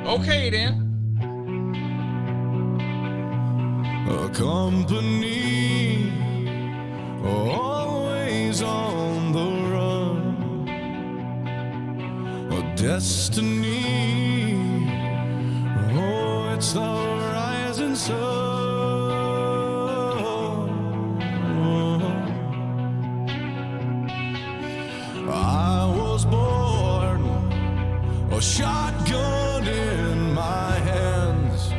Okay then. A company always on the run. A destiny, oh, it's the rising sun. I was born a shotgun in my hands.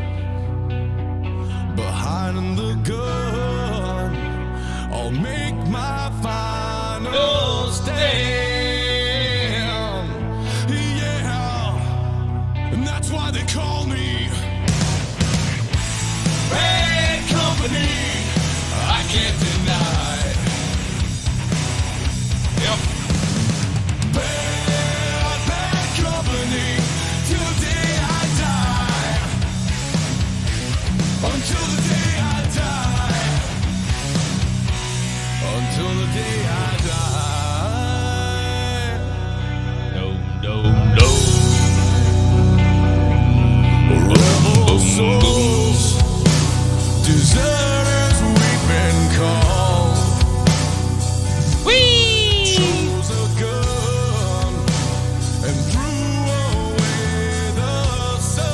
Behind the gun, I'll make my final stand. Yeah, and that's why they call me Bad Company. I can't deny. Yep. Bad company. Till the day I die. Until the day I die. Until the day I die. No, no, no. Rebel souls, deserters we've been called. Whee! Chose a gun and threw away the sun.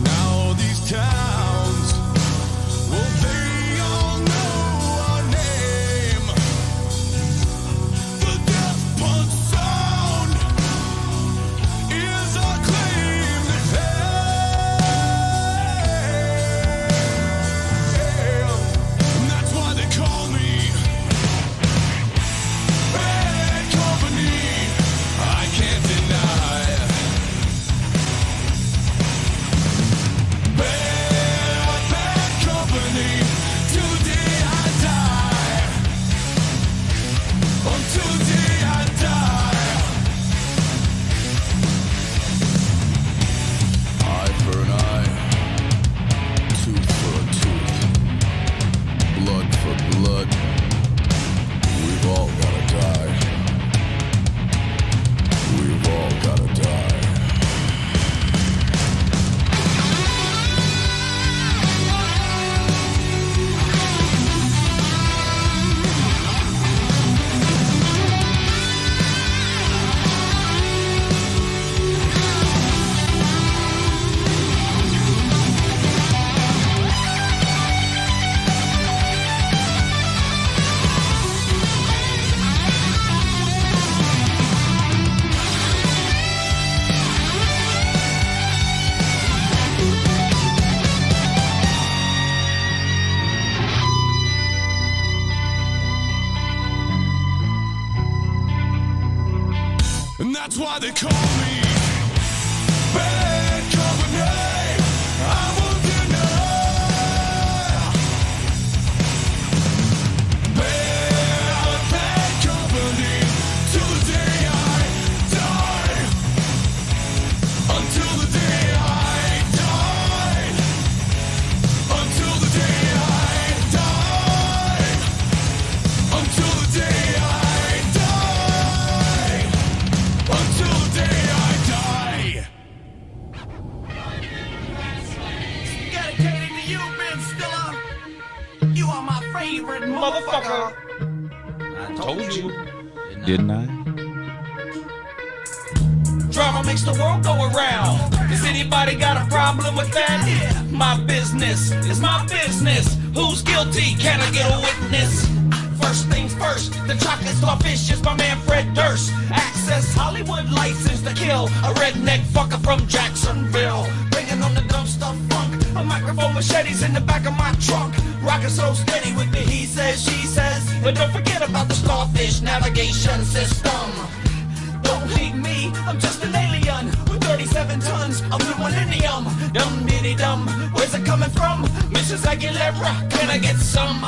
Now these towns, well, they all know our name. The death punch sound is our claim to fame. And that's why they call me Bad Company. I can't deny. Bad company. Till the day I die. Until the day I die. Eye for an eye, tooth for a tooth, blood for blood. We've all gotta die. We've all gotta die. And that's why they call me Bad Company. I won't deny. Bad company. Till the day I die. Until the day I die. Until the day I die. Until the day I die. Until the day I die. Dedicated to you, Ben Stiller. You are my favorite motherfucker. I told you. Didn't I? Drama makes the world go around. Does anybody got a problem with that? Yeah. My business is my business. Who's guilty? Can I get a witness? First things first, the chocolate starfish is my man Fred Durst. Access Hollywood license to kill a redneck fucker from Jacksonville. Bringing on the dumb stuff funk. A microphone machetes in the back of my trunk. Rockin' so steady with the he says, she says. But don't forget about the starfish navigation system. Don't hate me, I'm just an alien with 37 tons of the millennium. Dum diddy dum, where's it coming from? Mrs. Aguilera, can I get some?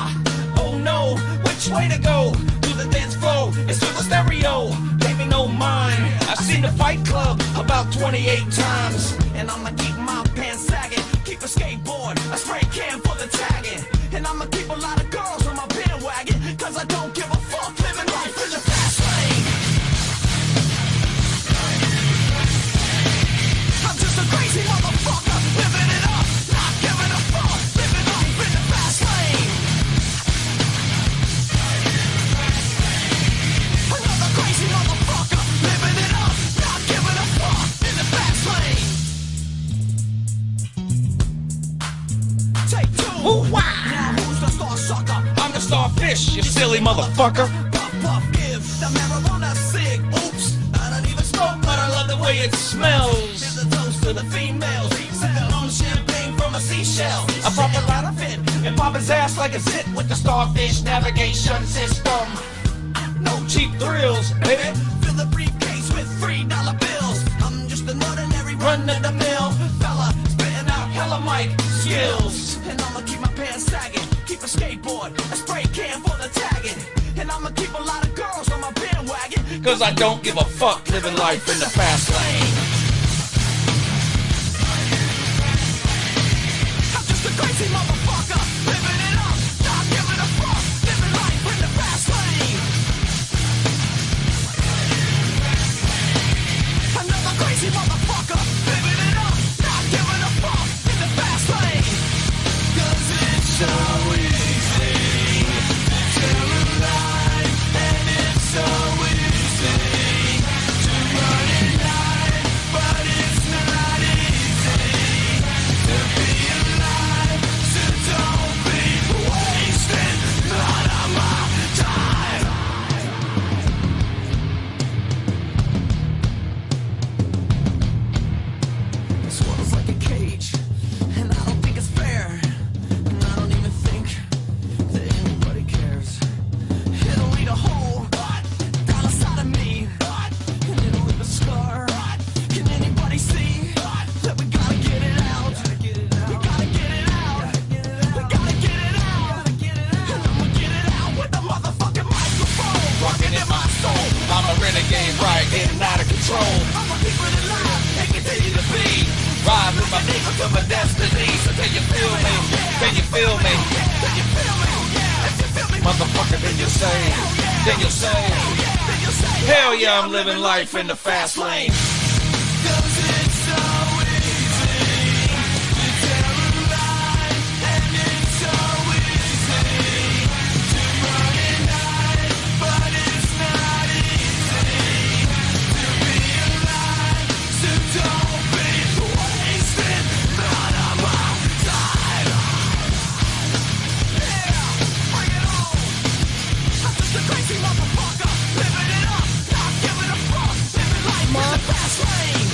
Oh no, which way to go? To the dance floor, it's super stereo. Pay me no mind, I've seen the Fight Club about 28 times. And I'ma keep my pants sagging, keep a skateboard, a spray can for the tagging. And I'ma keep a lot of girls on my bandwagon, cause I don't give a fuck living life in the fast motherfucker. Puff, give the marijuana cig. Oops, I don't even smoke, but I love the way it smells. Here's a toast to the females. Sipping on champagne from a seashell. I pop a lot of it and pop his ass like it's hit with the starfish navigation system. No cheap thrills, baby. Fill the briefcase with $3 bills. I'm just an ordinary run-of-the-mill fella, spitting out hella mic skills. And I'ma keep my pants sagging, keep a skateboard, a spray can for the tagging. And I'ma keep a lot of girls on my bandwagon, cause I don't give a fuck living life in the fast lane. I'm just a crazy motherfucker, living it up, not giving a fuck, living life in the fast lane. Another crazy motherfucker, living it up, not giving a fuck, in the fast lane. Cause it's so easy to ride, and it's so easy to run at night, but it's not easy to be alive, so don't be wasting none of my time. This world's like a cage, and I don't think it's fair, and I don't even think that anybody cares. It'll lead a hole down inside of me, and it'll leave a scar. Can anybody see that we gotta get it out? We gotta get it out. We gotta get it out. And I'ma get it out with the motherfucking microphone, rocking in my soul. I'm a renegade, right, getting out of control. I'ma keep it alive and continue to be. Ride with my nigga to my destiny. So can you feel me? Can you feel me? Can you feel me? If you feel me, motherfucker, then you say. Then you say. Hell yeah, I'm living life in the fast lane. Cause it's so easy to tell a lie, and it's so easy to run at night, but it's not easy to be alive, so don't be wasting none of my time. Yeah, bring it on. I'm just a crazy motherfucker, living it up, not giving a fuck, living life in the fast lane.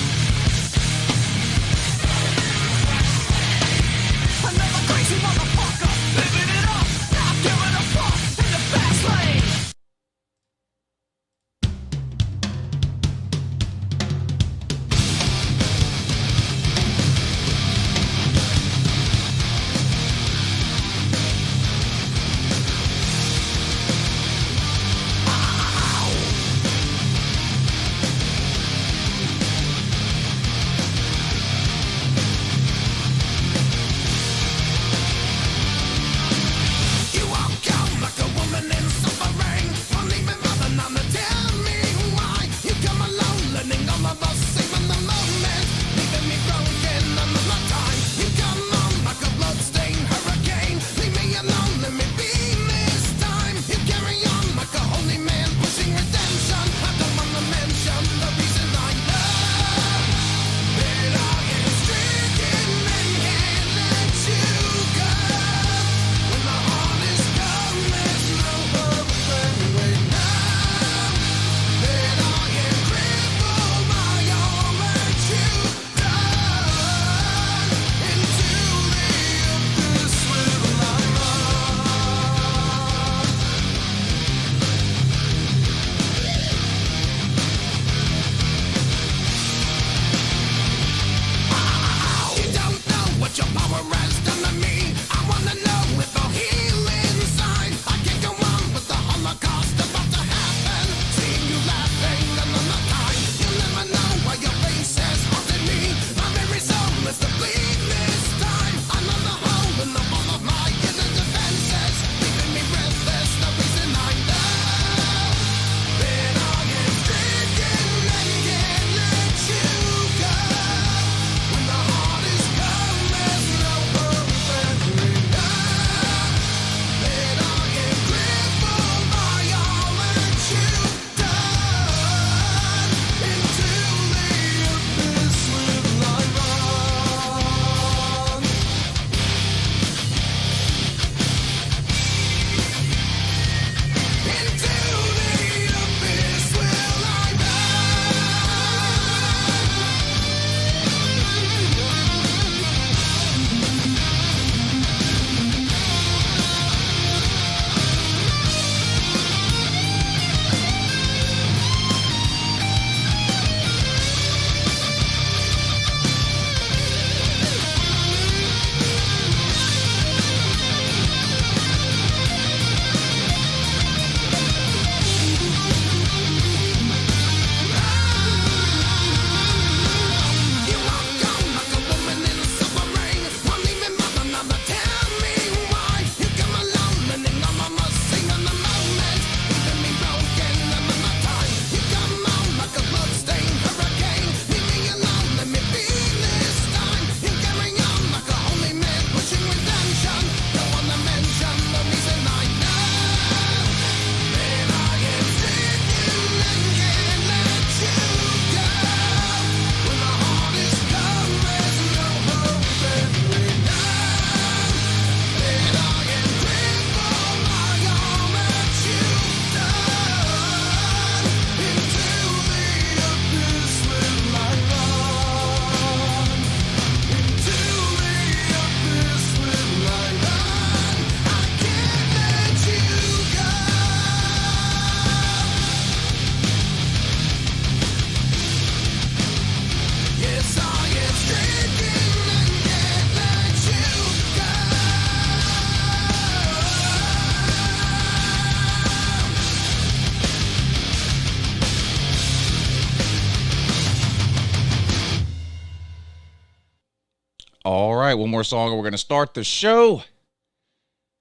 right, one more song and we're going to start the show.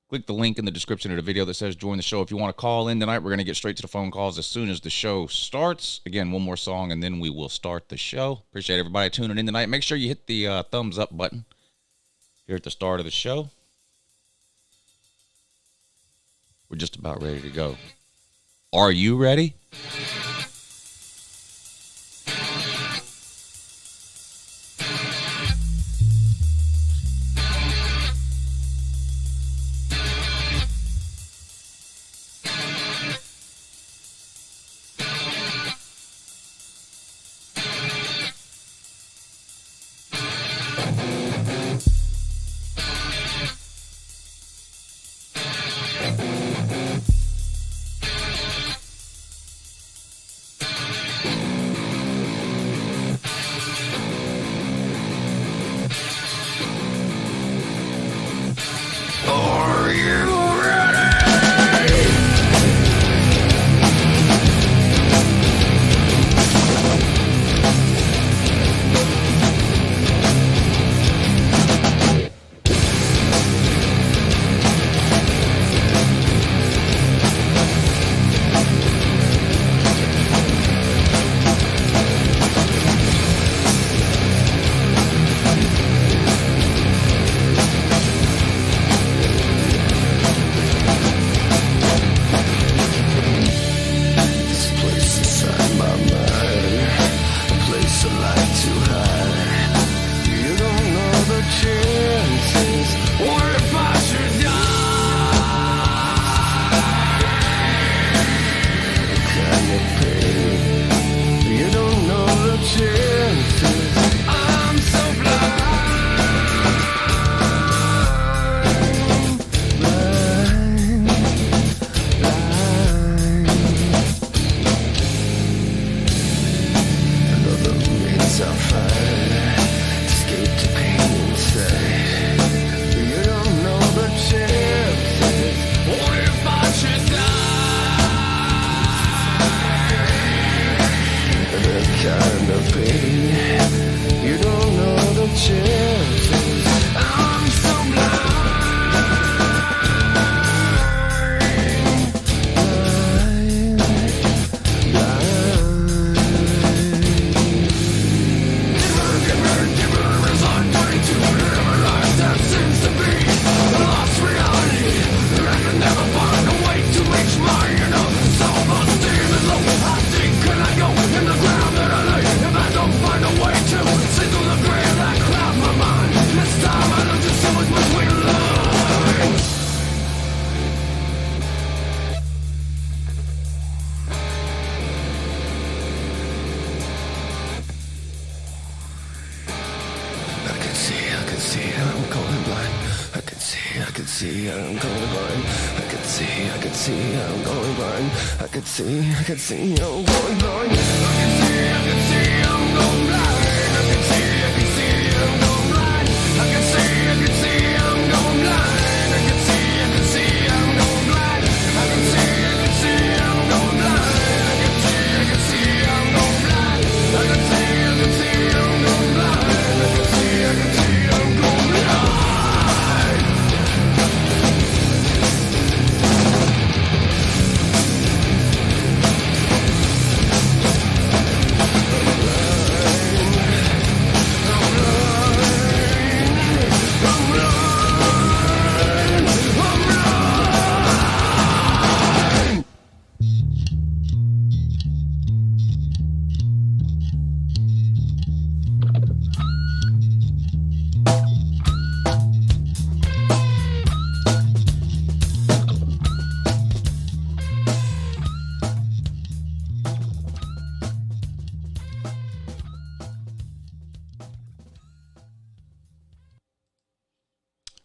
Click the link in the description of the video that says join the show. If you want to call in tonight, we're going to get straight to the phone calls as soon as the show starts. Again, one more song and then we will start the show. Appreciate everybody tuning in tonight. Make sure you hit the thumbs up button here at the start of the show. We're just about ready to go. Are you ready?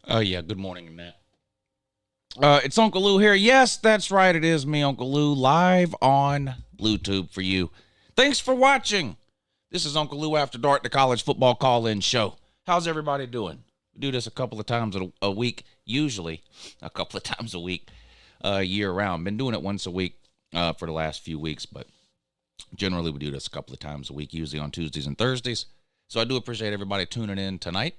Oh, yeah. Good morning, Matt. It's Uncle Lou here. Yes, that's right. It is me, Uncle Lou, live on BlueTube for you. Thanks for watching. This is Uncle Lou After Dark, the college football call-in show. How's everybody doing? We do this a couple of times a week, usually a couple of times a week, year-round. Been doing it once a week for the last few weeks, but generally we do this a couple of times a week, usually on Tuesdays and Thursdays. So I do appreciate everybody tuning in tonight.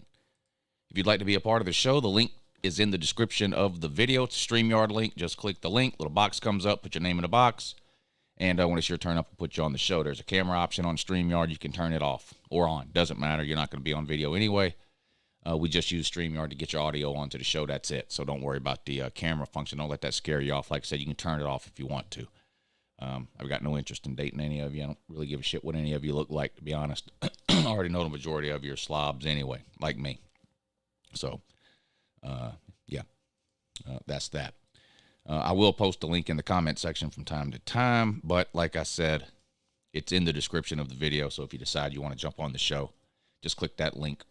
If If you'd like to be a part of the show, the link is in the description of the video. It's a StreamYard link. Just click the link. Little box comes up. Put your name in the box. And when it's your turn up, we'll put you on the show. There's a camera option on StreamYard. You can turn it off or on. Doesn't matter. You're not going to be on video anyway. We just use StreamYard to get your audio onto the show. That's it. So don't worry about the camera function. Don't let that scare you off. Like I said, you can turn it off if you want to. I've got no interest in dating any of you. I don't really give a shit what any of you look like, to be honest. I already know the majority of you are slobs anyway, like me. So, yeah, that's that. I will post a link in the comment section from time to time, but like I said, it's in the description of the video. So if you decide you want to jump on the show, just click that link.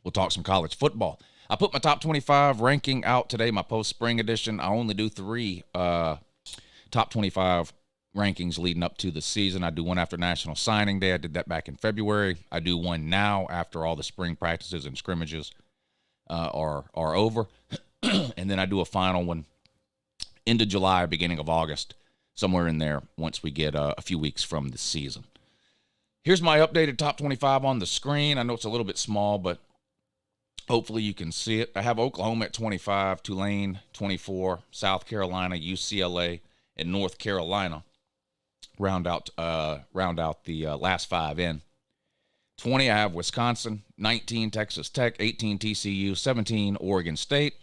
We'll talk some college football. I put my top 25 ranking out today, my post-spring edition. I only do 3 top 25 rankings leading up to the season. I do one after National Signing Day. I did that back in February. I do one now after all the spring practices and scrimmages are over. And then I do a final one into July, beginning of August, somewhere in there once we get a few weeks from the season. Here's my updated top 25 on the screen. I know it's a little bit small, but hopefully you can see it. I have Oklahoma at 25, Tulane 24, South Carolina, UCLA, and North Carolina round out the last 5 in. 20, I have Wisconsin, 19, Texas Tech, 18, TCU, 17, Oregon State,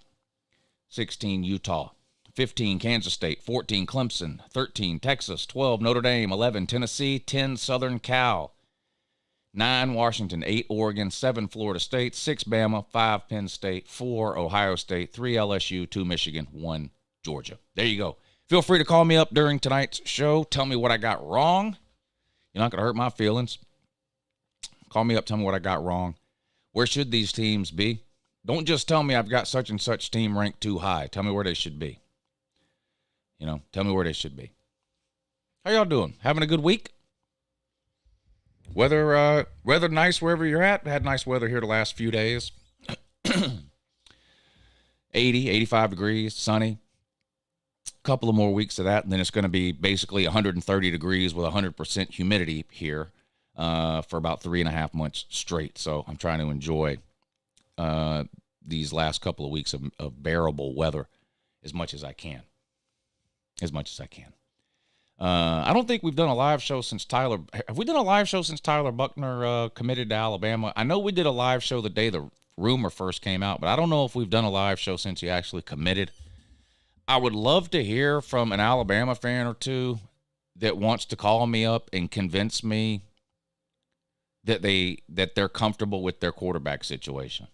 16, Utah, 15, Kansas State, 14, Clemson, 13, Texas, 12, Notre Dame, 11, Tennessee, 10, Southern Cal, 9, Washington, 8, Oregon, 7, Florida State, 6, Bama, 5, Penn State, 4, Ohio State, 3, LSU, 2, Michigan, 1, Georgia. There you go. Feel free to call me up during tonight's show. Tell me what I got wrong. You're not going to hurt my feelings. Call me up. Tell me what I got wrong. Where should these teams be? Don't just tell me I've got such and such team ranked too high. Tell me where they should be. Tell me where they should be. How y'all doing? Having a good week? Weather nice wherever you're at. Had nice weather here the last few days. 80, 85 degrees, sunny. Couple of more weeks of that, and then it's going to be basically 130 degrees with 100% humidity here for about 3.5 months straight. So I'm trying to enjoy these last couple of weeks of bearable weather as much as I can. I don't think we've done a live show since Tyler. Have we done a live show since Tyler Buckner committed to Alabama? I know we did a live show the day the rumor first came out, but I don't know if we've done a live show since he actually committed. I would love to hear from an Alabama fan or two that wants to call me up and convince me that they're comfortable with their quarterback situation.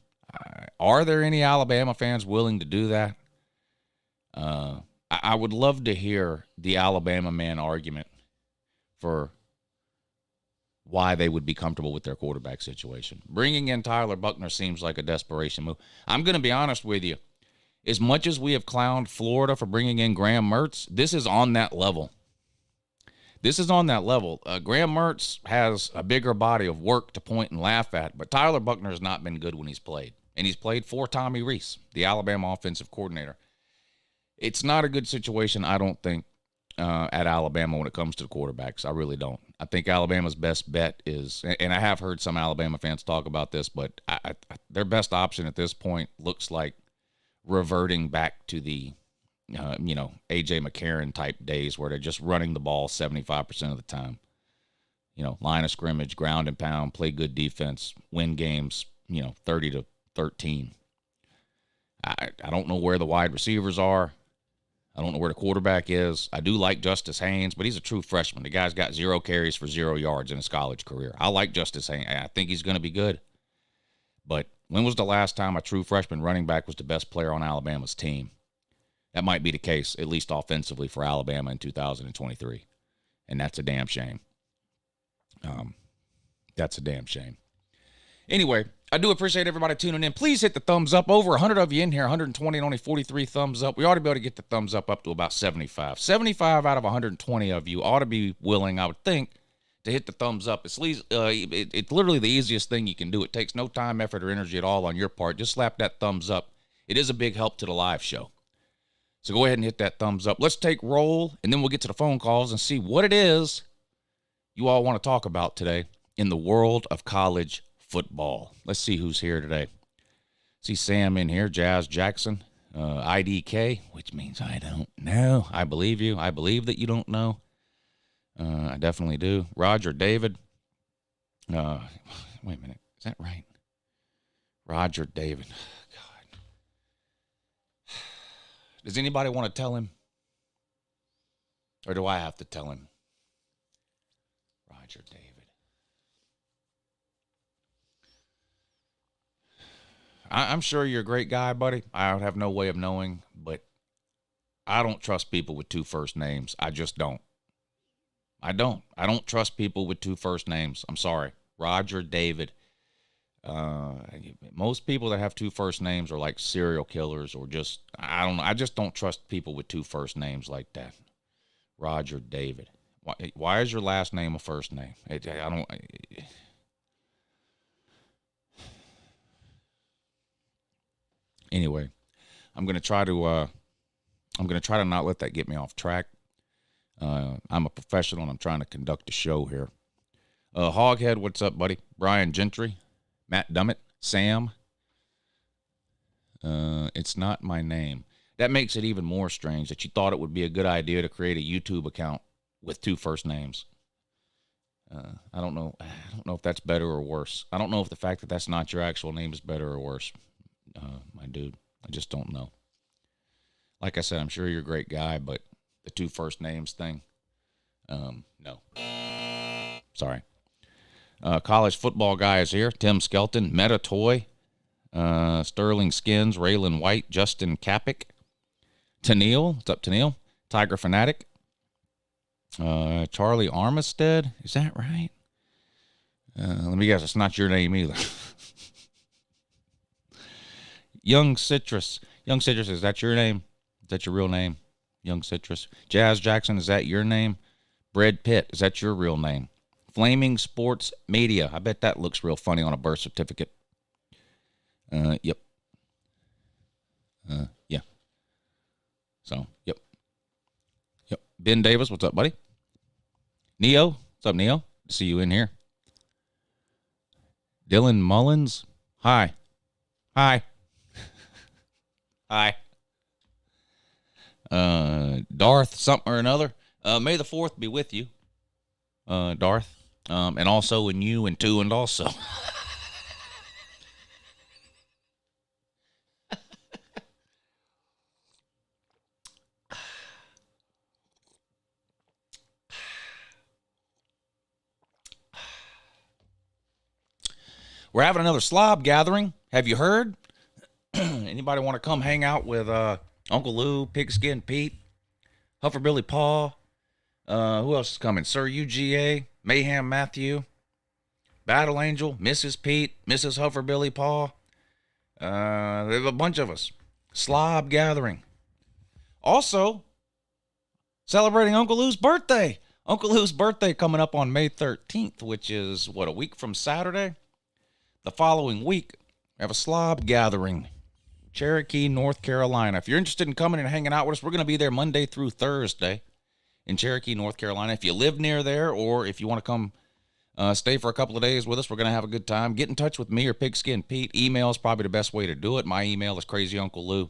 Are there any Alabama fans willing to do that? I would love to hear the Alabama man argument for why they would be comfortable with their quarterback situation. Bringing in Tyler Buckner seems like a desperation move. I'm going to be honest with you. As much as we have clowned Florida for bringing in Graham Mertz, this is on that level. Graham Mertz has a bigger body of work to point and laugh at, but Tyler Buckner has not been good when he's played. And he's played for Tommy Rees, the Alabama offensive coordinator. It's not a good situation, I don't think, at Alabama when it comes to the quarterbacks. I really don't. I think Alabama's best bet is, and I have heard some Alabama fans talk about this, but their best option at this point looks like reverting back to the, A.J. McCarron type days where they're just running the ball 75% of the time. Line of scrimmage, ground and pound, play good defense, win games, 30-13. I don't know where the wide receivers are. I don't know where the quarterback is. I do like Justice Haynes, but he's a true freshman. The guy's got 0 carries for 0 yards in his college career. I like Justice Haynes. I think he's going to be good. But when was the last time a true freshman running back was the best player on Alabama's team? That might be the case, at least offensively, for Alabama in 2023. And that's a damn shame. That's a damn shame. Anyway, I do appreciate everybody tuning in. Please hit the thumbs up. Over 100 of you in here, 120 and only 43 thumbs up. We ought to be able to get the thumbs up to about 75. 75 out of 120 of you ought to be willing, I would think, to hit the thumbs up. It's literally the easiest thing you can do. It takes no time, effort, or energy at all on your part. Just slap that thumbs up. It is a big help to the live show. So go ahead and hit that thumbs up. Let's take roll, and then we'll get to the phone calls and see what it is you all want to talk about today in the world of college football. Let's see who's here today. See Sam in here, Jazz Jackson, IDK, which means I don't know. I believe you. I believe that you don't know. I definitely do. Roger David. Wait a minute. Is that right? Roger David. God. Does anybody want to tell him? Or do I have to tell him? Roger David. I'm sure you're a great guy, buddy. I have no way of knowing, but I don't trust people with two first names. I just don't. I don't trust people with two first names. I'm sorry. Roger David. Most people that have two first names are like serial killers or just, I don't know. I just don't trust people with two first names like that. Roger David. Why is your last name a first name? I don't. Anyway, I'm gonna try to not let that get me off track. I'm a professional and I'm trying to conduct a show here. Hoghead, what's up, buddy? Brian Gentry, Matt Dummett, Sam. It's not my name. That makes it even more strange that you thought it would be a good idea to create a YouTube account with two first names. I don't know if that's better or worse. I don't know if the fact that that's not your actual name is better or worse. My dude, I just don't know. Like I said, I'm sure you're a great guy, but the two first names thing, no. Sorry. College football guy is here. Tim Skelton, Meta Toy, Sterling Skins, Raylan White, Justin Kapic, Tennille, what's up, Tennille? Tiger Fanatic, Charlie Armistead, is that right? Let me guess, it's not your name either. Young Citrus, is that your name? Is that your real name? Young Citrus. Jazz Jackson, is that your name? Brad Pitt, is that your real name? Flaming Sports Media, I bet that looks real funny on a birth certificate. Yep. Yeah. So, yep. Ben Davis, what's up, buddy? Neo, what's up, Neo? See you in here. Dylan Mullins, hi. Hi. Darth something or another. May the 4th be with you, Darth. And also in you and two and also. We're having another slob gathering. Have you heard? Anybody want to come hang out with Uncle Lou, Pigskin Pete, Hufferbilly Paul? Who else is coming? Sir UGA, Mayhem Matthew, Battle Angel, Mrs. Pete, Mrs. Hufferbilly Paul. There's a bunch of us. Slob gathering. Also, celebrating Uncle Lou's birthday. Uncle Lou's birthday coming up on May 13th, which is, a week from Saturday? The following week, we have a slob gathering. Cherokee, North Carolina. If you're interested in coming and hanging out with us, we're going to be there Monday through Thursday in Cherokee, North Carolina. If you live near there or if you want to come stay for a couple of days with us, we're going to have a good time. Get in touch with me or Pigskin Pete. Email is probably the best way to do it. My email is crazyunclelou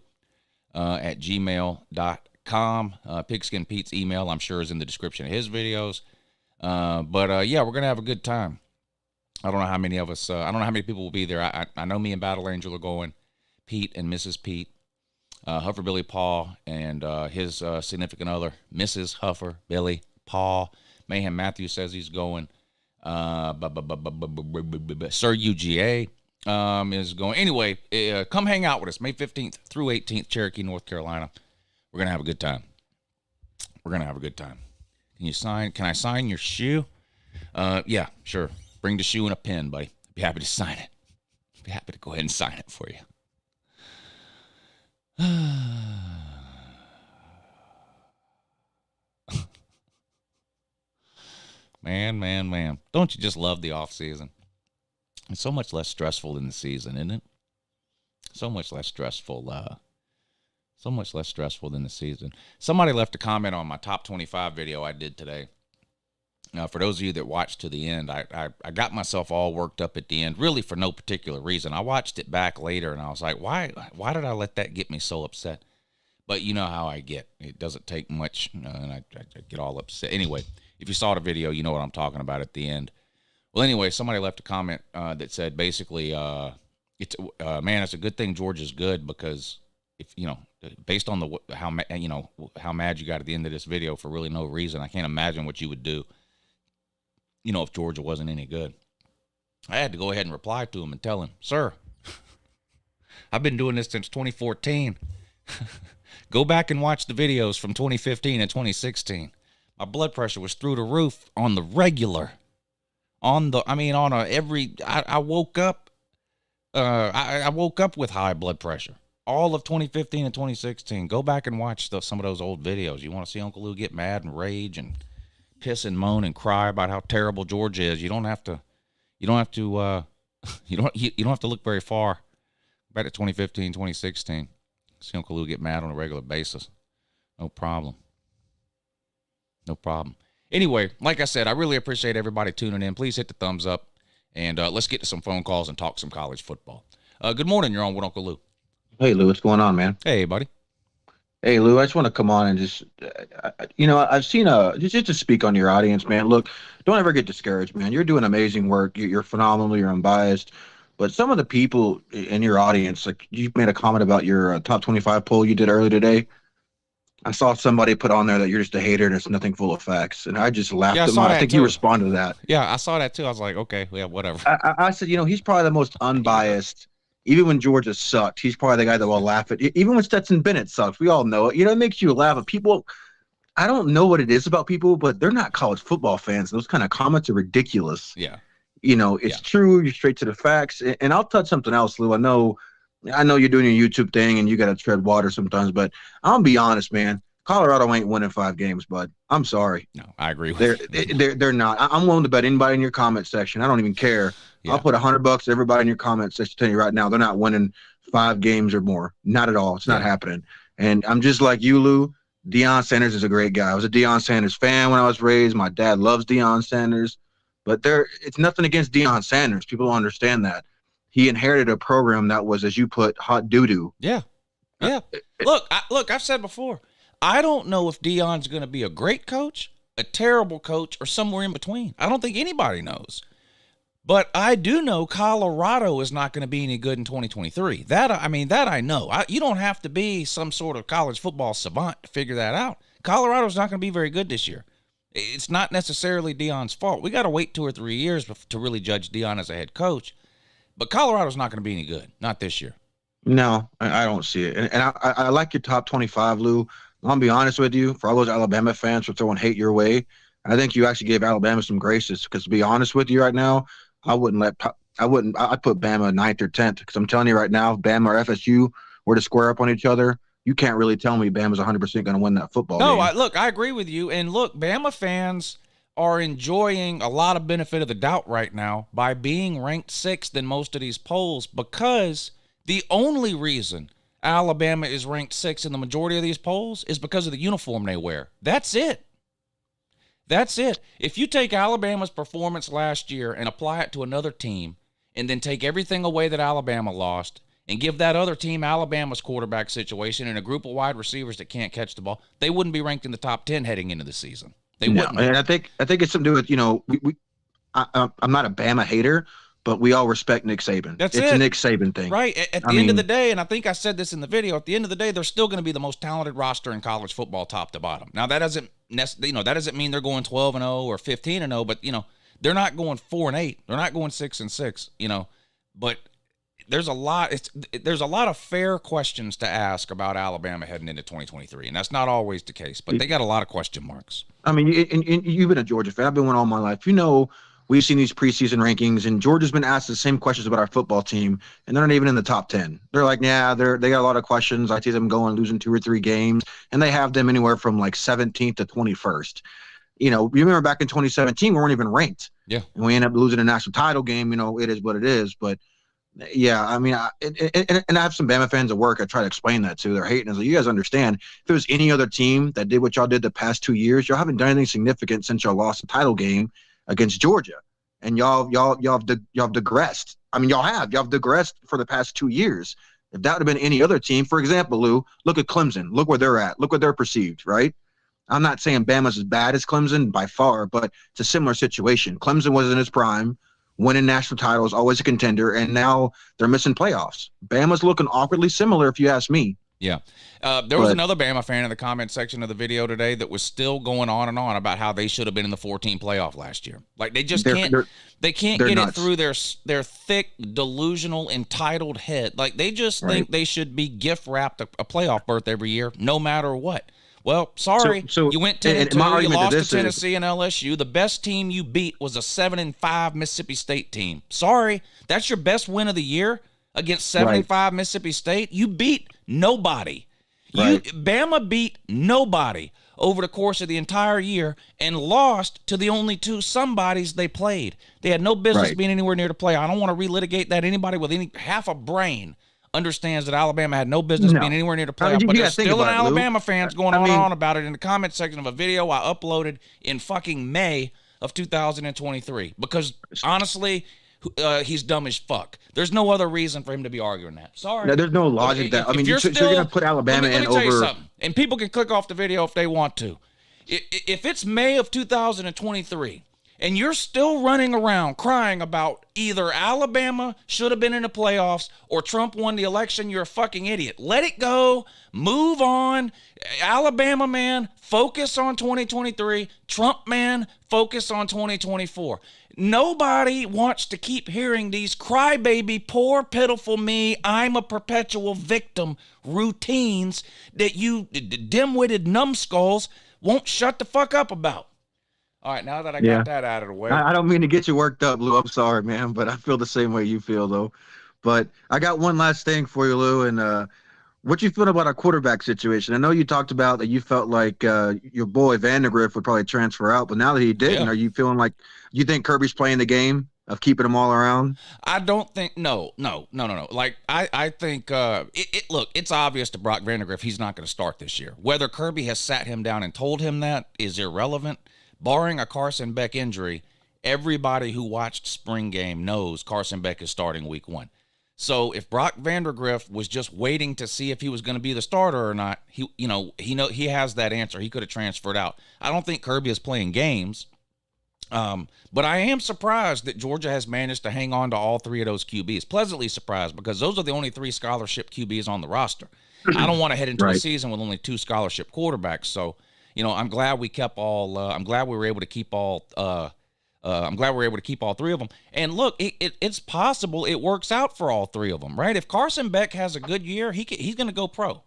at gmail.com. Pigskin Pete's email, I'm sure, is in the description of his videos. But yeah, we're going to have a good time. I don't know how many of us, I don't know how many people will be there. I know me and Battle Angel are going. Pete and Mrs. Pete, Hufferbilly Paul, and his significant other, Mrs. Hufferbilly Paul. Mayhem Matthew says he's going. Sir UGA is going. Anyway, come hang out with us May 15th through 18th, Cherokee, North Carolina. We're going to have a good time. Can I sign your shoe? Yeah, sure. Bring the shoe and a pen, buddy. I'd be happy to sign it. I'd be happy to go ahead and sign it for you. Man. Don't you just love the off season? It's so much less stressful than the season, isn't it? So much less stressful than the season. Somebody left a comment on my top 25 video I did today. For those of you that watched to the end, I got myself all worked up at the end, really for no particular reason. I watched it back later, and I was like, why did I let that get me so upset? But you know how I get. It doesn't take much, and I get all upset. Anyway, if you saw the video, you know what I'm talking about at the end. Well, anyway, somebody left a comment that said basically, man, it's a good thing George is good, because if based on how mad you got at the end of this video for really no reason, I can't imagine what you would do, if Georgia wasn't any good. I had to go ahead and reply to him and tell him, sir, I've been doing this since 2014. Go back and watch the videos from 2015 and 2016. My blood pressure was through the roof on the regular. I woke up. I woke up with high blood pressure. All of 2015 and 2016. Go back and watch some of those old videos. You want to see Uncle Lou get mad and rage and piss and moan and cry about how terrible George is. You don't have to look very far back to 2015, 2016. See Uncle Lou get mad on a regular basis. No problem. Anyway, like I said, I really appreciate everybody tuning in. Please hit the thumbs up, and let's get to some phone calls and talk some college football. Good morning. You're on with Uncle Lou. Hey, Lou, what's going on, man? Hey, buddy. Hey, Lou, I just want to come on and just, I've seen just to speak on your audience, man. Look, don't ever get discouraged, man. You're doing amazing work. You're phenomenal. You're unbiased. But some of the people in your audience, like you made a comment about your top 25 poll you did earlier today. I saw somebody put on there that you're just a hater and it's nothing full of facts. And I just laughed at them. I think you responded to that. Yeah, I saw that too. I was like, okay, yeah, whatever. I said, he's probably the most unbiased. Even when Georgia sucked, he's probably the guy that will laugh at. Even when Stetson Bennett sucks, we all know it. It makes you laugh. But people, I don't know what it is about people, but they're not college football fans. Those kind of comments are ridiculous. Yeah. It's true. You're straight to the facts. And I'll touch something else, Lou. I know you're doing your YouTube thing and you got to tread water sometimes, but I'm gonna be honest, man. Colorado ain't winning 5 games, bud. I'm sorry. No, I agree with you. They're not. I'm willing to bet anybody in your comment section. I don't even care. Yeah. I'll put $100 to everybody in your comment section to tell you right now, they're not winning 5 games or more. Not at all. It's not happening. And I'm just like you, Lou. Deion Sanders is a great guy. I was a Deion Sanders fan when I was raised. My dad loves Deion Sanders. But it's nothing against Deion Sanders. People don't understand that. He inherited a program that was, as you put, hot doo-doo. Yeah. Yeah. Look, I've said before, I don't know if Deion's going to be a great coach, a terrible coach, or somewhere in between. I don't think anybody knows. But I do know Colorado is not going to be any good in 2023. That I know. You don't have to be some sort of college football savant to figure that out. Colorado's not going to be very good this year. It's not necessarily Deion's fault. We got to wait 2 or 3 years to really judge Deion as a head coach. But Colorado's not going to be any good. Not this year. No, I don't see it. And I like your top 25, Lou. I'll be honest with you. For all those Alabama fans for throwing hate your way, I think you actually gave Alabama some graces. Because to be honest with you right now, I'd put Bama 9th or 10th. Because I'm telling you right now, if Bama or FSU were to square up on each other, you can't really tell me Bama's 100% going to win that football game. I agree with you. And look, Bama fans are enjoying a lot of benefit of the doubt right now by being ranked 6th in most of these polls, because the only reason Alabama is ranked 6th in the majority of these polls is because of the uniform they wear. That's it. If you take Alabama's performance last year and apply it to another team, and then take everything away that Alabama lost and give that other team Alabama's quarterback situation and a group of wide receivers that can't catch the ball, they wouldn't be ranked in the top 10 heading into the season. They wouldn't. And I think it's something to do with, I'm not a Bama hater, but we all respect Nick Saban. It's a Nick Saban thing. Right. At the end of the day, and I think I said this in the video, at the end of the day, they're still going to be the most talented roster in college football top to bottom. Now, that doesn't mean they're going 12-0 or 15-0, but, they're not going 4-8. They're not going 6-6, but there's a lot of fair questions to ask about Alabama heading into 2023, and that's not always the case, but they got a lot of question marks. I mean, and you've been a Georgia fan. I've been one all my life. We've seen these preseason rankings, and Georgia's been asked the same questions about our football team, and they're not even in the top 10. They're like, they got a lot of questions. I see them losing 2 or 3 games, and they have them anywhere from like 17th to 21st. You remember back in 2017, we weren't even ranked. Yeah. And we ended up losing a national title game. It is what it is. But Yeah, I mean, and I have some Bama fans at work. I try to explain that to. They're hating. Like, you guys understand? If it was any other team that did what y'all did the past 2 years, y'all haven't done anything significant since y'all lost the title game against Georgia, and y'all have digressed. I mean, y'all have digressed for the past 2 years. If that would have been any other team, for example, Lou, look at Clemson. Look where they're at. Look what they're perceived, right? I'm not saying Bama's as bad as Clemson by far, but it's a similar situation. Clemson was in its prime, winning national titles, always a contender, and now they're missing playoffs. Bama's looking awkwardly similar, if you ask me. Yeah. There was another Bama fan in the comment section of the video today that was still going on and on about how they should have been in the 14 playoff last year. Like, they just can't get nuts. it through their thick, delusional, entitled head. Like, they just think they should be gift wrapped a playoff berth every year, no matter what. Well, sorry, So you went 10-2, you to lost to this Tennessee and LSU. The best team you beat was a 7-5 Mississippi State team. Sorry, that's your best win of the year against 7-5 Mississippi State. You beat nobody. Bama beat nobody over the course of the entire year and lost to the only two somebodies they played. They had no business being anywhere near the play. I don't want to relitigate that. Anybody with any half a brain understands that Alabama had no business being anywhere near the playoff, but there's still an Alabama fans going on and on about it in the comment section of a video I uploaded in fucking May of 2023. Because honestly, he's dumb as fuck. There's no other reason for him to be arguing that. Sorry. No, there's no logic that. I mean, you're going to put Alabama let me in tell you over. Something, and people can click off the video if they want to. If it's May of 2023, and you're still running around crying about either Alabama should have been in the playoffs or Trump won the election, you're a fucking idiot. Let it go. Move on. Alabama, man, focus on 2023. Trump, man, focus on 2024. Nobody wants to keep hearing these crybaby, poor, pitiful me, I'm a perpetual victim routines that you dim-witted numbskulls won't shut the fuck up about. All right, now that I got that out of the way. I don't mean to get you worked up, Lou. I'm sorry, man, but I feel the same way you feel, though. But I got one last thing for you, Lou, and what you feel about our quarterback situation? I know you talked about that you felt like your boy Vandegrift would probably transfer out, but now that he didn't, are you feeling like you think Kirby's playing the game of keeping them all around? I don't think no. Like I think look, it's obvious to Brock Vandegrift he's not going to start this year. Whether Kirby has sat him down and told him that is irrelevant. Barring a Carson Beck injury, everybody who watched spring game knows Carson Beck is starting week 1. So if Brock Vandegrift was just waiting to see if he was going to be the starter or not, he has that answer. He could have transferred out. I don't think Kirby is playing games. But I am surprised that Georgia has managed to hang on to all three of those QBs. Pleasantly surprised, because those are the only 3 scholarship QBs on the roster. I don't want to head into a season with only 2 scholarship quarterbacks. So, I'm glad we kept all. I'm glad we were able to keep all. I'm glad we were able to keep all 3 of them. And look, it's possible it works out for all 3 of them, right? If Carson Beck has a good year, he's going to go pro,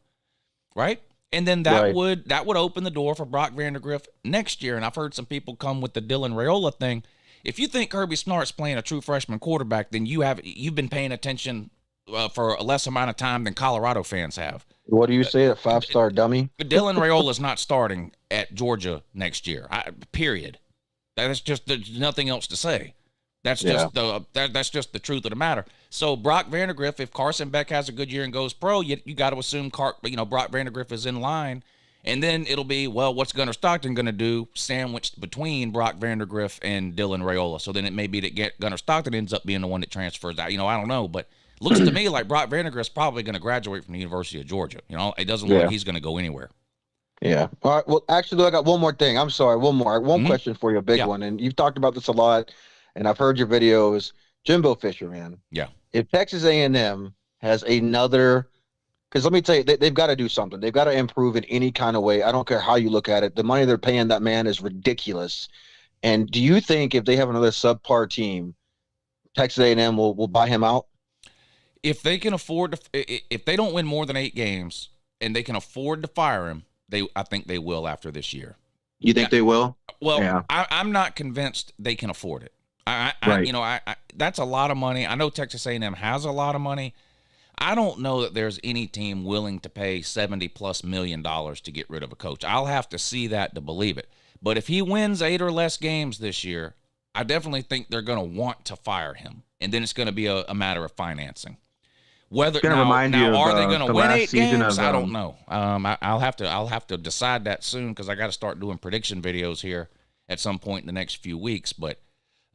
right? And then that would open the door for Brock Vandegrift next year. And I've heard some people come with the Dylan Raiola thing. If you think Kirby Smart's playing a true freshman quarterback, then you've been paying attention for a less amount of time than Colorado fans have. What do you say, a 5-star dummy? Dylan Raiola's not starting at Georgia next year. Period. That's just, there's nothing else to say. That's just that's just the truth of the matter. So Brock Vandegrift, if Carson Beck has a good year and goes pro, you got to assume Brock Vandegrift is in line, and then it'll be, well, what's Gunnar Stockton going to do, sandwiched between Brock Vandegrift and Dylan Raiola? So then it may be that Gunnar Stockton ends up being the one that transfers out. I don't know, but it looks to me like Brock Vandegrift's probably going to graduate from the University of Georgia. It doesn't look like he's going to go anywhere. Yeah. All right. Well, actually, I got one more thing. I'm sorry. One question for you, a big one. And you've talked about this a lot, and I've heard your videos. Jimbo Fisher, man. Yeah. If Texas A&M has another, because let me tell you, they've got to do something. They've got to improve in any kind of way. I don't care how you look at it. The money they're paying that man is ridiculous. And do you think if they have another subpar team, Texas A&M will buy him out? If they can afford to, if they don't win more than 8 games and they can afford to fire him, I think they will after this year. You think they will? Well, yeah. I'm not convinced they can afford it. That's a lot of money. I know Texas A&M has a lot of money. I don't know that there's any team willing to pay $70+ million to get rid of a coach. I'll have to see that to believe it. But if he wins 8 or less games this year, I definitely think they're going to want to fire him, and then it's going to be a matter of financing. Whether gonna remind you now of, are they going to the win last 8 season games? of, I don't know. I'll have to decide that soon because I got to start doing prediction videos here at some point in the next few weeks. But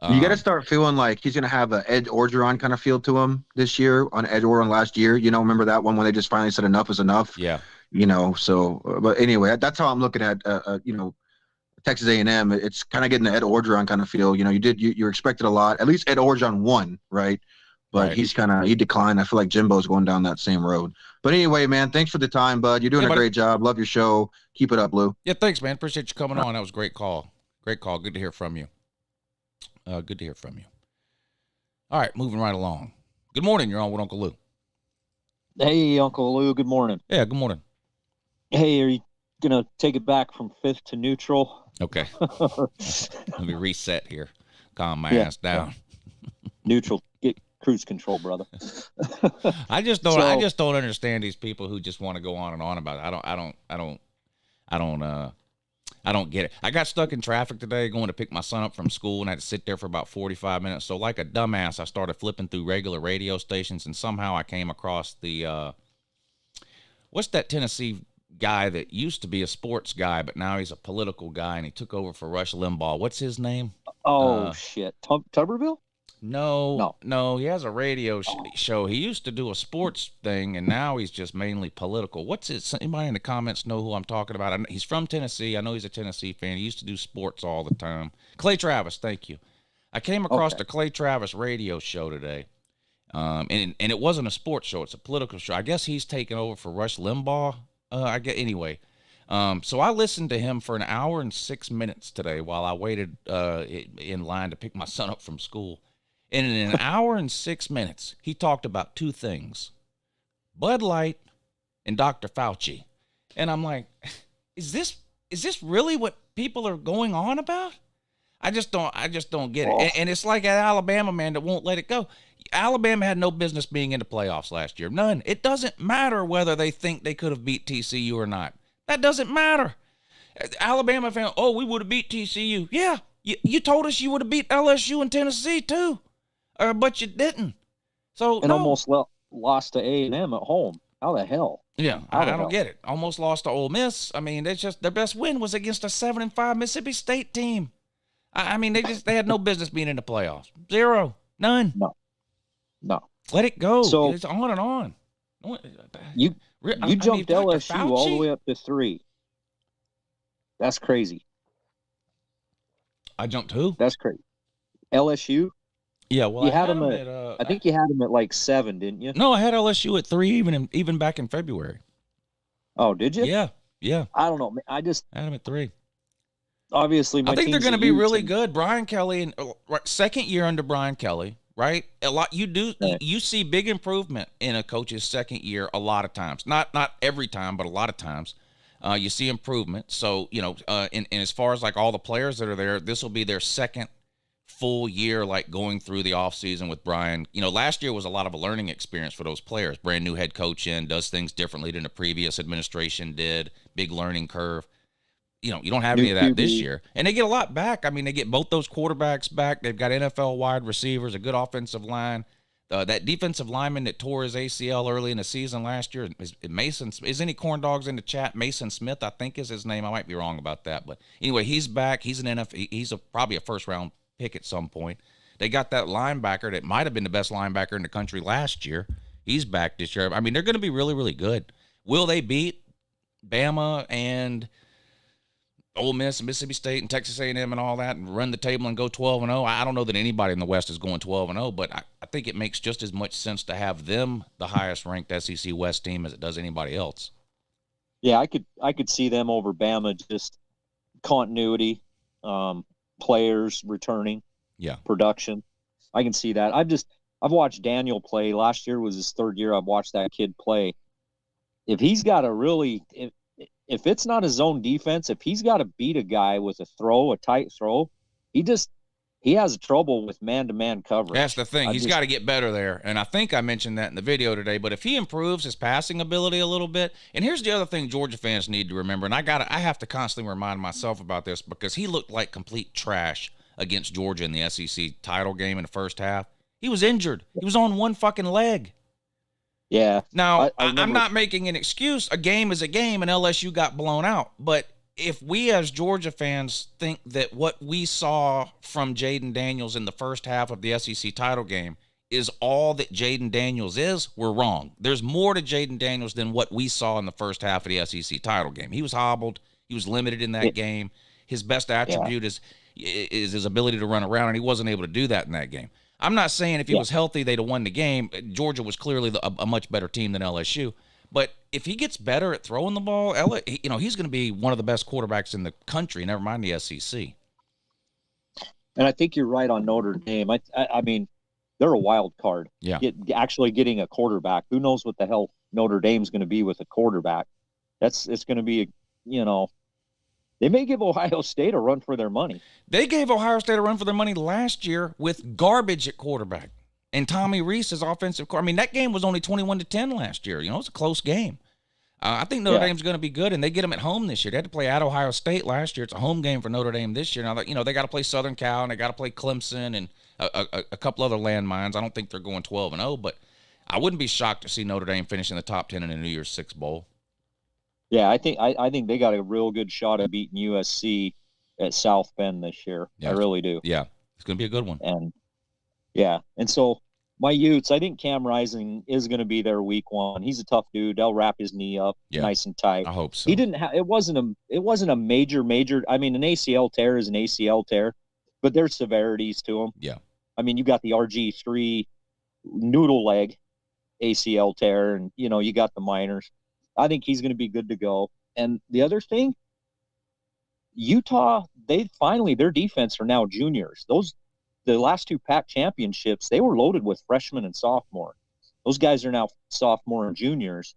you got to start feeling like he's going to have an Ed Orgeron kind of feel to him this year on Ed Orgeron last year. You know, remember that one when they just finally said enough is enough? Yeah. You know, so, but anyway, that's how I'm looking at, you know, Texas A&M. It's kind of getting the Ed Orgeron kind of feel. You know, you expected a lot. At least Ed Orgeron won, right? But Right. he declined. I feel like Jimbo's going down that same road. But anyway, man, thanks for the time, bud. You're doing a great job. Love your show. Keep it up, Lou. Yeah, thanks, man. Appreciate you coming on. That was a great call. Great call. Good to hear from you. Good to hear from you. All right, moving right along. Good morning. You're on with Uncle Lou. Hey, Uncle Lou. Good morning. Yeah, good morning. Hey, are you gonna take it back from fifth to neutral? Okay. Let me reset here. Calm my ass down. Neutral. Get cruise control, brother. I just don't understand these people who just want to go on and on about it. I don't get it. I got stuck in traffic today going to pick my son up from school and I had to sit there for about 45 minutes. So like a dumbass, I started flipping through regular radio stations and somehow I came across the what's that Tennessee guy that used to be a sports guy, but now he's a political guy and he took over for Rush Limbaugh. What's his name? Oh, shit. Tuberville? No. He has a radio show. He used to do a sports thing, and now he's just mainly political. What's it? Anybody in the comments know who I'm talking about? He's from Tennessee. I know he's a Tennessee fan. He used to do sports all the time. Clay Travis, thank you. I came across the Clay Travis radio show today, and it wasn't a sports show. It's a political show. I guess he's taking over for Rush Limbaugh. Anyway. So I listened to him for an hour and 6 minutes today while I waited in line to pick my son up from school. And in an hour and 6 minutes, he talked about 2 things, Bud Light and Dr. Fauci. And I'm like, is this really what people are going on about? I just don't get it. And it's like an Alabama man that won't let it go. Alabama had no business being in the playoffs last year. None. It doesn't matter whether they think they could have beat TCU or not. That doesn't matter. Alabama fan, we would have beat TCU. Yeah, you told us you would have beat LSU and Tennessee too. But you didn't. Almost lost to A&M at home. How the hell? Yeah, I don't get it. Almost lost to Ole Miss. I mean, it's just their best win was against a 7-5 Mississippi State team. I mean, they had no business being in the playoffs. 0, none. No. Let it go. So it's on and on. You jumped Dr. LSU all the way up to 3. That's crazy. I jumped who? That's crazy. LSU. Yeah, well, you had them at, I think you had them at like 7, didn't you? No, I had LSU at 3 even back in February. Oh, did you? Yeah. I don't know. I had them at 3. Obviously, I think they're going to be really good. Brian Kelly, second year under Brian Kelly, right? You see big improvement in a coach's second year a lot of times. Not every time, but a lot of times. You see improvement. So, and as far as like all the players that are there, this will be their second full year, like going through the offseason with Brian. Last year was a lot of a learning experience for those players. Brand new head coach does things differently than the previous administration did. Big learning curve. You don't have any of that this year. And they get a lot back. I mean, they get both those quarterbacks back. They've got NFL wide receivers, a good offensive line. That defensive lineman that tore his ACL early in the season last year, is any corn dogs in the chat? Mason Smith, I think is his name. I might be wrong about that. But anyway, he's back. He's an NFL. He's probably a first-round pick at some point. They got that linebacker that might have been the best linebacker in the country last year. He's back this year. I mean, they're going to be really, really good. Will they beat Bama and Ole Miss and Mississippi State and Texas A&M and all that and run the table and go 12-0? I don't know that anybody in the West is going 12-0, but I think it makes just as much sense to have them the highest ranked SEC West team as it does anybody else. Yeah, I could see them over Bama, just continuity, players returning, production. I can see that. I've watched Daniel play. Last year was his 3rd year. I've watched that kid play. If he's got if it's not his own defense, if he's got to beat a guy with a tight throw, he has trouble with man-to-man coverage. That's the thing. He's got to get better there. And I think I mentioned that in the video today, but if he improves his passing ability a little bit, and here's the other thing Georgia fans need to remember, and I have to constantly remind myself about this because he looked like complete trash against Georgia in the SEC title game in the first half. He was injured. He was on one fucking leg. Yeah. Now, I'm not making an excuse. A game is a game, and LSU got blown out. But if we as Georgia fans think that what we saw from Jaden Daniels in the first half of the SEC title game is all that Jaden Daniels is, we're wrong. There's more to Jaden Daniels than what we saw in the first half of the SEC title game. He was hobbled. He was limited in that game. His best attribute is his ability to run around, and he wasn't able to do that in that game. I'm not saying if he was healthy, they'd have won the game. Georgia was clearly a much better team than LSU. But if he gets better at throwing the ball, he's going to be one of the best quarterbacks in the country, never mind the SEC. And I think you're right on Notre Dame. I mean, they're a wild card. Yeah. Actually getting a quarterback. Who knows what the hell Notre Dame's going to be with a quarterback? It's going to be, they may give Ohio State a run for their money. They gave Ohio State a run for their money last year with garbage at quarterback. And Tommy Rees is offensive coordinator. I mean, that game was only 21-10 last year. It's a close game. I think Notre Dame's going to be good, and they get them at home this year. They had to play at Ohio State last year. It's a home game for Notre Dame this year. Now, they got to play Southern Cal, and they got to play Clemson and a couple other landmines. I don't think they're going 12-0, but I wouldn't be shocked to see Notre Dame finish in the top 10 in the New Year's Six Bowl. Yeah, I think they got a real good shot at beating USC at South Bend this year. Yeah, I really do. Yeah, it's going to be a good one. And so my Utes, I think Cam Rising is going to be there week 1. He's a tough dude. They'll wrap his knee up nice and tight. I hope so. He didn't have. It wasn't a major. I mean, an ACL tear is an ACL tear, but there's severities to them. Yeah. I mean, you got the RG3 noodle leg ACL tear, and you got the minors. I think he's going to be good to go. And the other thing, Utah, their defense are now juniors. The last 2 Pac championships, they were loaded with freshmen and sophomore. Those guys are now sophomore and juniors.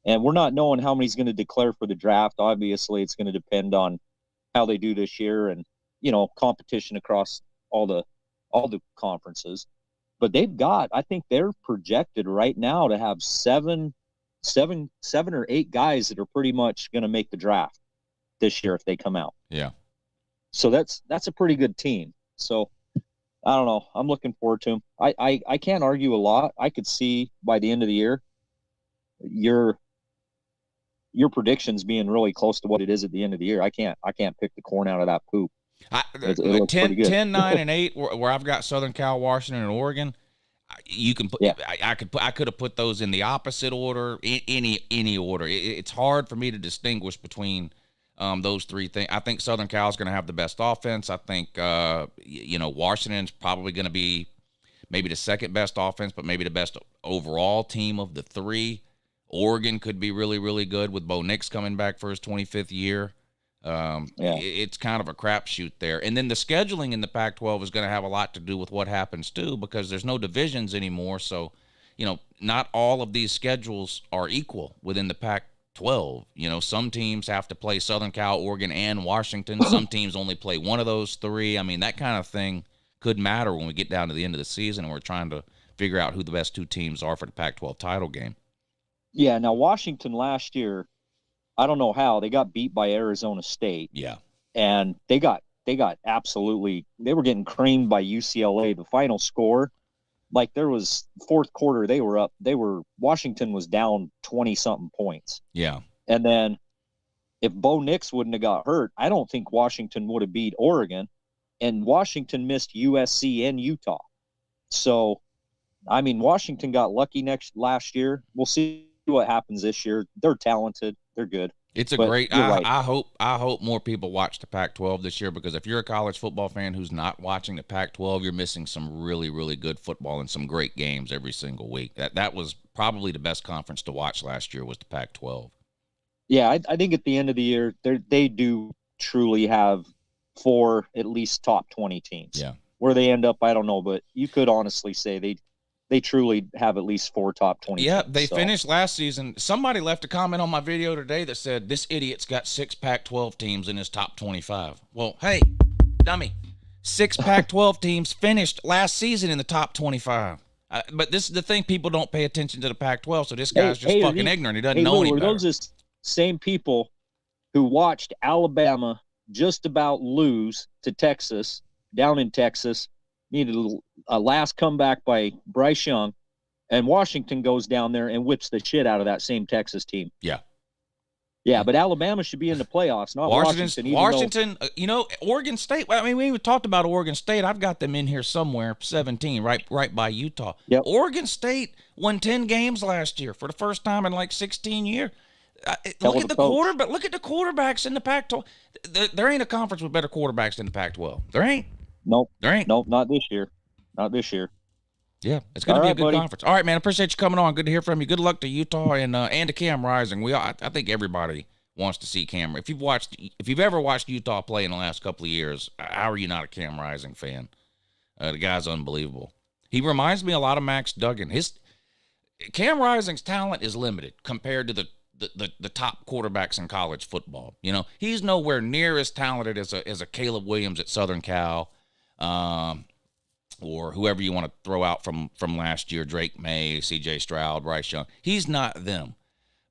And we're not knowing how many's going to declare for the draft. Obviously, it's going to depend on how they do this year and, competition across all the conferences. But I think they're projected right now to have seven or 8 guys that are pretty much going to make the draft this year if they come out. Yeah. So that's a pretty good team. So I don't know. I'm looking forward to them. I can't argue a lot. I could see by the end of the year your predictions being really close to what it is at the end of the year. I can't pick the corn out of that poop. 10, 9, and 8, where I've got Southern Cal, Washington, and Oregon. You can put. Yeah. I could have put those in the opposite order, any order. It's hard for me to distinguish between those 3 things. I think Southern Cal is going to have the best offense. I think Washington's probably going to be maybe the second best offense, but maybe the best overall team of the 3. Oregon could be really, really good with Bo Nix coming back for his 25th year. It's kind of a crapshoot there. And then the scheduling in the Pac-12 is going to have a lot to do with what happens too, because there's no divisions anymore. So, not all of these schedules are equal within the Pac-12. Some teams have to play Southern Cal, Oregon, and Washington. Some teams only play one of those 3. I mean, that kind of thing could matter when we get down to the end of the season and we're trying to figure out who the best 2 teams are for the Pac-12 title game. Yeah. Now, Washington last year, I don't know how they got beat by Arizona State. Yeah. And they got absolutely, they were getting creamed by UCLA. The final score, like there was fourth quarter, Washington was down 20 something points. Yeah. And then if Bo Nix wouldn't have got hurt, I don't think Washington would have beat Oregon, and Washington missed USC and Utah. So, I mean, Washington got lucky last year. We'll see what happens this year. They're talented. They're good. It's great. I hope more people watch the Pac-12 this year, because if you're a college football fan who's not watching the Pac-12, you're missing some really, really good football and some great games every single week. That was probably the best conference to watch last year, was the Pac-12. Yeah, I think at the end of the year, they do truly have 4 at least top 20 teams. Yeah. Where they end up, I don't know, but you could honestly say they truly have at least 4 top 20 Yeah, teams, they finished last season. Somebody left a comment on my video today that said, this idiot's got 6 Pac-12 teams in his top 25. Well, hey, dummy, 6 Pac-12 teams finished last season in the top 25. But this is the thing, people don't pay attention to the Pac-12, so this guy's just fucking ignorant. He doesn't know any better. Those are same people who watched Alabama just about lose to Texas down in Texas, needed a last comeback by Bryce Young, and Washington goes down there and whips the shit out of that same Texas team. Yeah. Yeah, but Alabama should be in the playoffs, not Washington. Washington, Oregon State. Well, I mean, we even talked about Oregon State. I've got them in here somewhere, 17, right by Utah. Yep. Oregon State won 10 games last year for the first time in like 16 years. Look at the quarterbacks in the Pac-12. There ain't a conference with better quarterbacks than the Pac-12. There ain't. Nope. There ain't. Nope, not this year. Not this year. Yeah, it's going to be a good conference. All right, man. Appreciate you coming on. Good to hear from you. Good luck to Utah and to Cam Rising. I think everybody wants to see Cam. If you've ever watched Utah play in the last couple of years, how are you not a Cam Rising fan? The guy's unbelievable. He reminds me a lot of Max Duggan. Cam Rising's talent is limited compared to the top quarterbacks in college football. He's nowhere near as talented as a Caleb Williams at Southern Cal. Or whoever you want to throw out from last year, Drake May, C.J. Stroud, Bryce Young. He's not them.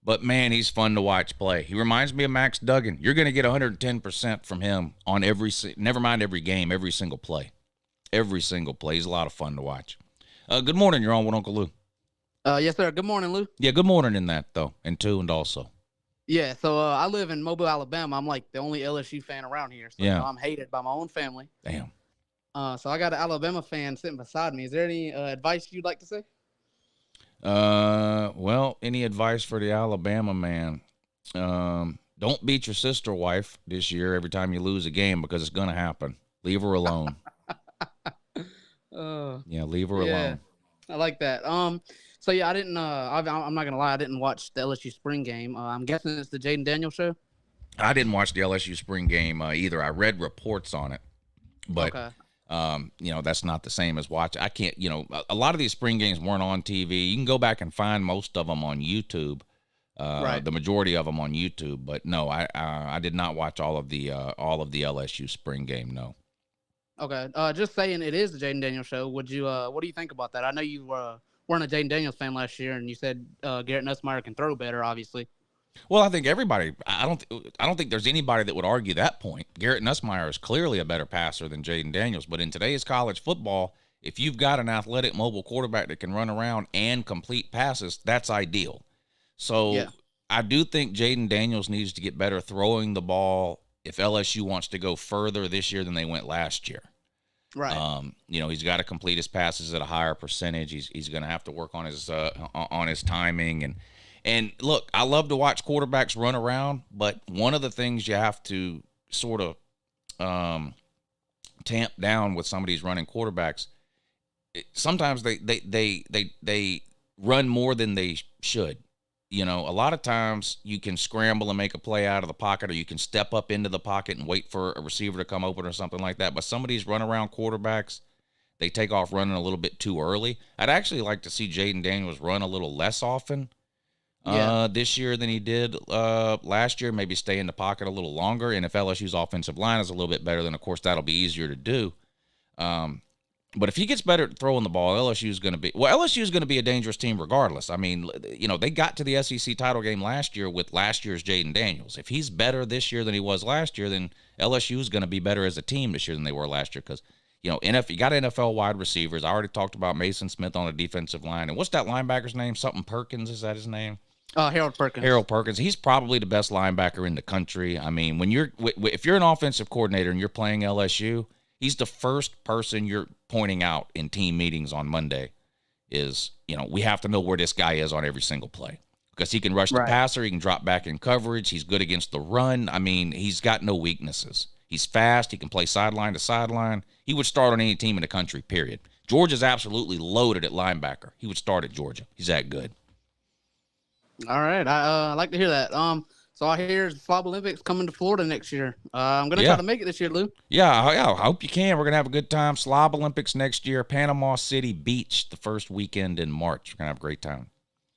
But, man, he's fun to watch play. He reminds me of Max Duggan. You're going to get 110% from him on never mind every game, every single play. Every single play. He's a lot of fun to watch. Good morning. You're on with Uncle Lou. Yes, sir. Good morning, Lou. Yeah, good morning in that, though, and tuned also. Yeah, so I live in Mobile, Alabama. I'm like the only LSU fan around here. So yeah. I'm hated by my own family. Damn. So I got an Alabama fan sitting beside me. Is there any advice you'd like to say? Well, any advice for the Alabama man? Don't beat your sister wife this year every time you lose a game because it's going to happen. Leave her alone. Yeah, leave her alone. I like that. So yeah, I didn't. I'm not gonna lie. I didn't watch the LSU spring game. I'm guessing it's the Jaden Daniels show. I didn't watch the LSU spring game either. I read reports on it, but. Okay. That's not the same as watching. I can't, a lot of these spring games weren't on TV. You can go back and find most of them on YouTube, right. The majority of them on YouTube. But no, I did not watch all of the LSU spring game. No. Okay. Just saying it is the Jaden Daniels show. Would you, what do you think about that? I know you weren't a Jaden Daniels fan last year, and you said Garrett Nussmeier can throw better, obviously. Well, I think everybody. I don't think there's anybody that would argue that point. Garrett Nussmeier is clearly a better passer than Jaden Daniels. But in today's college football, if you've got an athletic, mobile quarterback that can run around and complete passes, that's ideal. So yeah. I do think Jaden Daniels needs to get better throwing the ball if LSU wants to go further this year than they went last year. Right. He's got to complete his passes at a higher percentage. He's going to have to work on his timing and look, I love to watch quarterbacks run around, but one of the things you have to sort of tamp down with some of these running quarterbacks, sometimes they run more than they should. A lot of times you can scramble and make a play out of the pocket, or you can step up into the pocket and wait for a receiver to come open or something like that. But some of these run around quarterbacks, they take off running a little bit too early. I'd actually like to see Jaden Daniels run a little less often. This year than he did last year, maybe stay in the pocket a little longer. And if LSU's offensive line is a little bit better, then, of course, that'll be easier to do. But if he gets better at throwing the ball, LSU is going to be a dangerous team regardless. I mean, they got to the SEC title game last year with last year's Jaden Daniels. If he's better this year than he was last year, then LSU is going to be better as a team this year than they were last year because, you got NFL wide receivers. I already talked about Mason Smith on the defensive line. And what's that linebacker's name? Something Perkins, is that his name? Harold Perkins. Harold Perkins. He's probably the best linebacker in the country. I mean, if you're an offensive coordinator and you're playing LSU, he's the first person you're pointing out in team meetings on Monday is, we have to know where this guy is on every single play because he can rush the passer. He can drop back in coverage. He's good against the run. I mean, he's got no weaknesses. He's fast. He can play sideline to sideline. He would start on any team in the country, period. Georgia's absolutely loaded at linebacker. He would start at Georgia. He's that good. All right. I like to hear that. So I hear the Slob Olympics coming to Florida next year. I'm going to try to make it this year, Lou. Yeah, I hope you can. We're going to have a good time. Slob Olympics next year, Panama City Beach, the first weekend in March. We're going to have a great time.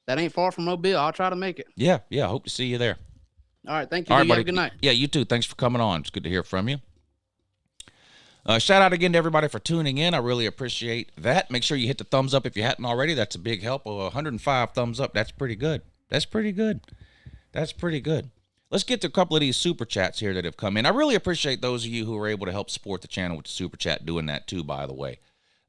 That ain't far from Mobile. I'll try to make it. Yeah. I hope to see you there. All right. Thank you. All right, buddy. Have a good night. Yeah, you too. Thanks for coming on. It's good to hear from you. Shout out again to everybody for tuning in. I really appreciate that. Make sure you hit the thumbs up if you hadn't already. That's a big help. 105 thumbs up. That's pretty good. That's pretty good. let's get to a couple of these super chats here that have come in. I really appreciate those of you who are able to help support the channel with the super chat, doing that too, by the way.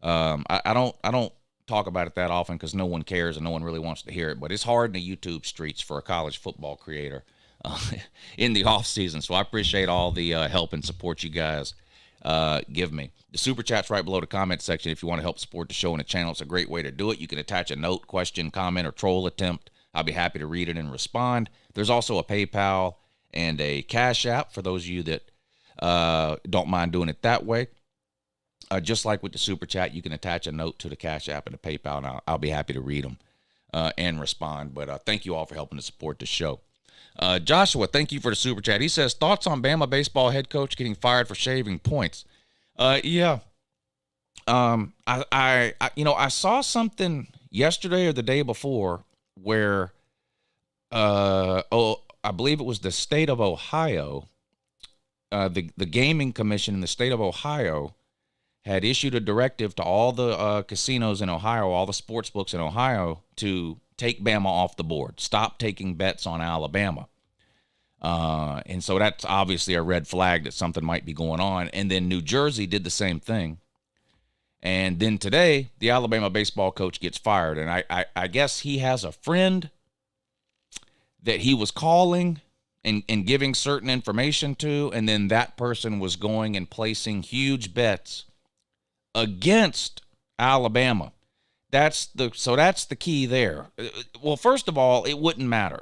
I don't talk about it that often because no one cares and no one really wants to hear it, but it's hard in the YouTube streets for a college football creator in the off season. So I appreciate all the help and support you guys give me. The super chat's right below the comment section. If you want to help support the show and the channel, it's a great way to do it. You can attach a note, question, comment, or troll attempt. I'll be happy to read it and respond. There's also a PayPal and a Cash App for those of you that don't mind doing it that way. Just like with the super chat, you can attach a note to the Cash App and the PayPal, and I'll be happy to read them and respond. But thank you all for helping to support the show. Joshua, thank you for the super chat. He says, thoughts on Bama baseball head coach getting fired for shaving points? Yeah. I saw something yesterday or the day before where, I believe it was the state of Ohio, the gaming commission in the state of Ohio had issued a directive to all the casinos in Ohio, all the sports books in Ohio, to take Bama off the board, stop taking bets on Alabama. And so that's obviously a red flag that something might be going on. And then New Jersey did the same thing. And then today, the Alabama baseball coach gets fired. And I guess he has a friend that he was calling and giving certain information to, and then that person was going and placing huge bets against Alabama. That's the key there. Well, first of all, it wouldn't matter.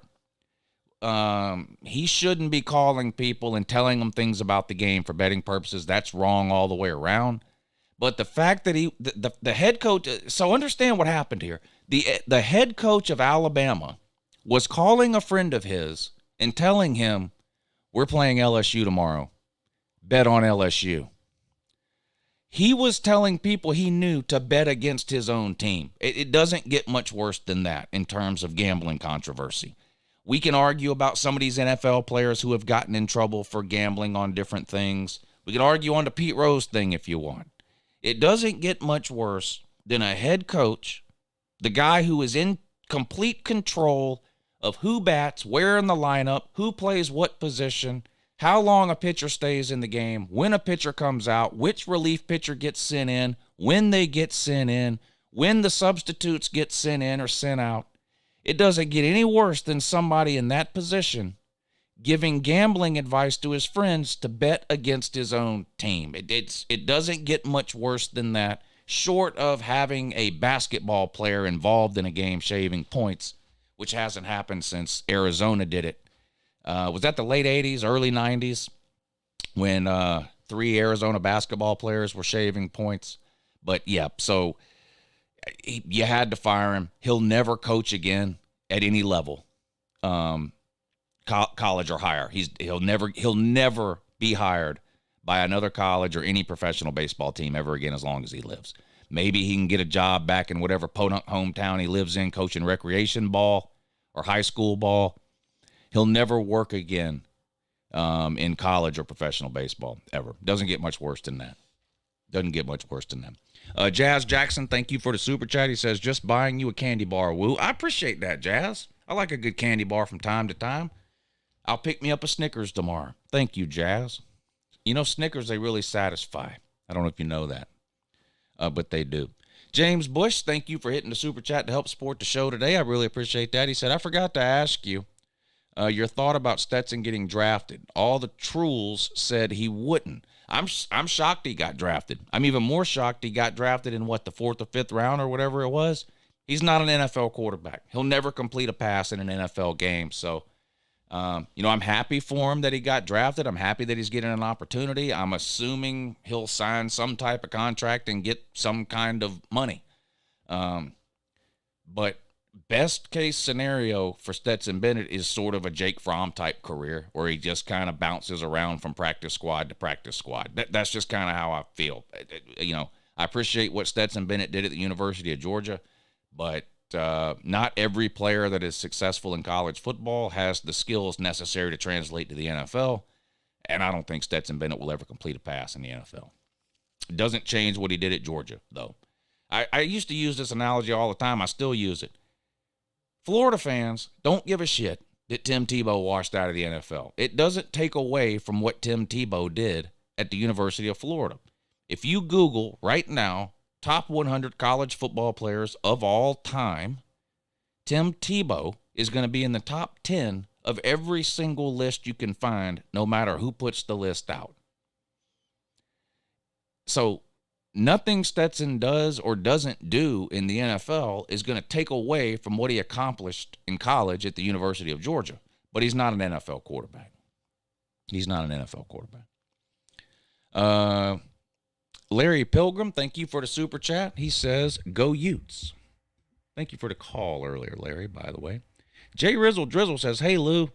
He shouldn't be calling people and telling them things about the game for betting purposes. That's wrong all the way around. But the fact that the head coach, so understand what happened here. The head coach of Alabama was calling a friend of his and telling him, we're playing LSU tomorrow. Bet on LSU. He was telling people he knew to bet against his own team. It doesn't get much worse than that in terms of gambling controversy. We can argue about some of these NFL players who have gotten in trouble for gambling on different things. We can argue on the Pete Rose thing if you want. It doesn't get much worse than a head coach, the guy who is in complete control of who bats, where in the lineup, who plays what position, how long a pitcher stays in the game, when a pitcher comes out, which relief pitcher gets sent in, when they get sent in, when the substitutes get sent in or sent out. It doesn't get any worse than somebody in that position giving gambling advice to his friends to bet against his own team. It doesn't get much worse than that, short of having a basketball player involved in a game shaving points, which hasn't happened since Arizona did it. Was that the late 80s, early 90s, when 3 Arizona basketball players were shaving points? But, yeah, so you had to fire him. He'll never coach again at any level, college or higher. He'll never be hired by another college or any professional baseball team ever again as long as he lives. Maybe he can get a job back in whatever podunk hometown he lives in, coaching recreation ball or high school ball. He'll never work again in college or professional baseball, ever. Doesn't get much worse than that. Jazz Jackson, thank you for the super chat. He says, just buying you a candy bar, woo. I appreciate that, Jazz. I like a good candy bar from time to time. I'll pick me up a Snickers tomorrow. Thank you, Jazz. You know, Snickers, they really satisfy. I don't know if you know that, but they do. James Bush, thank you for hitting the super chat to help support the show today. I really appreciate that. He said, I forgot to ask you your thought about Stetson getting drafted. All the trolls said he wouldn't. I'm shocked he got drafted. I'm even more shocked he got drafted in, the 4th or 5th round or whatever it was. He's not an NFL quarterback. He'll never complete a pass in an NFL game. So, I'm happy for him that he got drafted. I'm happy that he's getting an opportunity. I'm assuming he'll sign some type of contract and get some kind of money. But best case scenario for Stetson Bennett is sort of a Jake Fromm type career where he just kind of bounces around from practice squad to practice squad. That's just kind of how I feel. I appreciate what Stetson Bennett did at the University of Georgia, but not every player that is successful in college football has the skills necessary to translate to the NFL, and I don't think Stetson Bennett will ever complete a pass in the NFL. It doesn't change what he did at Georgia, though. I used to use this analogy all the time. I still use it. Florida fans don't give a shit that Tim Tebow washed out of the NFL. It doesn't take away from what Tim Tebow did at the University of Florida. If you Google right now, top 100 college football players of all time, Tim Tebow is going to be in the top 10 of every single list you can find, no matter who puts the list out. So nothing Stetson does or doesn't do in the NFL is going to take away from what he accomplished in college at the University of Georgia. But he's not an NFL quarterback. He's not an NFL quarterback. Larry Pilgrim, thank you for the super chat. He says, go Utes. Thank you for the call earlier, Larry, by the way. Jay Rizzle Drizzle says, hey, Lou,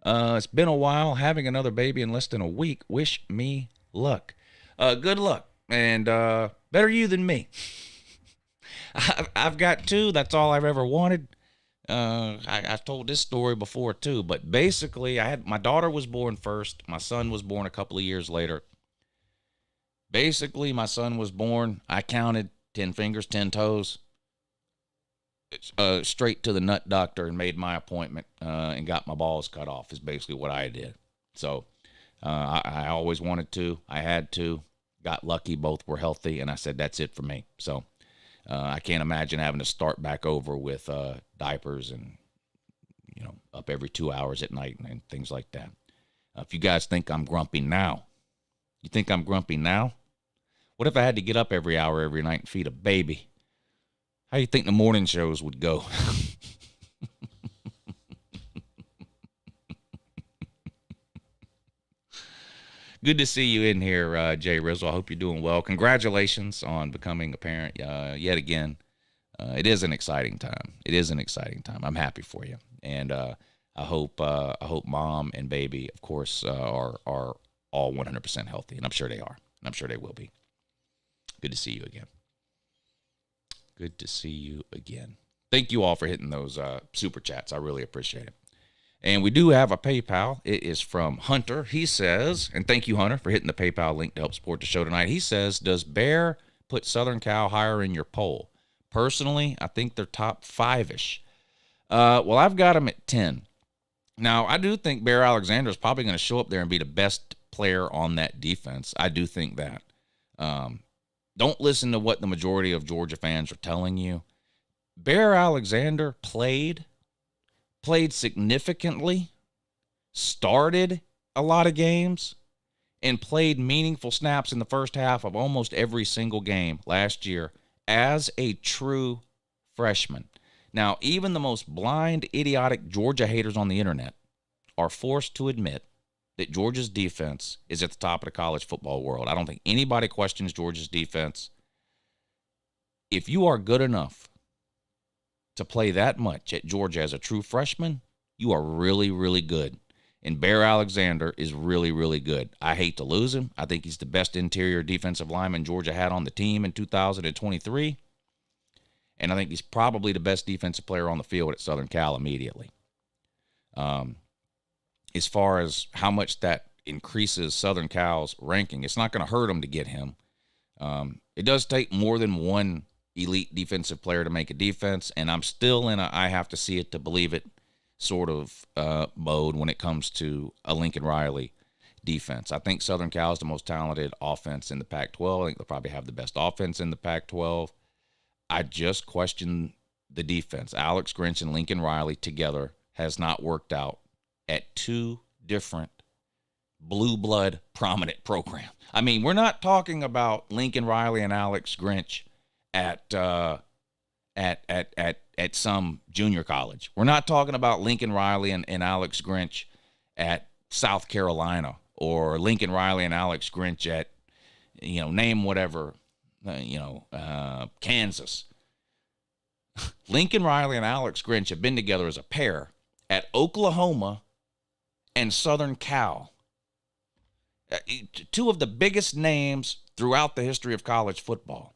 it's been a while. Having another baby in less than a week. Wish me luck. Good luck. And better you than me. I've got 2. That's all I've ever wanted. I've told this story before, too. But basically, my daughter was born first. My son was born a couple of years later. Basically, my son was born. I counted 10 fingers, 10 toes, straight to the nut doctor and made my appointment and got my balls cut off is basically what I did. So I always wanted to. I had to. Got lucky. Both were healthy. And I said, that's it for me. So I can't imagine having to start back over with diapers and, up every 2 hours at night and things like that. If you guys think I'm grumpy now, you think I'm grumpy now? What if I had to get up every hour every night and feed a baby? How do you think the morning shows would go? Good to see you in here, Jay Rizzle. I hope you're doing well. Congratulations on becoming a parent yet again. It is an exciting time. It is an exciting time. I'm happy for you. And I hope mom and baby, of course, are all 100% healthy. And I'm sure they are. And I'm sure they will be. Good to see you again. Good to see you again. Thank you all for hitting those super chats. I really appreciate it. And we do have a PayPal. It is from Hunter. He says, and thank you, Hunter, for hitting the PayPal link to help support the show tonight. He says, does Bear put Southern Cal higher in your poll? Personally, I think they're top 5-ish. Well, I've got them at 10. Now, I do think Bear Alexander is probably going to show up there and be the best player on that defense. I do think that. Don't listen to what the majority of Georgia fans are telling you. Bear Alexander played significantly, started a lot of games, and played meaningful snaps in the first half of almost every single game last year as a true freshman. Now, even the most blind, idiotic Georgia haters on the internet are forced to admit that Georgia's defense is at the top of the college football world. I don't think anybody questions Georgia's defense. If you are good enough to play that much at Georgia as a true freshman, you are really, really good. And Bear Alexander is really, really good. I hate to lose him. I think he's the best interior defensive lineman Georgia had on the team in 2023. And I think he's probably the best defensive player on the field at Southern Cal immediately. As far as how much that increases Southern Cal's ranking, it's not going to hurt them to get him. It does take more than one elite defensive player to make a defense, and I'm still in a I have to see it to believe it sort of mode when it comes to a Lincoln Riley defense. I think Southern Cal is the most talented offense in the Pac-12. I think they'll probably have the best offense in the Pac-12. I just question the defense. Alex Grinch and Lincoln Riley together has not worked out at 2 different blue blood prominent programs. I mean, we're not talking about Lincoln Riley and Alex Grinch at some junior college. We're not talking about Lincoln Riley and Alex Grinch at South Carolina, or Lincoln Riley and Alex Grinch at, name whatever, Kansas. Lincoln Riley and Alex Grinch have been together as a pair at Oklahoma and Southern Cal. 2 of the biggest names throughout the history of college football.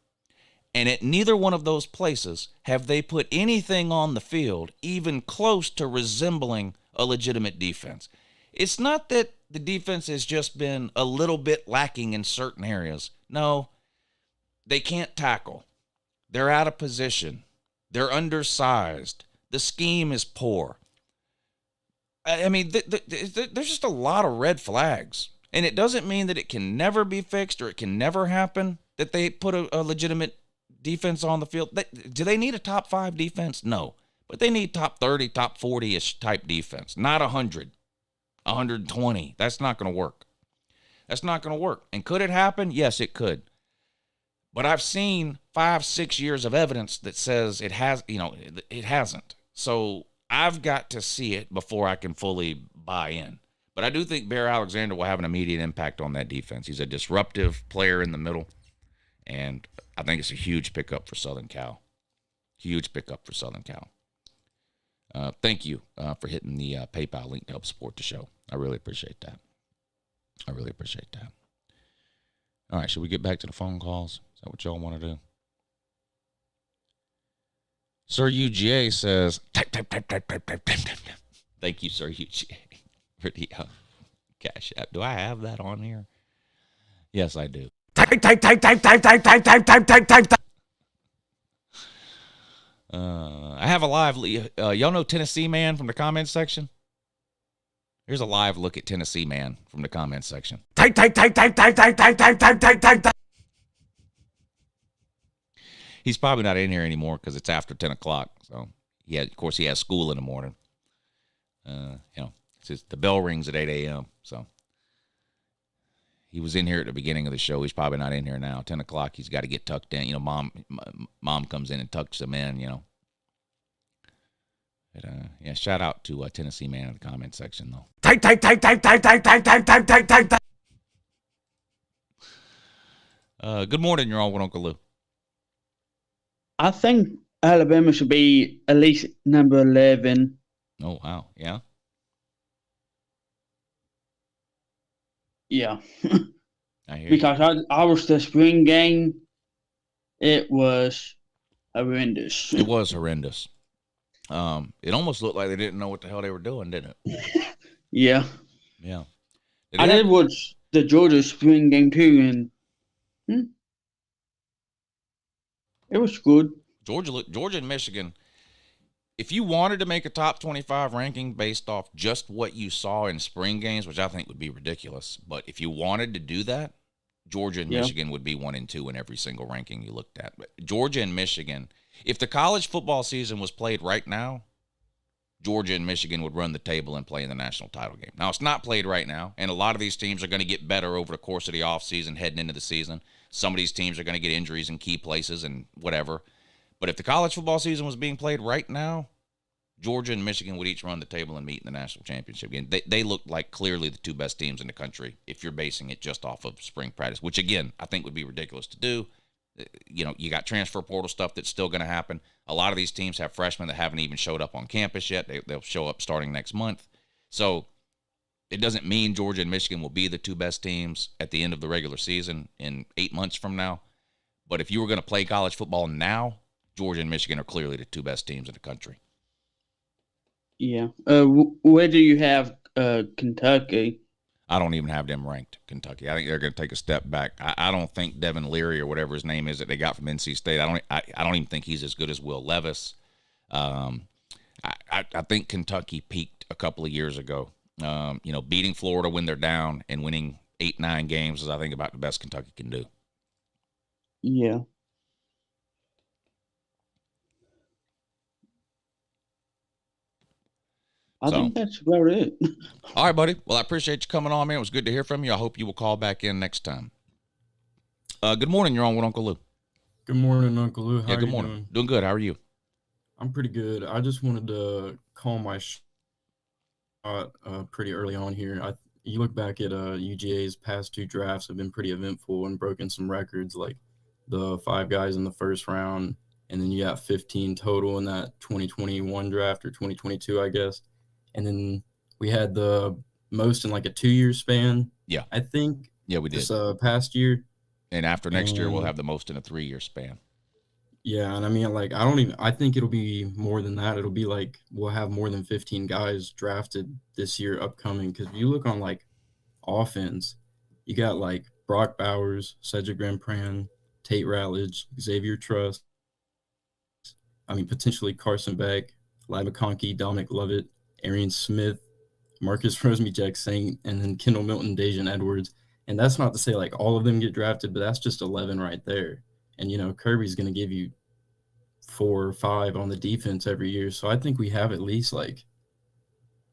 And at neither one of those places have they put anything on the field even close to resembling a legitimate defense. It's not that the defense has just been a little bit lacking in certain areas. No, they can't tackle. They're out of position. They're undersized. The scheme is poor. I mean, there's just a lot of red flags. And it doesn't mean that it can never be fixed or it can never happen that they put a legitimate defense on the field. Do they need a top 5 defense? No. But they need top 30, top 40-ish type defense, not 100, 120. That's not going to work. That's not going to work. And could it happen? Yes, it could. But I've seen 5-6 years of evidence that says it hasn't. So I've got to see it before I can fully buy in. But I do think Bear Alexander will have an immediate impact on that defense. He's a disruptive player in the middle, and I think it's a huge pickup for Southern Cal. Huge pickup for Southern Cal. Thank you for hitting the PayPal link to help support the show. I really appreciate that. All right, should we get back to the phone calls? Is that what y'all want to do? Sir UGA says, type. Thank you, Sir UGA, for the Cash App. Do I have that on here? Yes, I do. Type. I have a live. Y'all know Tennessee Man from the comments section? Here's a live look at Tennessee Man from the comments section. Type. He's probably not in here anymore because it's after 10 o'clock. So, of course, he has school in the morning. It's just, the bell rings at 8 a.m. So, he was in here at the beginning of the show. He's probably not in here now. 10 o'clock, he's got to get tucked in. Mom comes in and tucks him in, But, shout out to Tennessee Man in the comment section, though. Type. Good morning, you're on with Uncle Lou. I think Alabama should be at least number 11. Oh, wow. Yeah? Yeah. I hear because I was the spring game. It was horrendous. It was horrendous. It almost looked like they didn't know what the hell they were doing, didn't it? Yeah. Yeah. I did watch the Georgia spring game too, and it was good. Georgia and Michigan, if you wanted to make a top 25 ranking based off just what you saw in spring games, which I think would be ridiculous, but if you wanted to do that, Georgia and Michigan would be 1 and 2 in every single ranking you looked at. But Georgia and Michigan, if the college football season was played right now, Georgia and Michigan would run the table and play in the national title game. Now, it's not played right now, and a lot of these teams are going to get better over the course of the offseason heading into the season. Some of these teams are going to get injuries in key places and whatever. But if the college football season was being played right now, Georgia and Michigan would each run the table and meet in the national championship game. They look like clearly the 2 best teams in the country if you're basing it just off of spring practice, which, again, I think would be ridiculous to do. You got transfer portal stuff that's still going to happen. A lot of these teams have freshmen that haven't even showed up on campus yet. They'll show up starting next month. So it doesn't mean Georgia and Michigan will be the 2 best teams at the end of the regular season in 8 months from now. But if you were going to play college football now, Georgia and Michigan are clearly the 2 best teams in the country. Yeah. Where do you have Kentucky? I don't even have them ranked, Kentucky. I think they're going to take a step back. I don't think Devin Leary or whatever his name is that they got from NC State, I don't even think he's as good as Will Levis. I think Kentucky peaked a couple of years ago. Beating Florida when they're down and winning 8-9 games is, I think, about the best Kentucky can do. Yeah. I think that's about it. All right, buddy. Well, I appreciate you coming on, man. It was good to hear from you. I hope you will call back in next time. Good morning. You're on with Uncle Lou. Good morning, Uncle Lou. How good morning. Doing? Doing good. How are you? I'm pretty good. I just wanted to call my shot pretty early on here. You look back at UGA's past 2 drafts have been pretty eventful and broken some records, like the 5 guys in the first round, and then you got 15 total in that 2021 draft or 2022, I guess. And then we had the most in like a 2-year span. Yeah. I think. Yeah, we did. This past year. And after next year, we'll have the most in a 3-year span. Yeah, and I mean, like, I think it'll be more than that. It'll be like we'll have more than 15 guys drafted this year upcoming. Because if you look on, like, offense, you got, like, Brock Bowers, Cedric Van Pran, Tate Ratledge, Xavier Truss, potentially Carson Beck, Lai McConkey, Dominic Lovett, Arian Smith, Marcus Rosemy-Jacksaint, and then Kendall Milton, Dejan Edwards. And that's not to say like all of them get drafted, but that's just 11 right there. And, you know, Kirby's going to give you 4 or 5 on the defense every year. So I think we have at least like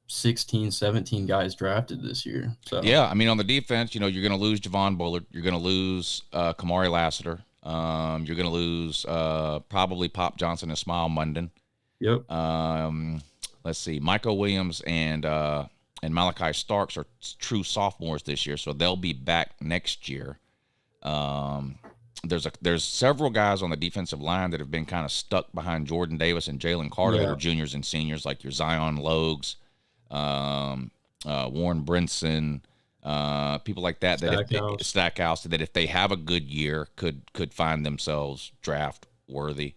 16, 17 guys drafted this year. So yeah, I mean, on the defense, you know, you're going to lose Javon Bullard. You're going to lose Kamari Lassiter. You're going to lose probably Pop Johnson and Smile Munden. Yep. Let's see. Michael Williams and Malachi Starks are true sophomores this year, so they'll be back next year. There's several guys on the defensive line that have been kind of stuck behind Jordan Davis and Jalen Carter that are juniors and seniors, like your Zion Logues, Warren Brinson, people like that. Stackhouse, that if they have a good year, could find themselves draft worthy.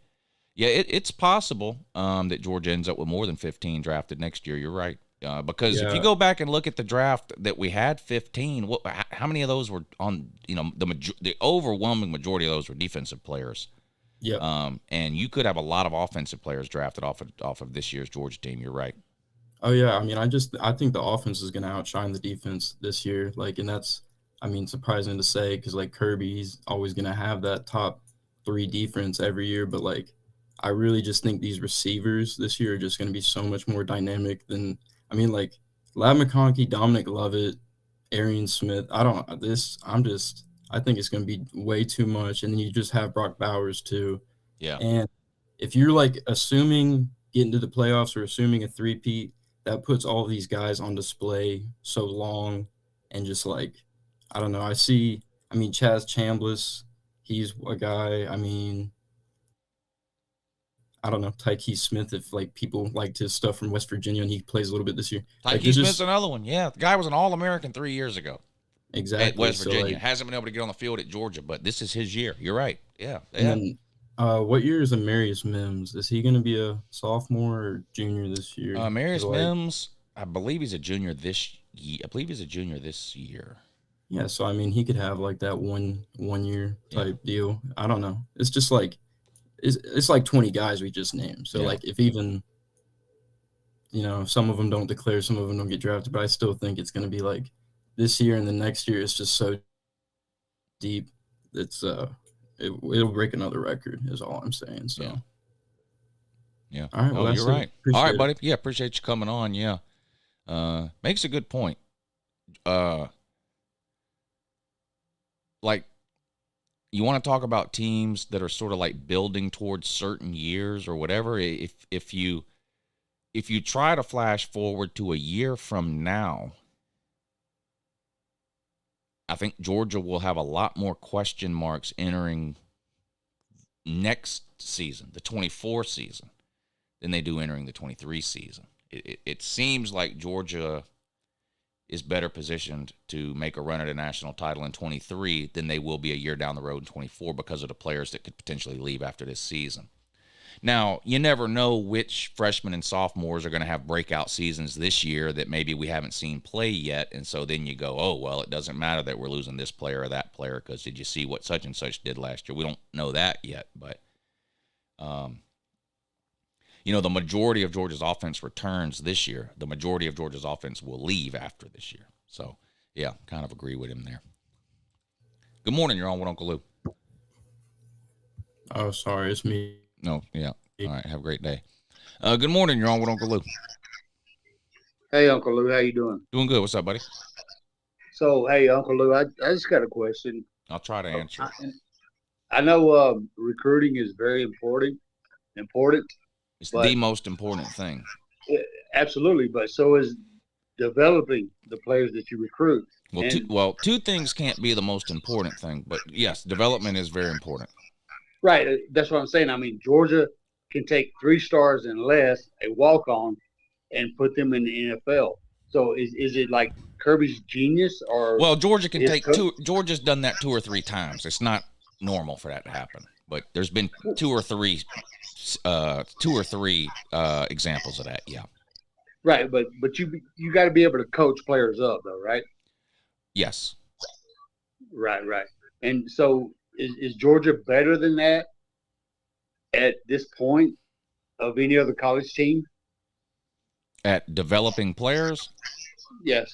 Yeah, it's possible that Georgia ends up with more than 15 drafted next year. You're right. Because if you go back and look at the draft that we had 15, how many of those were on, you know, the overwhelming majority of those were defensive players. Yeah. And you could have a lot of offensive players drafted off of this year's Georgia team. You're right. Oh yeah. I mean, I think the offense is going to outshine the defense this year. Like, and that's, I mean, surprising to say, because like Kirby, he's always going to have that top 3 defense every year. But like, I really just think these receivers this year are just going to be so much more dynamic than, I mean, like Ladd McConkey, Dominic Lovett, Arian Smith. I think it's going to be way too much. And then you just have Brock Bowers too. Yeah. And if you're like assuming getting to the playoffs or assuming a three-peat, that puts all these guys on display so long. And just like, I don't know. Chaz Chambliss, he's a guy. I mean, I don't know, Tyke Smith, if like people liked his stuff from West Virginia and he plays a little bit this year. Tyke Smith's another one. Yeah. The guy was an All-American 3 years ago. Exactly. At West Virginia. Hasn't been able to get on the field at Georgia, but this is his year. You're right. Yeah. And then, what year is Amarius Mims? Is he going to be a sophomore or junior this year? Amarius Mims, I believe he's a junior this year. Yeah, so I mean, he could have like that one year type deal. I don't know. It's just like, it's like 20 guys we just named. So like, if even, you know, some of them don't declare, some of them don't get drafted, but I still think it's going to be like this year and the next year. It's just so deep. It's it'll break another record is all I'm saying. So yeah. All right. Well, you're right. All right, buddy. Yeah, appreciate you coming on. Yeah, makes a good point. Like, you want to talk about teams that are sort of like building towards certain years or whatever. If you try to flash forward to a year from now, I think Georgia will have a lot more question marks entering next season, the 24 season, than they do entering the 23 season. It seems like Georgia is better positioned to make a run at a national title in 23 than they will be a year down the road in 24 because of the players that could potentially leave after this season. Now, you never know which freshmen and sophomores are going to have breakout seasons this year that maybe we haven't seen play yet, and so then you go, oh, well, it doesn't matter that we're losing this player or that player because did you see what such and such did last year? We don't know that yet, but you know, the majority of Georgia's offense returns this year. The majority of Georgia's offense will leave after this year. So, yeah, kind of agree with him there. Good morning. You're on with Uncle Lou. Oh, sorry. It's me. No, yeah. All right. Have a great day. Good morning. You're on with Uncle Lou. Hey, Uncle Lou. How you doing? Doing good. What's up, buddy? So, hey, Uncle Lou, I just got a question. I'll try to answer. I know recruiting is very important. It's the most important thing. Absolutely, but so is developing the players that you recruit. Well, two things can't be the most important thing, but yes, development is very important. Right, that's what I'm saying. I mean, Georgia can take 3 stars and less, a walk-on, and put them in the NFL. So is it like Kirby's genius or? Well, Georgia can take two. Georgia's done that 2 or 3 times. It's not normal for that to happen, but there's been 2 or 3 examples of that. Yeah. Right, but you got to be able to coach players up, though, right? Yes. Right. And so is Georgia better than that at this point of any other college team? At developing players? Yes.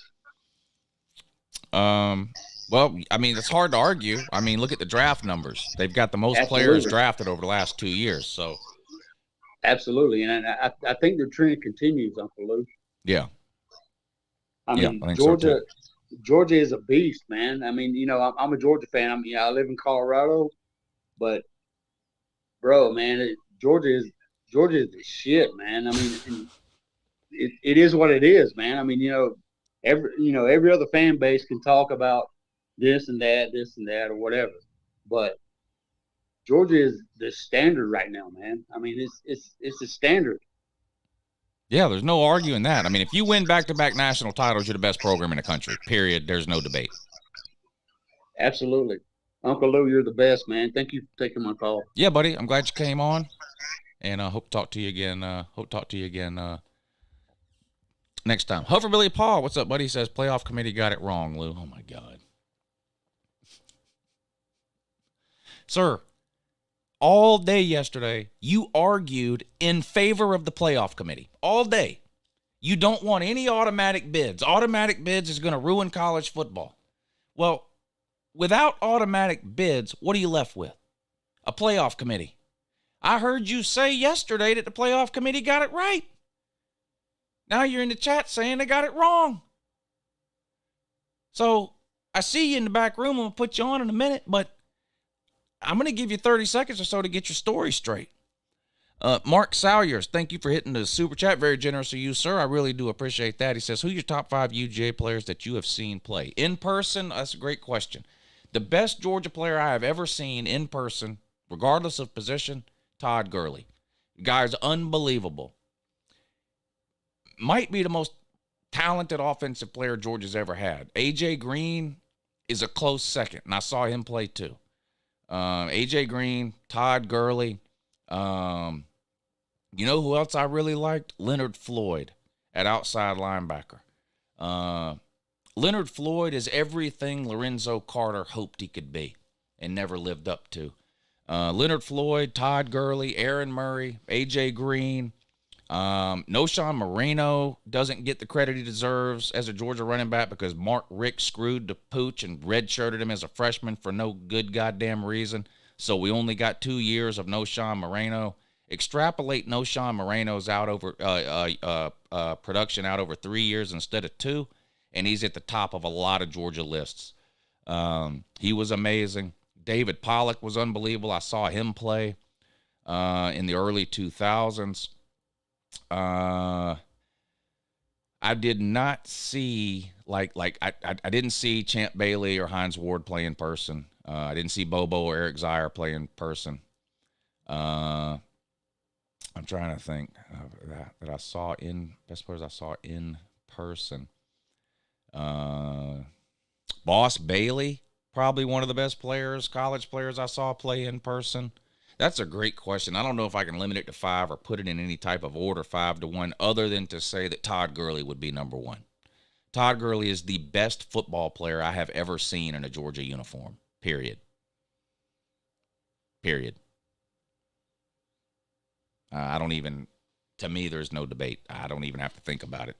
Well, I mean, it's hard to argue. I mean, look at the draft numbers. They've got the most players drafted over the last 2 years. So, absolutely, and I think the trend continues, Uncle Lou. Yeah. I mean, Georgia is a beast, man. I mean, I'm a Georgia fan. I live in Colorado, but bro, man, Georgia is the shit, man. I mean, it is what it is, man. I mean, every other fan base can talk about this and that, or whatever, but Georgia is the standard right now, man. I mean, it's the standard. Yeah, there's no arguing that. I mean, if you win back-to-back national titles, you're the best program in the country. Period. There's no debate. Absolutely, Uncle Lou, you're the best, man. Thank you for taking my call. Yeah, buddy. I'm glad you came on, and I hope to talk to you again. Next time. Hoverbilly Paul, what's up, buddy? He says playoff committee got it wrong, Lou. Oh my God. Sir, all day yesterday, you argued in favor of the playoff committee. All day. You don't want any automatic bids. Automatic bids is going to ruin college football. Well, without automatic bids, what are you left with? A playoff committee. I heard you say yesterday that the playoff committee got it right. Now you're in the chat saying they got it wrong. So I see you in the back room. I'm going to put you on in a minute, but I'm going to give you 30 seconds or so to get your story straight. Mark Salyers, thank you for hitting the super chat. Very generous of you, sir. I really do appreciate that. He says, who are your top 5 UGA players that you have seen play? In person, that's a great question. The best Georgia player I have ever seen in person, regardless of position, Todd Gurley. The guy's unbelievable. Might be the most talented offensive player Georgia's ever had. A.J. Green is a close second, and I saw him play too. A.J. Green, Todd Gurley. You know who else I really liked? Leonard Floyd at outside linebacker. Leonard Floyd is everything Lorenzo Carter hoped he could be and never lived up to. Leonard Floyd, Todd Gurley, Aaron Murray, A.J. Green. Noshawn Moreno doesn't get the credit he deserves as a Georgia running back because Mark Richt screwed the pooch and redshirted him as a freshman for no good goddamn reason. So we only got 2 years of Noshawn Moreno. Extrapolate Noshawn Moreno's out over production out over 3 years instead of 2, and he's at the top of a lot of Georgia lists. He was amazing. David Pollock was unbelievable. I saw him play in the early 2000s. I did not see I didn't see Champ Bailey or Hines Ward play in person. I didn't see Bobo or Eric Zier play in person. I'm trying to think that I saw best players I saw in person. Boss Bailey, probably one of the best college players I saw play in person. That's a great question. I don't know if I can limit it to 5 or put it in any type of order, 5 to 1, other than to say that Todd Gurley would be number 1. Todd Gurley is the best football player I have ever seen in a Georgia uniform, period. To me, there's no debate. I don't even have to think about it.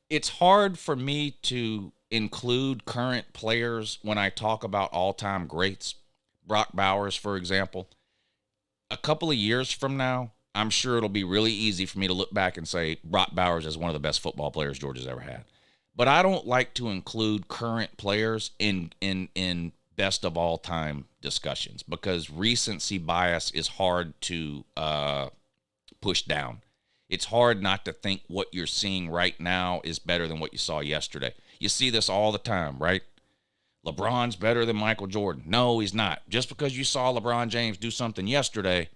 It's hard for me to include current players when I talk about all-time greats. Brock Bowers, for example. A couple of years from now, I'm sure it'll be really easy for me to look back and say Brock Bowers is one of the best football players Georgia's ever had. But I don't like to include current players in best of all time discussions because recency bias is hard to push down. It's hard not to think what you're seeing right now is better than what you saw yesterday. You see this all the time, right? LeBron's better than Michael Jordan. No, he's not. Just because you saw LeBron James do something yesterday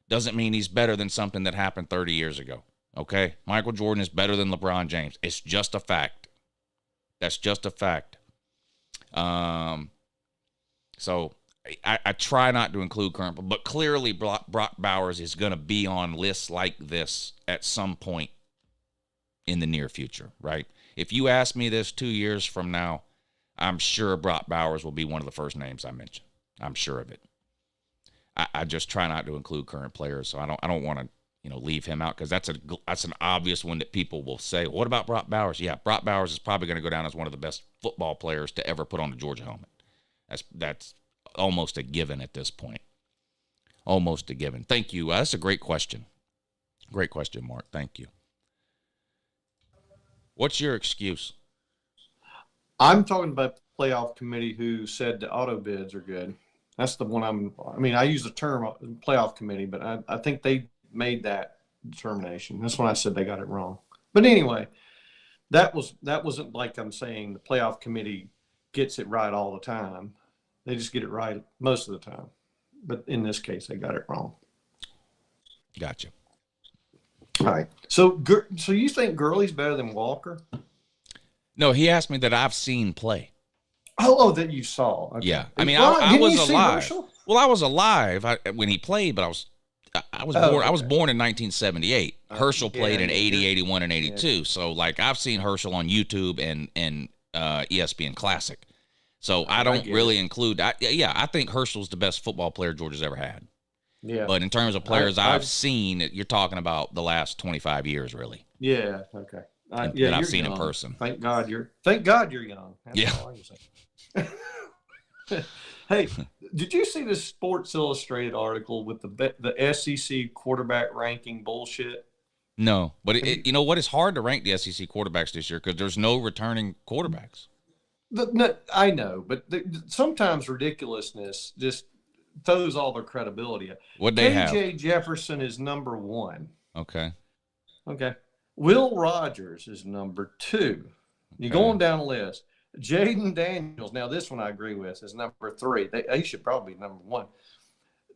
doesn't mean he's better than something that happened 30 years ago, okay? Michael Jordan is better than LeBron James. It's just a fact. That's just a fact. So I try not to include current, but clearly Brock Bowers is going to be on lists like this at some point in the near future, right? If you ask me this 2 years from now, I'm sure Brock Bowers will be one of the first names I mention. I'm sure of it. I just try not to include current players, so I don't want to, leave him out, because that's an obvious one that people will say. What about Brock Bowers? Yeah, Brock Bowers is probably going to go down as one of the best football players to ever put on a Georgia helmet. That's almost a given at this point. Almost a given. Thank you. That's a great question. Great question, Mark. Thank you. What's your excuse? I'm talking about the playoff committee who said the auto bids are good. That's the one I use the term playoff committee, but I think they made that determination. That's when I said they got it wrong. But anyway, that wasn't like I'm saying the playoff committee gets it right all the time. They just get it right most of the time. But in this case, they got it wrong. Gotcha. All right. So you think Gurley's better than Walker? No, he asked me that I've seen play. Oh, that you saw. Okay. Yeah. I mean, I was alive. Well, I was alive when he played, but I was born in 1978. Herschel played in 80, 81, and 82. Yeah. So, like, I've seen Herschel on YouTube and ESPN Classic. So I don't really include. I think Herschel's the best football player Georgia's ever had. Yeah. But in terms of players I've seen, you're talking about the last 25 years, really. Yeah. Okay. That I've seen young. In person. Thank God you're young. That's all Hey, did you see this Sports Illustrated article with the SEC quarterback ranking bullshit? No, but you know what? It's hard to rank the SEC quarterbacks this year because there's no returning quarterbacks. I know, but sometimes ridiculousness just throws all their credibility. What they have? KJ Jefferson is number 1. Okay. Will Rogers is number 2. You're going down the list. Jaden Daniels, now this one I agree with, is number 3. They should probably be number 1.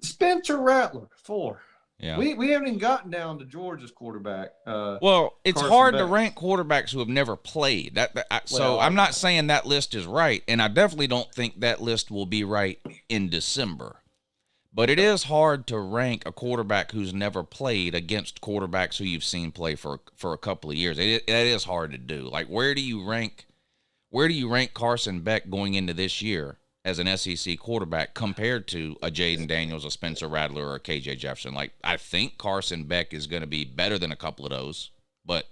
Spencer Rattler, 4. Yeah. We haven't even gotten down to Georgia's quarterback. Well, it's Carson hard Beck. to rank quarterbacks who have never played. So I'm not saying that list is right, and I definitely don't think that list will be right in December. But it is hard to rank a quarterback who's never played against quarterbacks who you've seen play for a couple of years. That is hard to do. Like, where do you rank Carson Beck going into this year as an SEC quarterback compared to a Jaden Daniels, a Spencer Rattler, or a KJ Jefferson? Like, I think Carson Beck is going to be better than a couple of those, but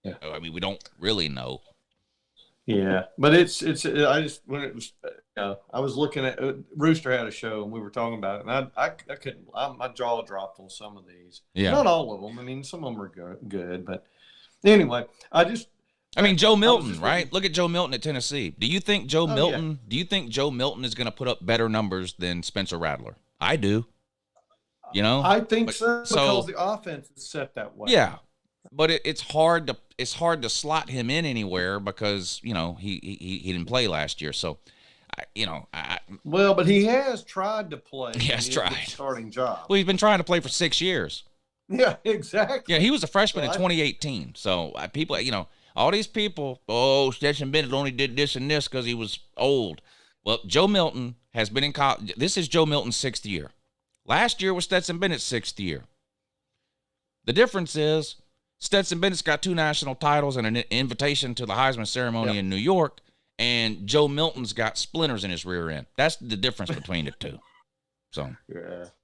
I mean, we don't really know. Yeah, but I was looking at Rooster had a show and we were talking about it, and I couldn't. My jaw dropped on some of these. Yeah, not all of them. I mean, some of them are good, but anyway, Joe Milton, right? Look at Joe Milton at Tennessee. Do you think Joe Milton is going to put up better numbers than Spencer Rattler? I do. I think so because the offense is set that way. Yeah. But it's hard to slot him in anywhere because, he didn't play last year. So, but he has tried to play. He has tried. Starting job. Well, he's been trying to play for 6 years. Yeah, exactly. Yeah, he was a freshman in 2018. So people, all these people, Stetson Bennett only did this and this because he was old. Well, Joe Milton has been in college. This is Joe Milton's 6th year. Last year was Stetson Bennett's 6th year. The difference is Stetson Bennett's got 2 national titles and an invitation to the Heisman ceremony in New York, and Joe Milton's got splinters in his rear end. That's the difference between the two. So,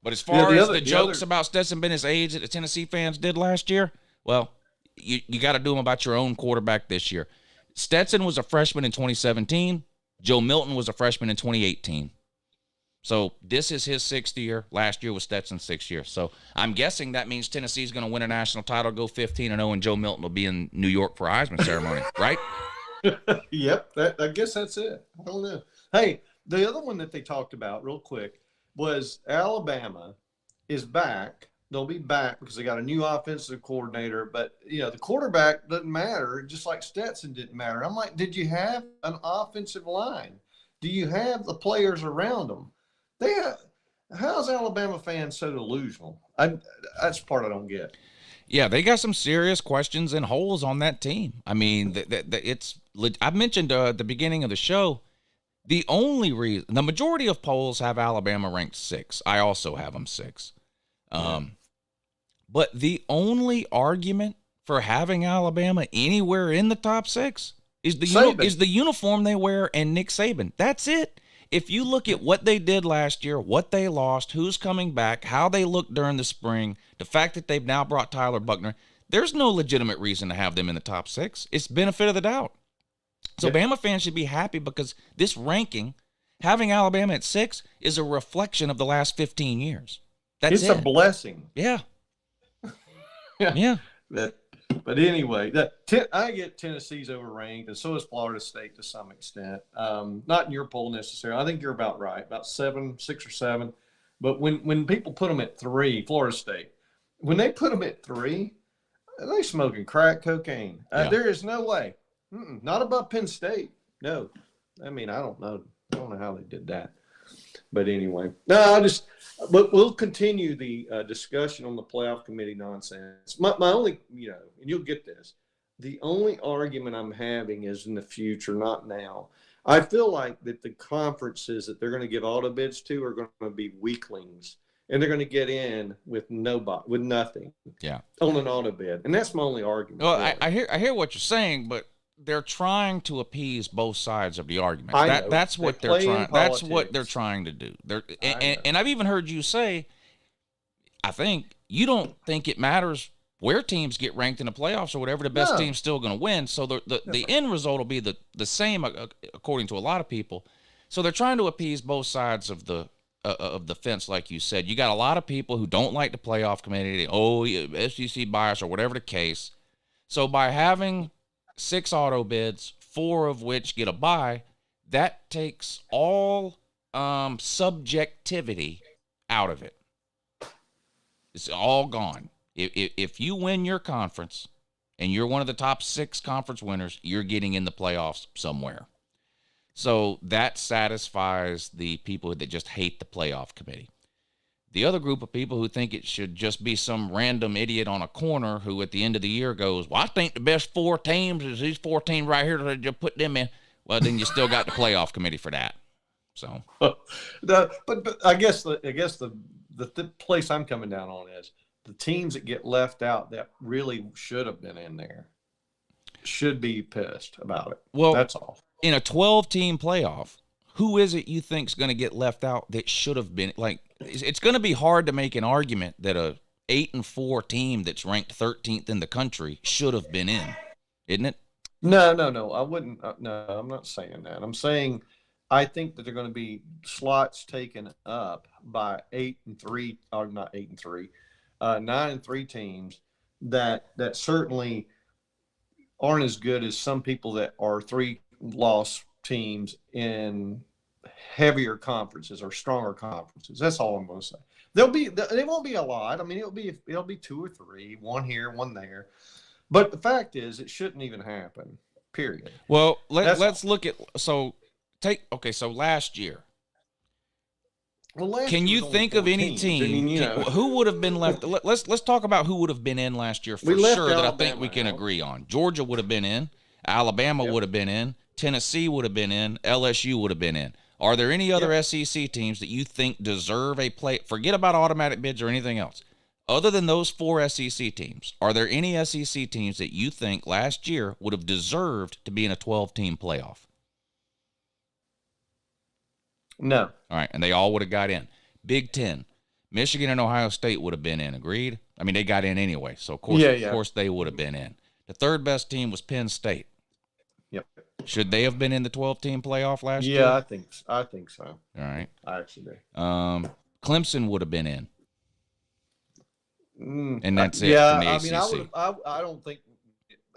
but as far as the jokes about Stetson Bennett's age that the Tennessee fans did last year, well, you got to do them about your own quarterback this year. Stetson was a freshman in 2017. Joe Milton was a freshman in 2018. So this is his 6th year. Last year was Stetson's 6th year. So I'm guessing that means Tennessee's going to win a national title, go 15-0, and Joe Milton will be in New York for a Heisman ceremony, right? Yep. I guess that's it. I don't know. Hey, the other one that they talked about real quick was Alabama is back. They'll be back because they got a new offensive coordinator. But, the quarterback doesn't matter, just like Stetson didn't matter. I'm like, did you have an offensive line? Do you have the players around them? How's Alabama fans so delusional? That's the part I don't get. Yeah, they got some serious questions and holes on that team. I mean, I mentioned at the beginning of the show, the majority of polls have Alabama ranked 6. I also have them 6. But the only argument for having Alabama anywhere in the top 6 is the uniform they wear and Nick Saban. That's it. if you look at what they did last year, what they lost, who's coming back, how they looked during the spring, the fact that they've now brought Tyler Buckner, there's no legitimate reason to have them in the top 6. It's benefit of the doubt. So Bama fans should be happy because this ranking, having Alabama at 6, is a reflection of the last 15 years. That's it's a blessing. Yeah. Yeah. But anyway, I get Tennessee's overranked, and so is Florida State to some extent. Not in your poll necessarily. I think you're about right, about 6 or 7. But when people put them at 3, Florida State, when they put them at 3, they smoking crack cocaine. There is no way. Not above Penn State. No. I mean, I don't know how they did that. But anyway, but we'll continue the discussion on the playoff committee nonsense. My only, and you'll get this, the only argument I'm having is in the future, not now. I feel like that the conferences that they're going to give auto bids to are going to be weaklings, and they're going to get in with nothing. Yeah. On an auto bid, and that's my only argument. Well, really. I hear what you're saying, but they're trying to appease both sides of the argument. That's what they're trying. That's what they're trying to do. And I've even heard you say, I think you don't think it matters where teams get ranked in the playoffs or whatever. The best team's still going to win. So the end result will be the same according to a lot of people. So they're trying to appease both sides of the fence, like you said. You got a lot of people who don't like the playoff committee. SEC bias or whatever the case. So by having 6 auto bids, 4 of which get a bye, that takes all subjectivity out of it. It's all gone. If you win your conference and you're one of the top 6 conference winners, you're getting in the playoffs somewhere. So that satisfies the people that just hate the playoff committee. The other group of people who think it should just be some random idiot on a corner who at the end of the year goes, well, I think the best 4 teams is these 4 teams right here to just put them in. Well, then you still got the playoff committee for that. So, but I guess the place I'm coming down on is the teams that get left out that really should have been in there should be pissed about it. Well, that's all. In a 12-team playoff, who is it you think is going to get left out that should have been? Like, it's going to be hard to make an argument that a 8-4 team that's ranked 13th in the country should have been in, isn't it? No. I wouldn't. No, I'm not saying that. I'm saying I think that they're going to be slots taken up by 8-3, or not 8-3, 9-3 teams that certainly aren't as good as some people that are 3-loss teams in heavier conferences or stronger conferences. That's all I'm going to say. They won't be a lot. I mean, it'll be 2 or 3, one here, one there. But the fact is, it shouldn't even happen. Period. Well, let's look at so last year. Well, can you think of any team who would have been left? Let's talk about who would have been in last year for sure that I think we can agree on. Georgia would have been in. Alabama would have been in. Tennessee would have been in. LSU would have been in. Are there any other SEC teams that you think deserve a play? Forget about automatic bids or anything else. Other than those 4 SEC teams, are there any SEC teams that you think last year would have deserved to be in a 12-team playoff? No. All right, and they all would have got in. Big Ten, Michigan and Ohio State would have been in. Agreed? I mean, they got in anyway, so of course they would have been in. The third best team was Penn State. Yep. Should they have been in the 12-team playoff last year? Yeah, I think so. All right. I actually do. Clemson would have been in. And that's it. Yeah, from the I ACC. mean, I don't think.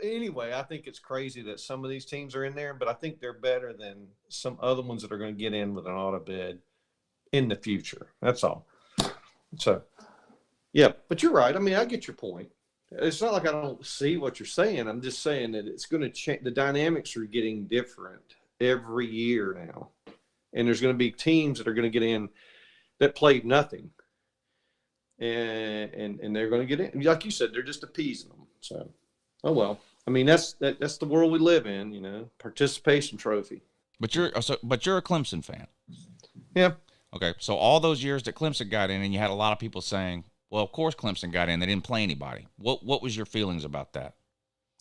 Anyway, I think it's crazy that some of these teams are in there, but I think they're better than some other ones that are going to get in with an auto bid in the future. That's all. So, yeah, but you're right. I mean, I get your point. It's not like I don't see what you're saying. I'm just saying that it's going to change. The dynamics are getting different every year now, and there's going to be teams that are going to get in that played nothing. And they're going to get in. Like you said, they're just appeasing them. So, oh well. I mean, that's the world we live in, you know. Participation trophy. But you're a Clemson fan. Yeah. Okay. So all those years that Clemson got in, and you had a lot of people saying, "Well, of course Clemson got in. They didn't play anybody." What was your feelings about that?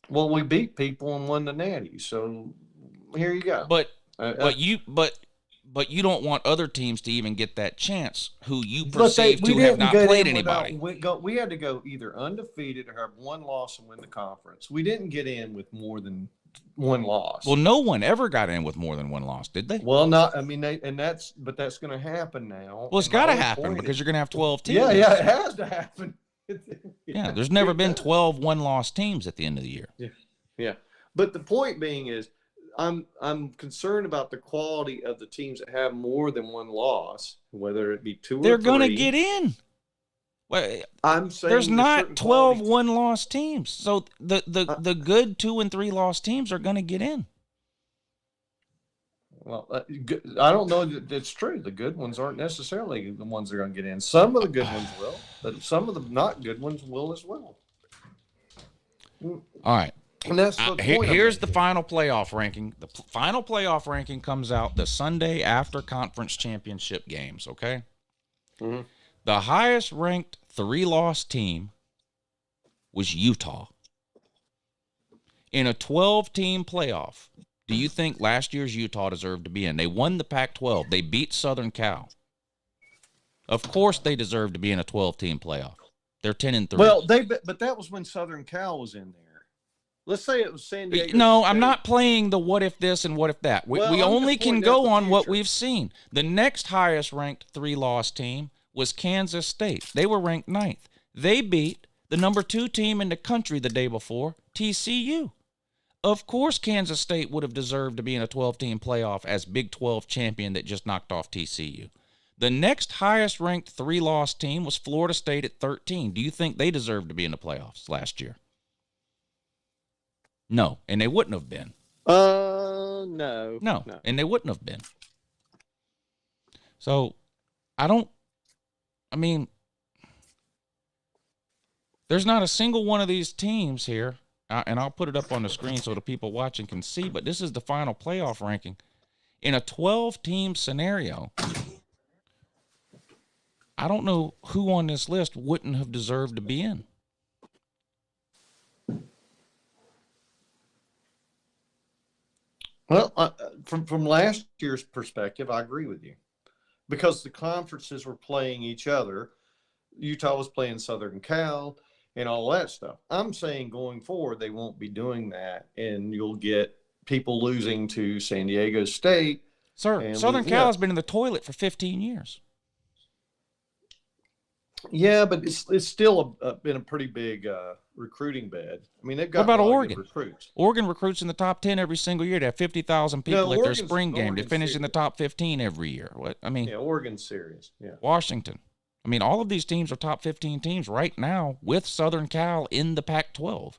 Well, we beat people and won the Natty, so here you go. But But you don't want other teams to even get that chance who you perceive to have not played anybody. We had to go either undefeated or have one loss and win the conference. We didn't get in with more than one loss. Well, no one ever got in with more than one loss, did they? Well, that's going to happen now. Well, it's got to happen because you're going to have 12 teams. Yeah, it has to happen. Yeah, there's never been 12 one-loss teams at the end of the year. Yeah. But the point being is, I'm concerned about the quality of the teams that have more than one loss, whether it be 2 or 3. They're going to get in. Well, I'm saying there's not 12 one-loss teams, so the good 2 and 3 loss teams are going to get in. Well, I don't know that it's true. The good ones aren't necessarily the ones that are going to get in. Some of the good ones will, but some of the not good ones will as well. All right. And that's the point. Here's the final playoff ranking. The final playoff ranking comes out the Sunday after conference championship games, okay? Mm-hmm. The highest ranked 3-loss team was Utah. In a 12-team playoff, do you think last year's Utah deserved to be in? They won the Pac-12. They beat Southern Cal. Of course they deserve to be in a 12-team playoff. They're 10-3. Well, but that was when Southern Cal was in there. Let's say it was San Diego. No, State. I'm not playing the what if this and what if that. We only can go on what we've seen. The next highest ranked 3-loss team was Kansas State. They were ranked 9th. They beat the number 2 team in the country the day before, TCU. Of course, Kansas State would have deserved to be in a 12-team playoff as Big 12 champion that just knocked off TCU. The next highest ranked 3-loss team was Florida State at 13. Do you think they deserved to be in the playoffs last year? No, and they wouldn't have been. No. No, and they wouldn't have been. So, there's not a single one of these teams here, and I'll put it up on the screen so the people watching can see, but this is the final playoff ranking. In a 12-team scenario, I don't know who on this list wouldn't have deserved to be in. Well, from last year's perspective, I agree with you. Because the conferences were playing each other. Utah was playing Southern Cal and all that stuff. I'm saying going forward, they won't be doing that, and you'll get people losing to San Diego State. Sir, Southern Cal has been in the toilet for 15 years. Yeah, but it's still been a pretty big recruiting bed. I mean, they've got what about Oregon? Recruits. Oregon recruits in the top 10 every single year. They have 50,000 people at their spring game. They finish in the top 15 every year. Yeah, Oregon's serious. Yeah. Washington. I mean, all of these teams are top 15 teams right now with Southern Cal in the Pac-12.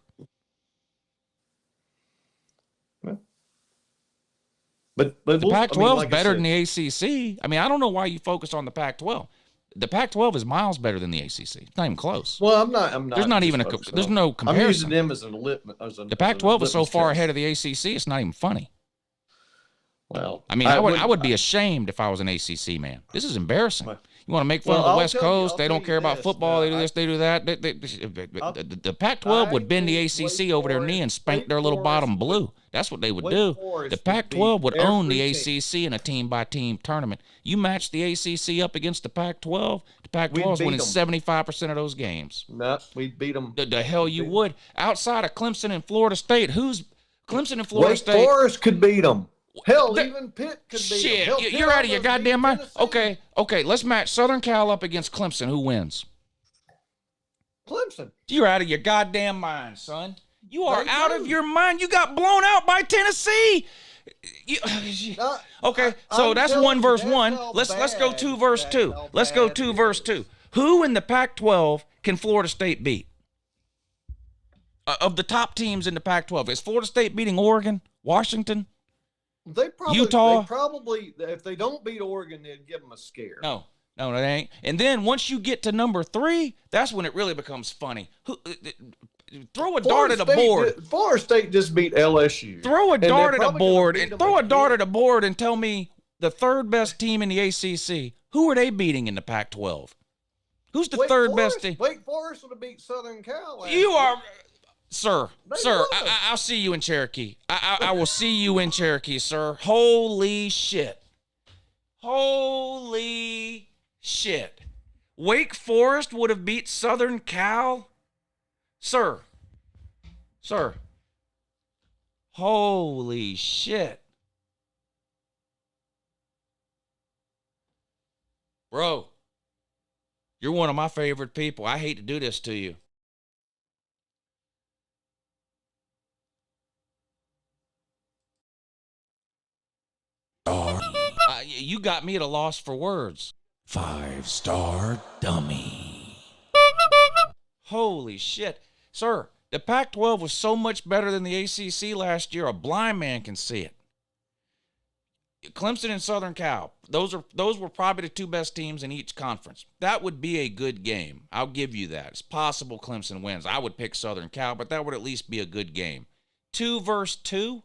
But the Pac-12 is better than the ACC. I mean, I don't know why you focus on the Pac-12. The Pac-12 is miles better than the ACC. It's not even close. Well, I'm not. There's not even there's no comparison. I'm using them as a litmus. The Pac-12 is so far ahead of the ACC. It's not even funny. Well, I mean, I would be ashamed if I was an ACC man. This is embarrassing. You want to make fun of the West Coast? They don't care about football. They do this. They do that. The Pac-12 would bend the ACC over their knee and spank their little bottom blue. That's what they would do. The Pac-12 would own the ACC in a team-by-team tournament. You match the ACC up against the Pac-12, the Pac-12 is winning 75% of those games. No, we'd beat them. The hell you would. Outside of Clemson and Florida State, who's Clemson and Florida State? Wake Forest could beat them. Hell, even Pitt could beat them. Shit, you're out of your goddamn mind. Okay, let's match Southern Cal up against Clemson. Who wins? Clemson. You're out of your goddamn mind, son. You are out of your mind. You got blown out by Tennessee. Okay, so that's 1 verse 1. Let's go 2 verse 2. Let's go 2 verse 2. Who in the Pac-12 can Florida State beat? Of the top teams in the Pac-12, is Florida State beating Oregon, Washington, Utah? They probably, if they don't beat Oregon, they'd give them a scare. No, it ain't. And then once you get to number 3, that's when it really becomes funny. Throw a dart at a board. Florida State just beat LSU. Throw a dart at a board and tell me the third best team in the ACC. Who are they beating in the Pac-12? Who's the third best team? Wake Forest would have beat Southern Cal. You are, sir. I'll see you in Cherokee. I will see you in Cherokee, sir. Holy shit. Holy shit. Wake Forest would have beat Southern Cal? Sir. Holy shit. Bro, you're one of my favorite people. I hate to do this to you. You got me at a loss for words. 5-star dummy. Holy shit. Sir, the Pac-12 was so much better than the ACC last year, a blind man can see it. Clemson and Southern Cal, those were probably the two best teams in each conference. That would be a good game. I'll give you that. It's possible Clemson wins. I would pick Southern Cal, but that would at least be a good game. 2 versus 2.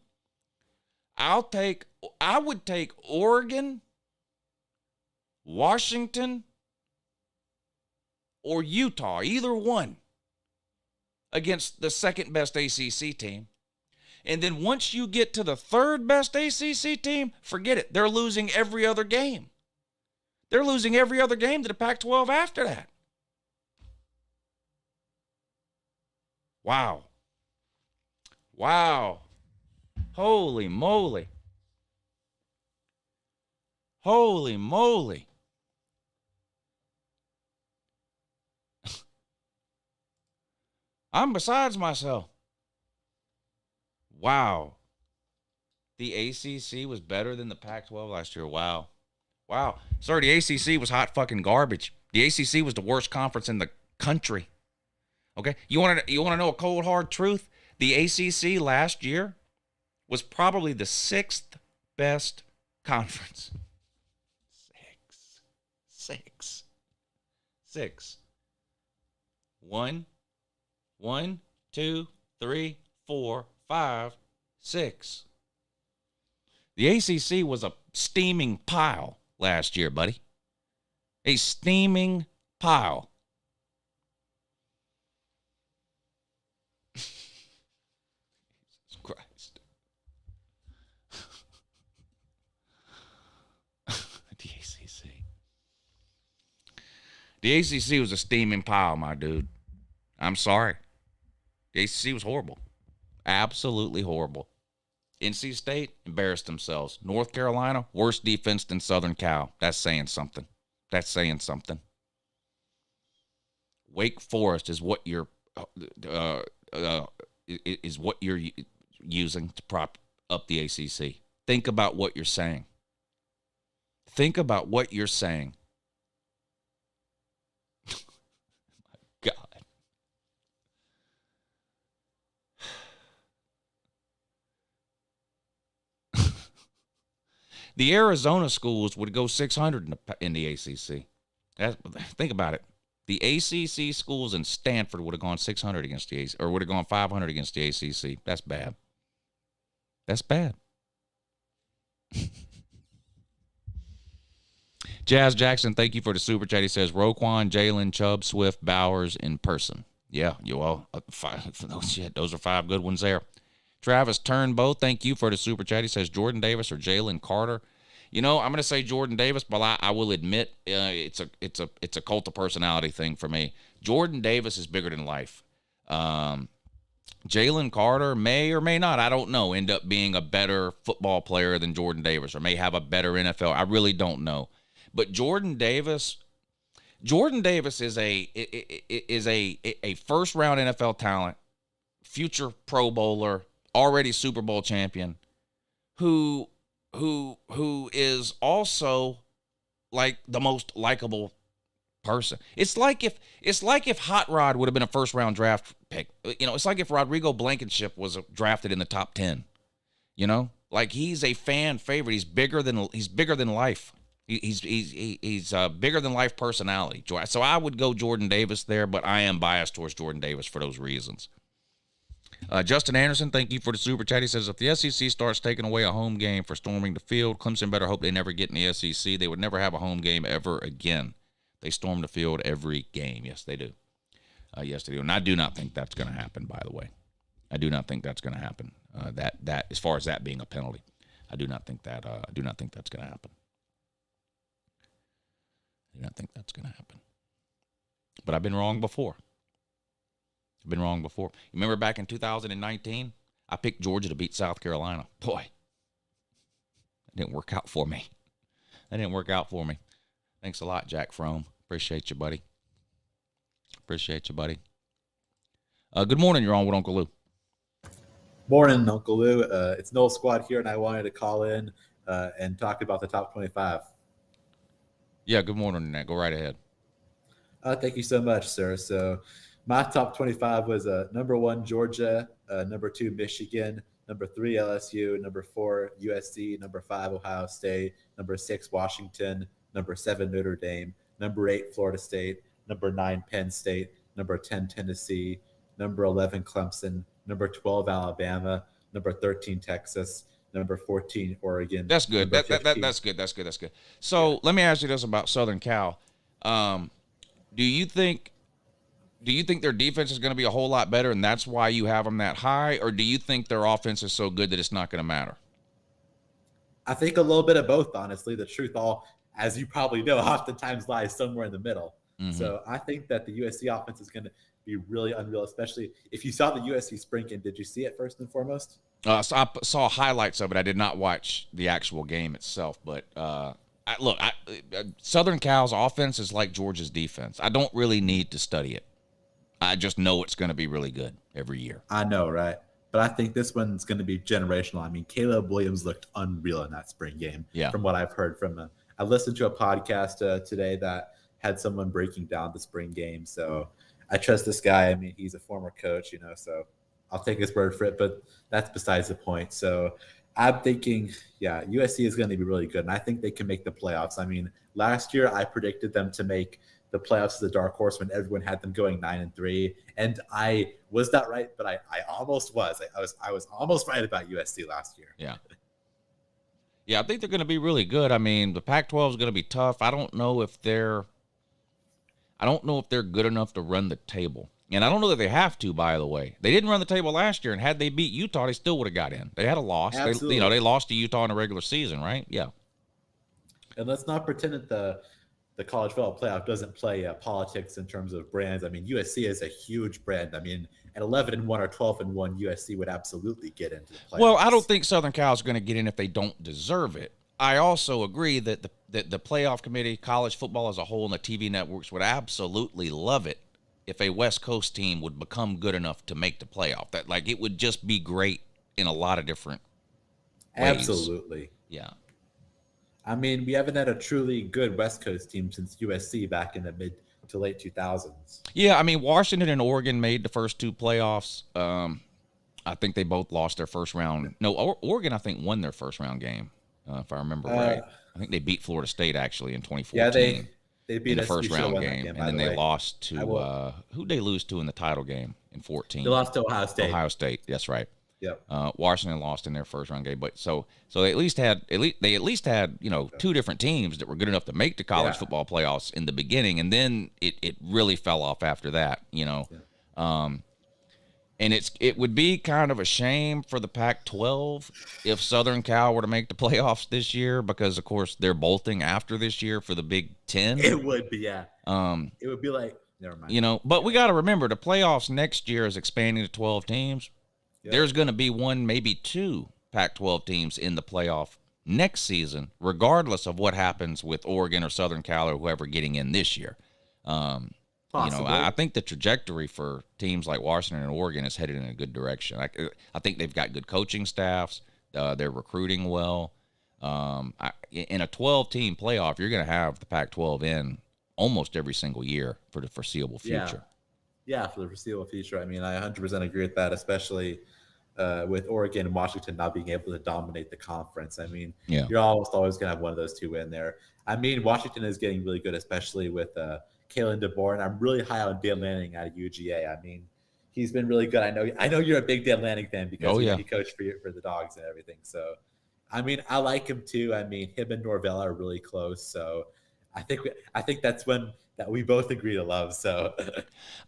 I would take Oregon, Washington, or Utah, either one, against the second best ACC team. And then once you get to the third best ACC team, forget it. They're losing every other game. They're losing every other game to the Pac-12 after that. Wow. Holy moly. Holy moly. I'm besides myself. Wow. The ACC was better than the Pac-12 last year. Wow. Sir, the ACC was hot fucking garbage. The ACC was the worst conference in the country. Okay? You want to know a cold hard truth? The ACC last year was probably the 6th best conference. 6. 1, 2, 3, 4, 5, 6. The ACC was a steaming pile last year, buddy. A steaming pile. Jesus Christ. The ACC. The ACC was a steaming pile, my dude. I'm sorry. The ACC was horrible. Absolutely horrible. NC State embarrassed themselves. North Carolina, worse defense than Southern Cal. That's saying something. Wake Forest is what you're using to prop up the ACC. Think about what you're saying. My God. The Arizona schools would go 600 in the ACC. Think about it. The ACC schools in Stanford would have gone 600 against the ACC, or would have gone 500 against the ACC. That's bad. Jazz Jackson, thank you for the super chat. He says Roquan, Jalen, Chubb, Swift, Bowers in person. Yeah, those are 5 good ones there. Travis Turnbow, thank you for the super chat. He says Jordan Davis or Jalen Carter. I'm going to say Jordan Davis, but I will admit it's a cult of personality thing for me. Jordan Davis is bigger than life. Jalen Carter may or may not, I don't know, end up being a better football player than Jordan Davis, or may have a better NFL. I really don't know. But Jordan Davis is a first round NFL talent, future Pro Bowler, already Super Bowl champion, who is also like the most likable person. It's like if Hot Rod would have been a first round draft pick. It's like if Rodrigo Blankenship was drafted in the top 10. Like he's a fan favorite. He's bigger than life. He's a bigger than life personality. So I would go Jordan Davis there, but I am biased towards Jordan Davis for those reasons. Justin Anderson, thank you for the super chat. He says, if the SEC starts taking away a home game for storming the field, Clemson better hope they never get in the SEC. They would never have a home game ever again. They storm the field every game. Yes, they do. Yes, they do. And I do not think that's going to happen, by the way. I do not think that's going to happen. That as far as that being a penalty, I do not think that's going to happen. that's going to happen. But I've been wrong before. You remember back in 2019, I picked Georgia to beat South Carolina. Boy, that didn't work out for me. Thanks a lot, Jack Frome. Appreciate you, buddy. Good morning. You're on with Uncle Lou. Morning, Uncle Lou. It's Noel Squad here, and I wanted to call in and talk about the top 25. Yeah, good morning, Nat. Go right ahead. Thank you so much, sir. So my top 25 was number 1, Georgia, number 2, Michigan, number 3, LSU, number 4, USC, number 5, Ohio State, number 6, Washington, number 7, Notre Dame, number 8, Florida State, number 9, Penn State, number 10, Tennessee, number 11, Clemson, number 12, Alabama, number 13, Texas, number 14, Oregon. That's good. That's good. So let me ask you this about Southern Cal. Do you think their defense is going to be a whole lot better, and that's why you have them that high, or do you think their offense is so good that it's not going to matter? I think a little bit of both, honestly. The truth, as you probably know, oftentimes lies somewhere in the middle. Mm-hmm. So I think that the USC offense is going to be really unreal, especially if you saw the USC spring game. Did you see it first and foremost? So I saw highlights of it. I did not watch the actual game itself, but Southern Cal's offense is like Georgia's defense. I don't really need to study it. I just know it's going to be really good every year. I know, right? But I think this one's going to be generational. I mean, Caleb Williams looked unreal in that spring game. Yeah. From what I've heard from him. I listened to a podcast today that had someone breaking down the spring game. So I trust this guy. I mean, he's a former coach, so I'll take his word for it, but that's besides the point. So I'm thinking, USC is going to be really good, and I think they can make the playoffs. I mean, last year I predicted them to make the playoffs as a dark horse when everyone had them going 9-3, and I was not right, but I almost was. I was almost right about USC last year. Yeah. Yeah, I think they're going to be really good. I mean, the Pac-12 is going to be tough. I don't know if they're good enough to run the table. And I don't know that they have to, by the way. They didn't run the table last year, and had they beat Utah, they still would have got in. They had a loss. Absolutely. They lost to Utah in a regular season, right? Yeah. And let's not pretend that the college football playoff doesn't play politics in terms of brands. I mean, USC is a huge brand. I mean, at 11-1 or 12-1, USC would absolutely get into the playoffs. Well, I don't think Southern Cal is going to get in if they don't deserve it. I also agree that the playoff committee, college football as a whole, and the TV networks would absolutely love it if a West Coast team would become good enough to make the playoff. That it would just be great in a lot of different ways. Absolutely. Yeah. I mean, we haven't had a truly good West Coast team since USC back in the mid to late 2000s. Yeah, I mean, Washington and Oregon made the first two playoffs. I think they both lost their first round. No, Oregon, I think, won their first round game, if I remember right. I think they beat Florida State, actually, in 2014. Yeah, they beat in the us. first round game. And then they lost to who'd they lose to in the title game in 2014? They lost to Ohio State. Ohio State, that's right. Yep. Washington lost in their first round game, but so they at least had two different teams that were good enough to make the college football playoffs in the beginning, and then it really fell off after that. And it would be kind of a shame for the Pac-12 if Southern Cal were to make the playoffs this year, because of course they're bolting after this year for the Big Ten. It would be, yeah. It would be like, never mind. But we got to remember the playoffs next year is expanding to 12 teams. Yep. There's going to be one, maybe two Pac-12 teams in the playoff next season, regardless of what happens with Oregon or Southern Cal or whoever getting in this year. I think the trajectory for teams like Washington and Oregon is headed in a good direction. I think they've got good coaching staffs. They're recruiting well. In a 12-team playoff, you're going to have the Pac-12 in almost every single year for the foreseeable future. Yeah, for the foreseeable future. I mean, I 100% agree with that, especially with Oregon and Washington not being able to dominate the conference. I mean, you're almost always going to have one of those two in there. I mean, Washington is getting really good, especially with Kalen DeBoer, and I'm really high on Dan Lanning out of UGA. I mean, he's been really good. I know you're a big Dan Lanning fan because he coached for the Dogs and everything. So, I mean, I like him too. I mean, him and Norvell are really close. So, I think that's one that we both agree to love. So,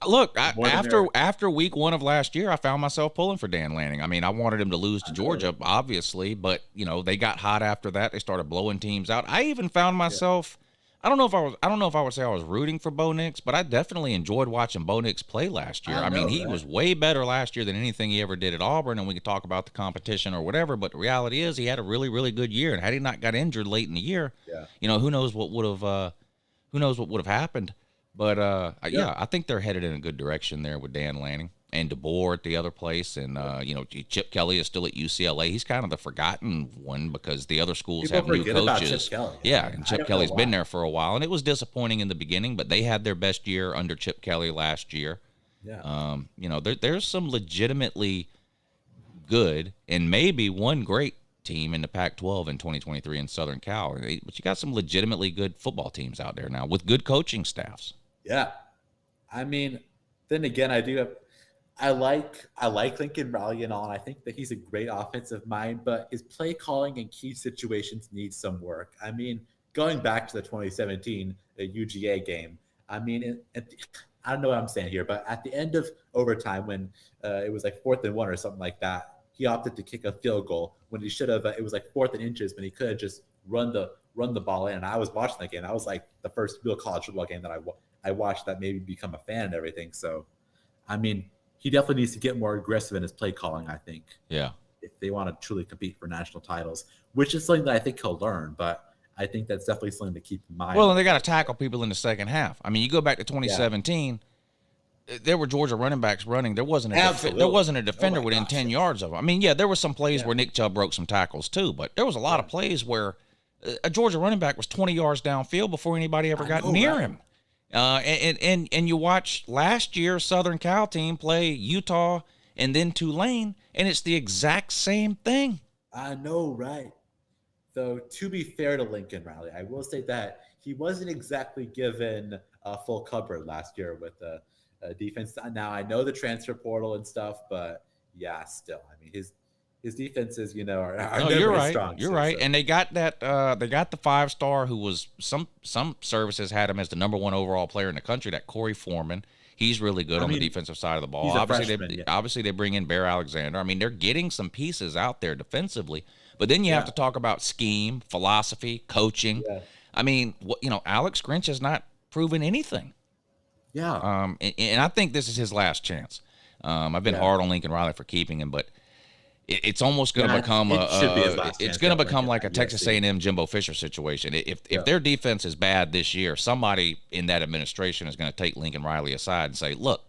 look, after week one of last year, I found myself pulling for Dan Lanning. I mean, I wanted him to lose to Georgia, obviously, but they got hot after that. They started blowing teams out. I even found myself. I don't know if I would say I was rooting for Bo Nix, but I definitely enjoyed watching Bo Nix play last year. I mean, he was way better last year than anything he ever did at Auburn, and we could talk about the competition or whatever, but the reality is he had a really, really good year, and had he not got injured late in the year, who knows what would have happened. But I think they're headed in a good direction there with Dan Lanning and DeBoer at the other place, and Chip Kelly is still at UCLA. He's kind of the forgotten one because the other schools have new coaches. And Chip Kelly's been there for a while, and it was disappointing in the beginning, but they had their best year under Chip Kelly last year. There's some legitimately good and maybe one great team in the Pac-12 in 2023 in Southern Cal, but you got some legitimately good football teams out there now with good coaching staffs. Yeah, I mean, then again, I like Lincoln Riley and all, and I think that he's a great offensive mind, but his play calling in key situations needs some work. I mean, going back to the 2017 UGA game, I mean, I don't know what I'm saying here, but at the end of overtime when it was like 4th and 1 or something like that, he opted to kick a field goal when he should have. It was like 4th and inches, but he could have just run the ball in. And I was watching that game. That was like the first real college football game that I watched that made me become a fan and everything. So, I mean, he definitely needs to get more aggressive in his play calling, I think. Yeah. If they want to truly compete for national titles, which is something that I think he'll learn, but I think that's definitely something to keep in mind. Well, and they got to tackle people in the second half. I mean, you go back to 2017, there were Georgia running backs running. There wasn't a defender within 10 yards of them. I mean, there were some plays where Nick Chubb broke some tackles too, but there was a lot of plays where a Georgia running back was 20 yards downfield before anybody ever got near him. And you watch last year Southern Cal team play Utah and then Tulane, and it's the exact same thing. I know, right? Though, to be fair to Lincoln Riley, I will say that he wasn't exactly given a full cover last year with the defense. Now, I know the transfer portal and stuff, but still, I mean, his defenses, are you're right. strong. You're right. And they got that. They got the 5-star who was some services had him as the number 1 overall player in the country. That Corey Foreman. He's really good on the defensive side of the ball. Obviously, they bring in Bear Alexander. I mean, they're getting some pieces out there defensively. But then you have to talk about scheme, philosophy, coaching. Yeah. I mean, Alex Grinch has not proven anything. Yeah. And I think this is his last chance. I've been hard on Lincoln Riley for keeping him, but it's almost going to become like a Texas A&M Jimbo Fisher situation. If their defense is bad this year, somebody in that administration is going to take Lincoln Riley aside and say, "Look,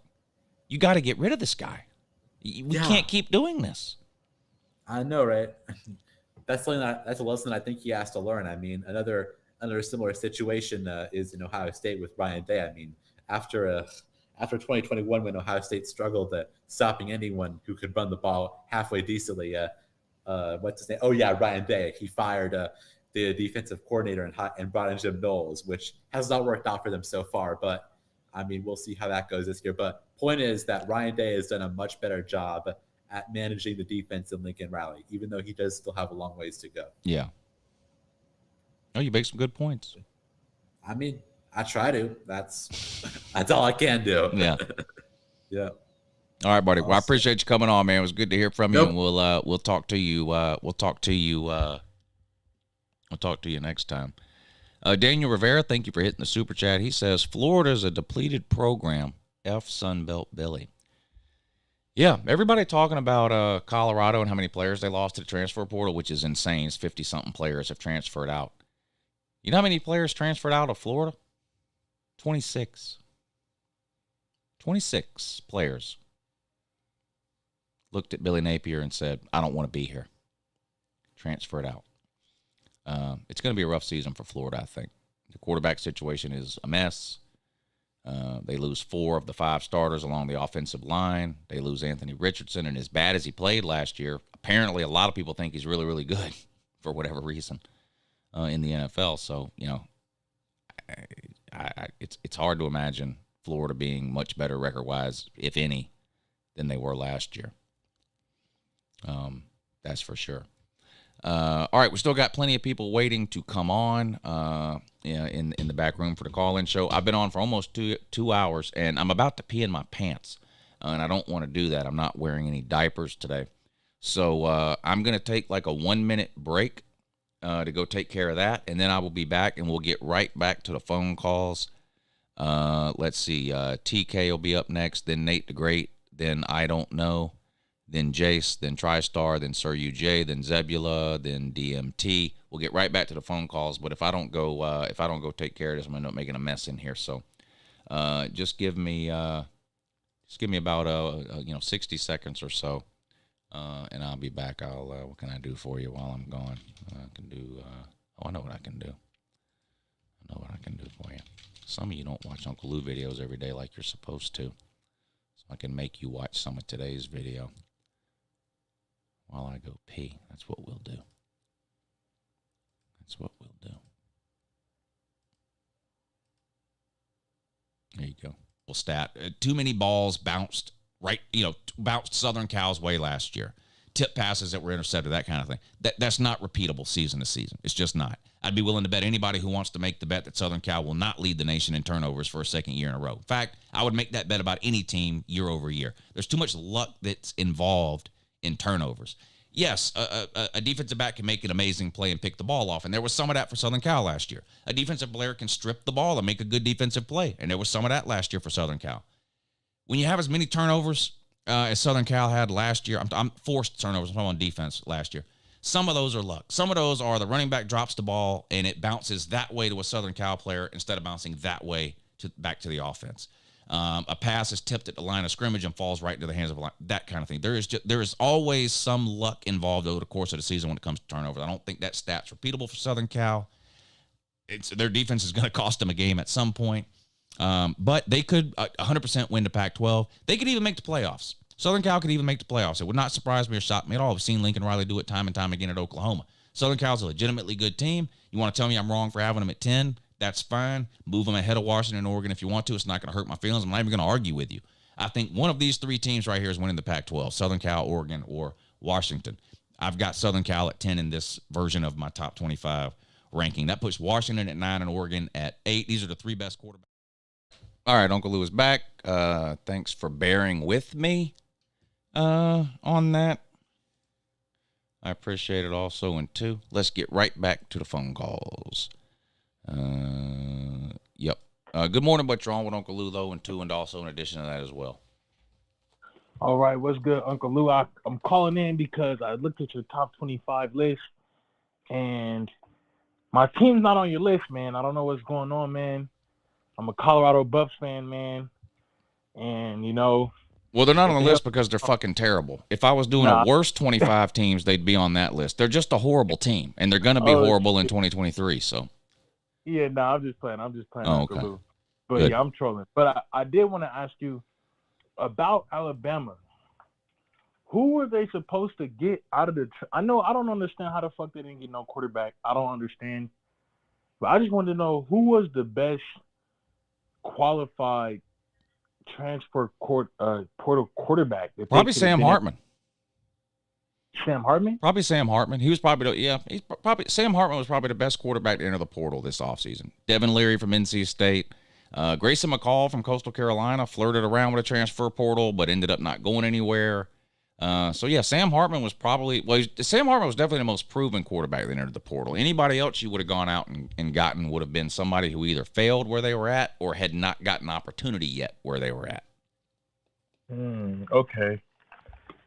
you got to get rid of this guy. We can't keep doing this." I know, right? That's a lesson I think he has to learn. I mean, another similar situation is in Ohio State with Ryan Day. I mean, after 2021, when Ohio State struggled at stopping anyone who could run the ball halfway decently, what's his name? Oh yeah, Ryan Day. He fired the defensive coordinator and brought in Jim Knowles, which has not worked out for them so far. But I mean, we'll see how that goes this year. But point is that Ryan Day has done a much better job at managing the defense than Lincoln Riley, even though he does still have a long ways to go. Yeah. Oh, you make some good points. I mean, I try to. That's all I can do. Yeah. Yeah. All right, buddy. Awesome. Well, I appreciate you coming on, man. It was good to hear from you, and we'll talk to you. We'll talk to you next time. Daniel Rivera, thank you for hitting the super chat. He says Florida's a depleted program. F Sunbelt Billy. Yeah, everybody talking about Colorado and how many players they lost to the transfer portal, which is insane. 50-something players have transferred out. You know how many players transferred out of Florida? 26. 26 players looked at Billy Napier and said, I don't want to be here. Transferred out. It's going to be a rough season for Florida, I think. The quarterback situation is a mess. They lose 4 of the 5 starters along the offensive line. They lose Anthony Richardson, and as bad as he played last year, apparently a lot of people think he's really, really good for whatever reason in the NFL. So, it's hard to imagine Florida being much better record-wise, if any, than they were last year. That's for sure. All right, we still got plenty of people waiting to come on in the back room for the call-in show. I've been on for almost two hours, and I'm about to pee in my pants, and I don't want to do that. I'm not wearing any diapers today. So I'm going to take like a 1-minute break to go take care of that, and then I will be back, and we'll get right back to the phone calls. Let's see. TK will be up next, then Nate the Great, then I Don't Know, then Jace, then TriStar, then Sir UJ, then Zebula, then DMT. We'll get right back to the phone calls, but if I don't go take care of this, I'm gonna end up making a mess in here. So, just give me about 60 seconds or so, and I'll be back. What can I do for you while I'm gone? I can do. I know what I can do. I know what I can do for you. Some of you don't watch Uncle Lou videos every day like you're supposed to, so I can make you watch some of today's video while I go pee. That's what we'll do. That's what we'll do. There you go. Well, stat. Too many balls bounced bounced Southern Cal's way last year. Tip passes that were intercepted, that kind of thing. That's not repeatable season to season. It's just not. I'd be willing to bet anybody who wants to make the bet that Southern Cal will not lead the nation in turnovers for a second year in a row. In fact, I would make that bet about any team year over year. There's too much luck that's involved in turnovers. Yes, a defensive back can make an amazing play and pick the ball off, and there was some of that for Southern Cal last year. A defensive player can strip the ball and make a good defensive play, and there was some of that last year for Southern Cal. When you have as many turnovers as Southern Cal had last year, I'm forced turnovers on defense last year. Some of those are luck. Some of those are the running back drops the ball and it bounces that way to a Southern Cal player instead of bouncing that way back to the offense. A pass is tipped at the line of scrimmage and falls right into the hands of a line. That kind of thing. There is always some luck involved over the course of the season when it comes to turnovers. I don't think that stat's repeatable for Southern Cal. Their defense is going to cost them a game at some point. But they could 100% win the Pac-12. They could even make the playoffs. Southern Cal could even make the playoffs. It would not surprise me or shock me at all. I've seen Lincoln Riley do it time and time again at Oklahoma. Southern Cal's a legitimately good team. You want to tell me I'm wrong for having them at 10? That's fine. Move them ahead of Washington and Oregon if you want to. It's not going to hurt my feelings. I'm not even going to argue with you. I think one of these three teams right here is winning the Pac-12, Southern Cal, Oregon, or Washington. I've got Southern Cal at 10 in this version of my top 25 ranking. That puts Washington at 9 and Oregon at 8. These are the three best quarterbacks. All right, Uncle Lou is back. Thanks for bearing with me on that. I appreciate it also. And two, let's get right back to the phone calls. Yep. Good morning, but you're on with Uncle Lou, though, and two, and also in addition to that as well. All right, what's good, Uncle Lou? I'm calling in because I looked at your top 25 list, and my team's not on your list, man. I don't know what's going on, man. I'm a Colorado Buffs fan, man, and, Well, they're not on the list because they're fucking terrible. If I was doing a worst 25 teams, they'd be on that list. They're just a horrible team, and they're going to be horrible in 2023, so. Yeah, no, I'm just playing. Oh, okay. Lou. But Good. yeah, I'm trolling. But I did want to ask you about Alabama. Who were they supposed to get out of the I don't understand how the fuck they didn't get no quarterback. I don't understand. But I just wanted to know who was the best qualified transfer portal quarterback. Probably Sam Hartman. Sam Hartman? Probably Sam Hartman. He was Sam Hartman was probably the best quarterback to enter the portal this offseason. Devin Leary from NC State. Grayson McCall from Coastal Carolina flirted around with a transfer portal, but ended up not going anywhere. Sam Hartman was definitely the most proven quarterback that entered the portal. Anybody else you would have gone out and gotten would have been somebody who either failed where they were at or had not gotten opportunity yet where they were at.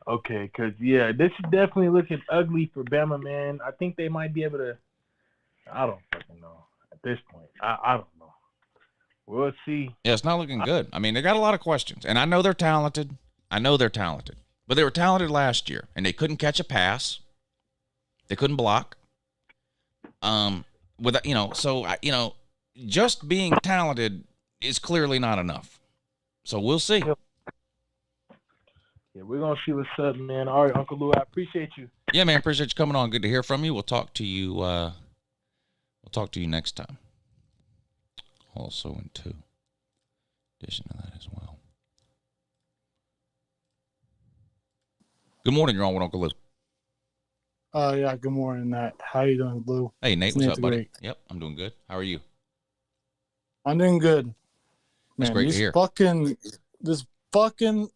Okay, because, this is definitely looking ugly for Bama, man. I think they might be able to – I don't fucking know at this point. I don't know. We'll see. Yeah, it's not looking good. I mean, they got a lot of questions, and I know they're talented. But they were talented last year, and they couldn't catch a pass. They couldn't block. Just being talented is clearly not enough. So we'll see. Yeah, we're going to see what's up, man. All right, Uncle Lou, I appreciate you. Yeah, man, appreciate you coming on. Good to hear from you. We'll talk to you next time. Also in addition to that as well. Good morning. You're on with Uncle Lou. Yeah, good morning, Nat. How you doing, Lou? Hey, Nate. What's up, buddy? Great. Yep, I'm doing good. How are you? I'm doing good. That's great to hear. This fucking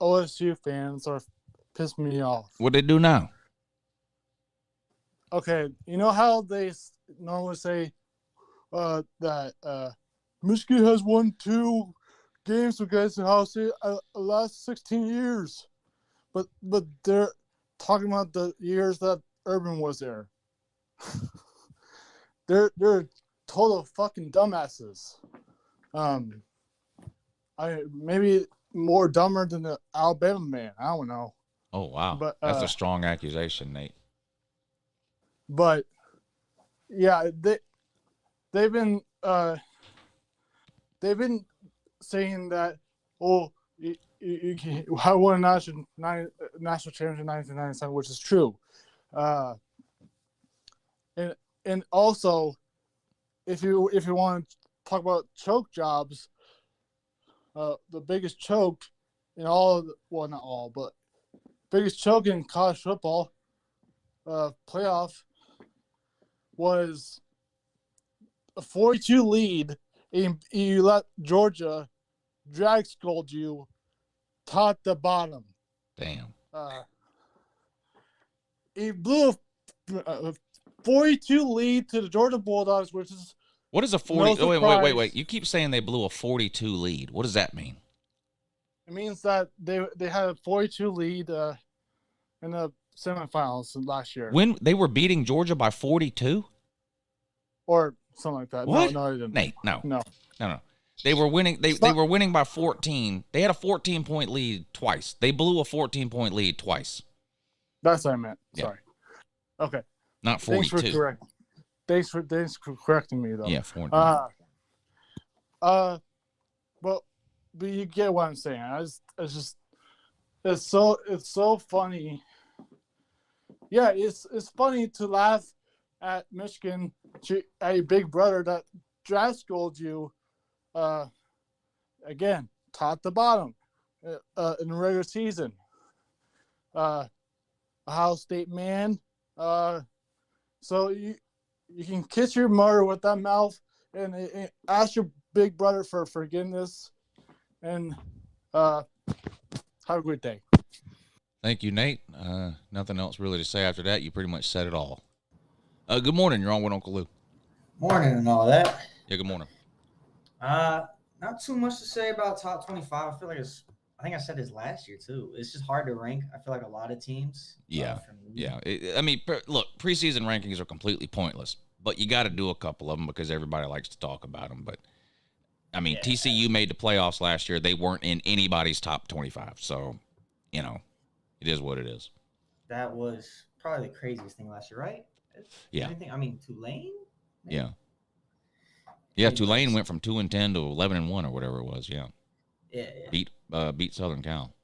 OSU fans are pissing me off. What'd they do now? okay, you know how they normally say that Michigan has won 2 games against Ohio State the last 16 years, but they're talking about the years that Urban was there. they're total fucking dumbasses. I maybe more dumber than the Alabama man. I don't know. Oh wow, but that's a strong accusation, Nate. But yeah, they've been saying that you I won a national championship in 1997, which is true. And also, if you want to talk about choke jobs, the biggest choke in all well, not all, but biggest choke in college football playoff was a 42 lead, and you let Georgia drag scold you top to bottom. Damn. He blew a 42 lead to the Georgia Bulldogs, which is what is a 40? No wait. You keep saying they blew a 42 lead. What does that mean? It means that they had a 42 lead in the semifinals last year. When they were beating Georgia by 42? Or something like that. What? No, they didn't. Nate, no. They were winning. They were winning by 14. They had a 14-point lead twice. They blew a 14-point lead twice. That's what I meant. Yeah. Sorry. Okay. Not 42. Thanks for correcting me though. Yeah, 42. But you get what I'm saying. It's so funny. Yeah, it's funny to laugh at Michigan, at your big brother that draft schooled you, again, top to bottom, in the regular season. Ohio State man. So you can kiss your mother with that mouth and ask your big brother for forgiveness, and have a great day. Thank you, Nate. Nothing else really to say after that. You pretty much said it all. Good morning. You're on with Uncle Lou. Morning and all that. Yeah, good morning. Not too much to say about top 25. I feel like I think I said this last year too. It's just hard to rank. I feel like a lot of teams. Yeah. Look, preseason rankings are completely pointless, but you got to do a couple of them because everybody likes to talk about them. But I mean, TCU made the playoffs last year. They weren't in anybody's top 25. So, it is what it is. That was probably the craziest thing last year, right? Yeah. Tulane? Maybe? Yeah. Yeah, Tulane went from 2-10 to 11-1 or whatever it was. Yeah. Yeah. Beat Southern Cal.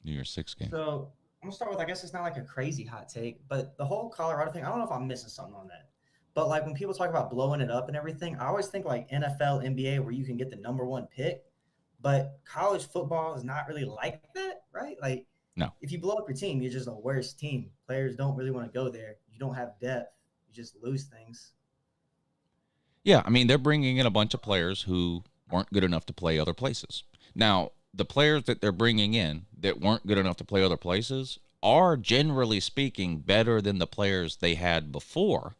New Year's 6 game. So I'm gonna start with, I guess it's not like a crazy hot take, but the whole Colorado thing, I don't know if I'm missing something on that. But like when people talk about blowing it up and everything, I always think like NFL, NBA, where you can get the number 1 pick. But college football is not really like that, right? Like, no. If you blow up your team, you're just a worse team. Players don't really want to go there. You don't have depth. You just lose things. Yeah, I mean, they're bringing in a bunch of players who weren't good enough to play other places. Now, the players that they're bringing in that weren't good enough to play other places are, generally speaking, better than the players they had before.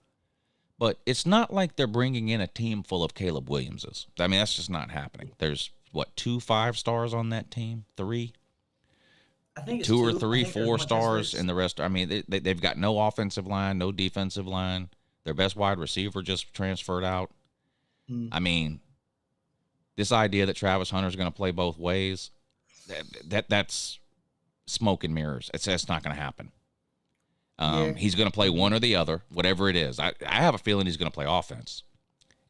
But it's not like they're bringing in a team full of Caleb Williamses. I mean, that's just not happening. There's, 2 5-stars on that team? 3? I think it's 2 or 2. 3 4-stars, and the rest. I mean, they've got no offensive line, no defensive line. Their best wide receiver just transferred out. I mean, this idea that Travis Hunter's going to play both ways, that's smoke and mirrors. That's not going to happen. He's going to play one or the other, whatever it is. I have a feeling he's going to play offense,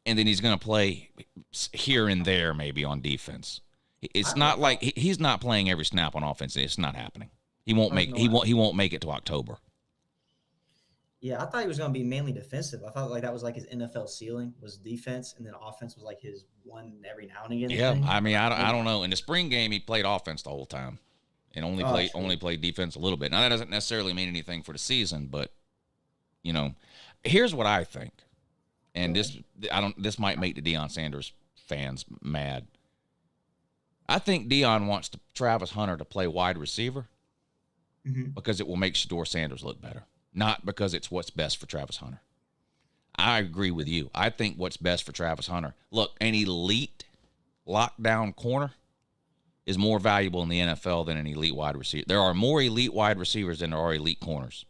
and then he's going to play here and there maybe on defense. It's not like he's not playing every snap on offense. It's not happening. He won't make it to October. Yeah, I thought he was going to be mainly defensive. I thought like that was like his NFL ceiling was defense, and then offense was like his one every now and again. Yeah, thing. I mean, I don't know. In the spring game, he played offense the whole time, and only played defense a little bit. Now that doesn't necessarily mean anything for the season, but here's what I think, and this might make the Deion Sanders fans mad. I think Deion wants Travis Hunter to play wide receiver because it will make Shedeur Sanders look better. not because it's what's best for Travis Hunter. I agree with you. I think what's best for Travis Hunter, look, an elite lockdown corner is more valuable in the NFL than an elite wide receiver. There are more elite wide receivers than there are elite corners.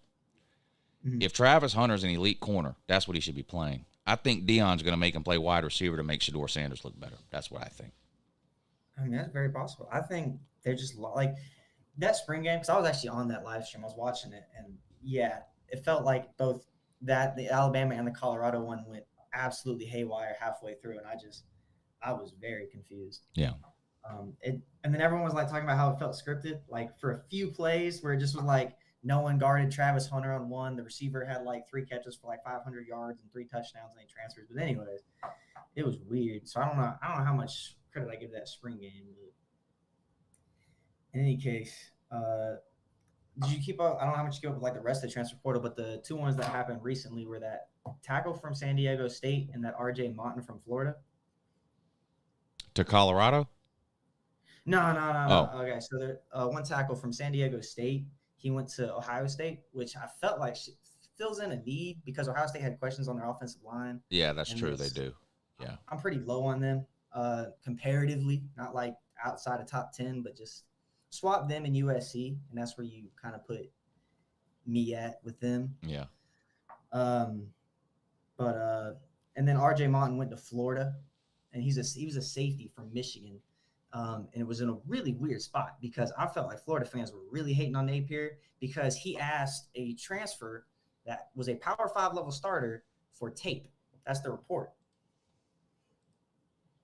Mm-hmm. If Travis Hunter's an elite corner, that's what he should be playing. I think Deion's going to make him play wide receiver to make Shedeur Sanders look better. That's what I think. I mean, that's very possible. I think they're just like that spring game, because I was actually on that live stream. I was watching it, and yeah, it felt like both the Alabama and the Colorado one went absolutely haywire halfway through, and I was very confused. Yeah. And then everyone was like talking about how it felt scripted, like for a few plays where it just was like no one guarded Travis Hunter on one. The receiver had like 3 catches for like 500 yards and 3 touchdowns, and he transfers. But anyways, it was weird. So I don't know how much credit I give that spring game. But in any case, did you keep up? I don't know how much you keep up with like the rest of the transfer portal, but the 2 ones that happened recently were that tackle from San Diego State and that RJ Martin from Florida. To Colorado? No. Oh. Okay, so there, one tackle from San Diego State, he went to Ohio State, which I felt like fills in a need because Ohio State had questions on their offensive line. Yeah, that's true. They do. Yeah. I'm pretty low on them comparatively, not like outside of top 10, but just swap them and USC, and that's where you kind of put me at with them. Yeah. And then RJ Martin went to Florida, and he was a safety from Michigan. And it was in a really weird spot because I felt like Florida fans were really hating on Napier because he asked a transfer that was a Power 5 level starter for tape. That's the report.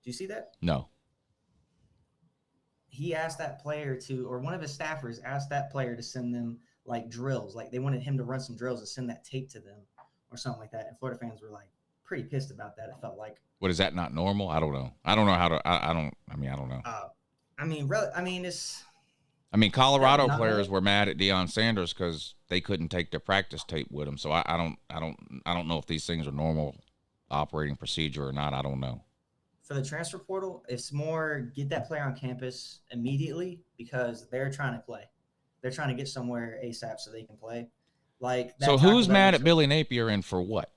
Do you see that? No. He asked that player or one of his staffers asked that player to send them like drills. Like they wanted him to run some drills and send that tape to them or something like that. And Florida fans were like pretty pissed about that. It felt like. What, is that not normal? I don't know. I don't know how to. I don't know. Colorado players were mad at Deion Sanders because they couldn't take their practice tape with him. So I don't know if these things are normal operating procedure or not. I don't know. For the transfer portal, it's more get that player on campus immediately because they're trying to play. They're trying to get somewhere ASAP so they can play. So who's mad at Billy Napier and for what?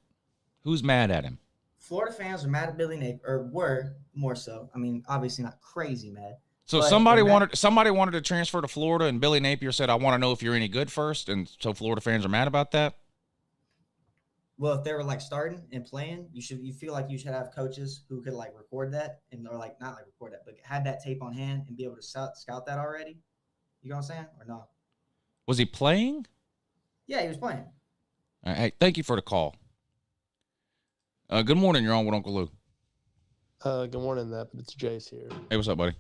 Who's mad at him? Florida fans are mad at Billy Napier, or were more so. I mean, obviously not crazy mad. So somebody wanted to transfer to Florida, and Billy Napier said, "I want to know if you're any good first," and so Florida fans are mad about that. Well, if they were like starting and playing, you feel like you should have coaches who could like record that or like not like record that, but had that tape on hand and be able to scout that already. You know what I'm saying, or no? Was he playing? Yeah, he was playing. All right, hey, thank you for the call. Good morning. You're on with Uncle Lou. Good morning, but it's Jace here. Hey, what's up, buddy?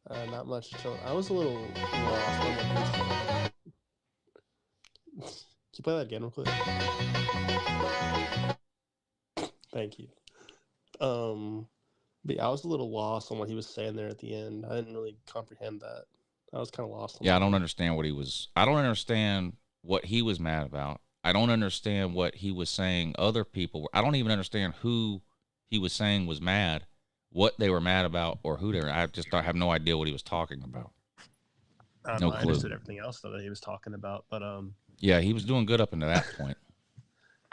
Not much. I was a little lost on that. Can you play that again real quick? Thank you. But yeah, I was a little lost on what he was saying there at the end. I didn't really comprehend that. I was kind of lost. Yeah, I don't understand what he was. I don't understand what he was mad about. I don't understand what he was saying other people were. I don't even understand who he was saying was mad, what they were mad about, or who they were. I have no idea what he was talking about. I don't know. I understood everything else though that he was talking about, but yeah, he was doing good up until that point.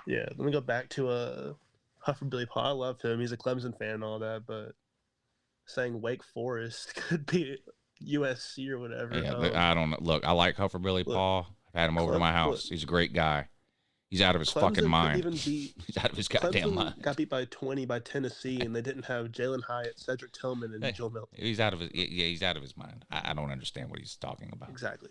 Yeah, let me go back to Huffer Billy Paul. I love him. He's a Clemson fan and all that, but saying Wake Forest could be USC or whatever. Yeah, I don't know. Look, I like Huffer Billy Paul. I've had him over to my house. He's a great guy. He's out of his fucking mind. He's out of his goddamn mind. Got beat by 20 by Tennessee, and they didn't have Jalen Hyatt, Cedric Tillman, and Joe Milton. He's out of his. Yeah, he's out of his mind. I don't understand what he's talking about. Exactly.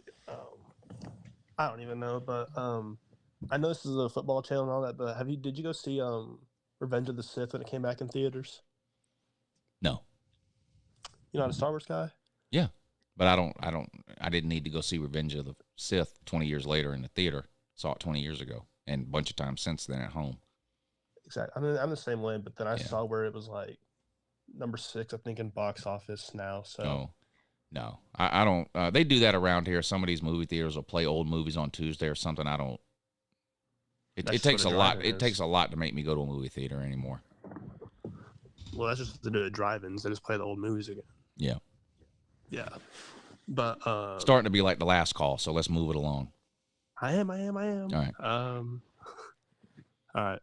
I don't even know, but I know this is a football channel and all that. But did you go see Revenge of the Sith when it came back in theaters? No. You're not a Star Wars guy? Yeah, but I didn't need to go see Revenge of the Sith 20 years later in the theater. Saw it 20 years ago. And a bunch of times since then at home. Exactly. I mean, I'm the same way, but then I saw where it was like number 6, I think, in box office now. So no, I don't. They do that around here. Some of these movie theaters will play old movies on Tuesday or something. I don't. It takes a lot. It takes a lot to make me go to a movie theater anymore. Well, that's just to do at drive-ins. They just play the old movies again. Yeah. Yeah. But starting to be like the last call. So let's move it along. I am. All right. All right.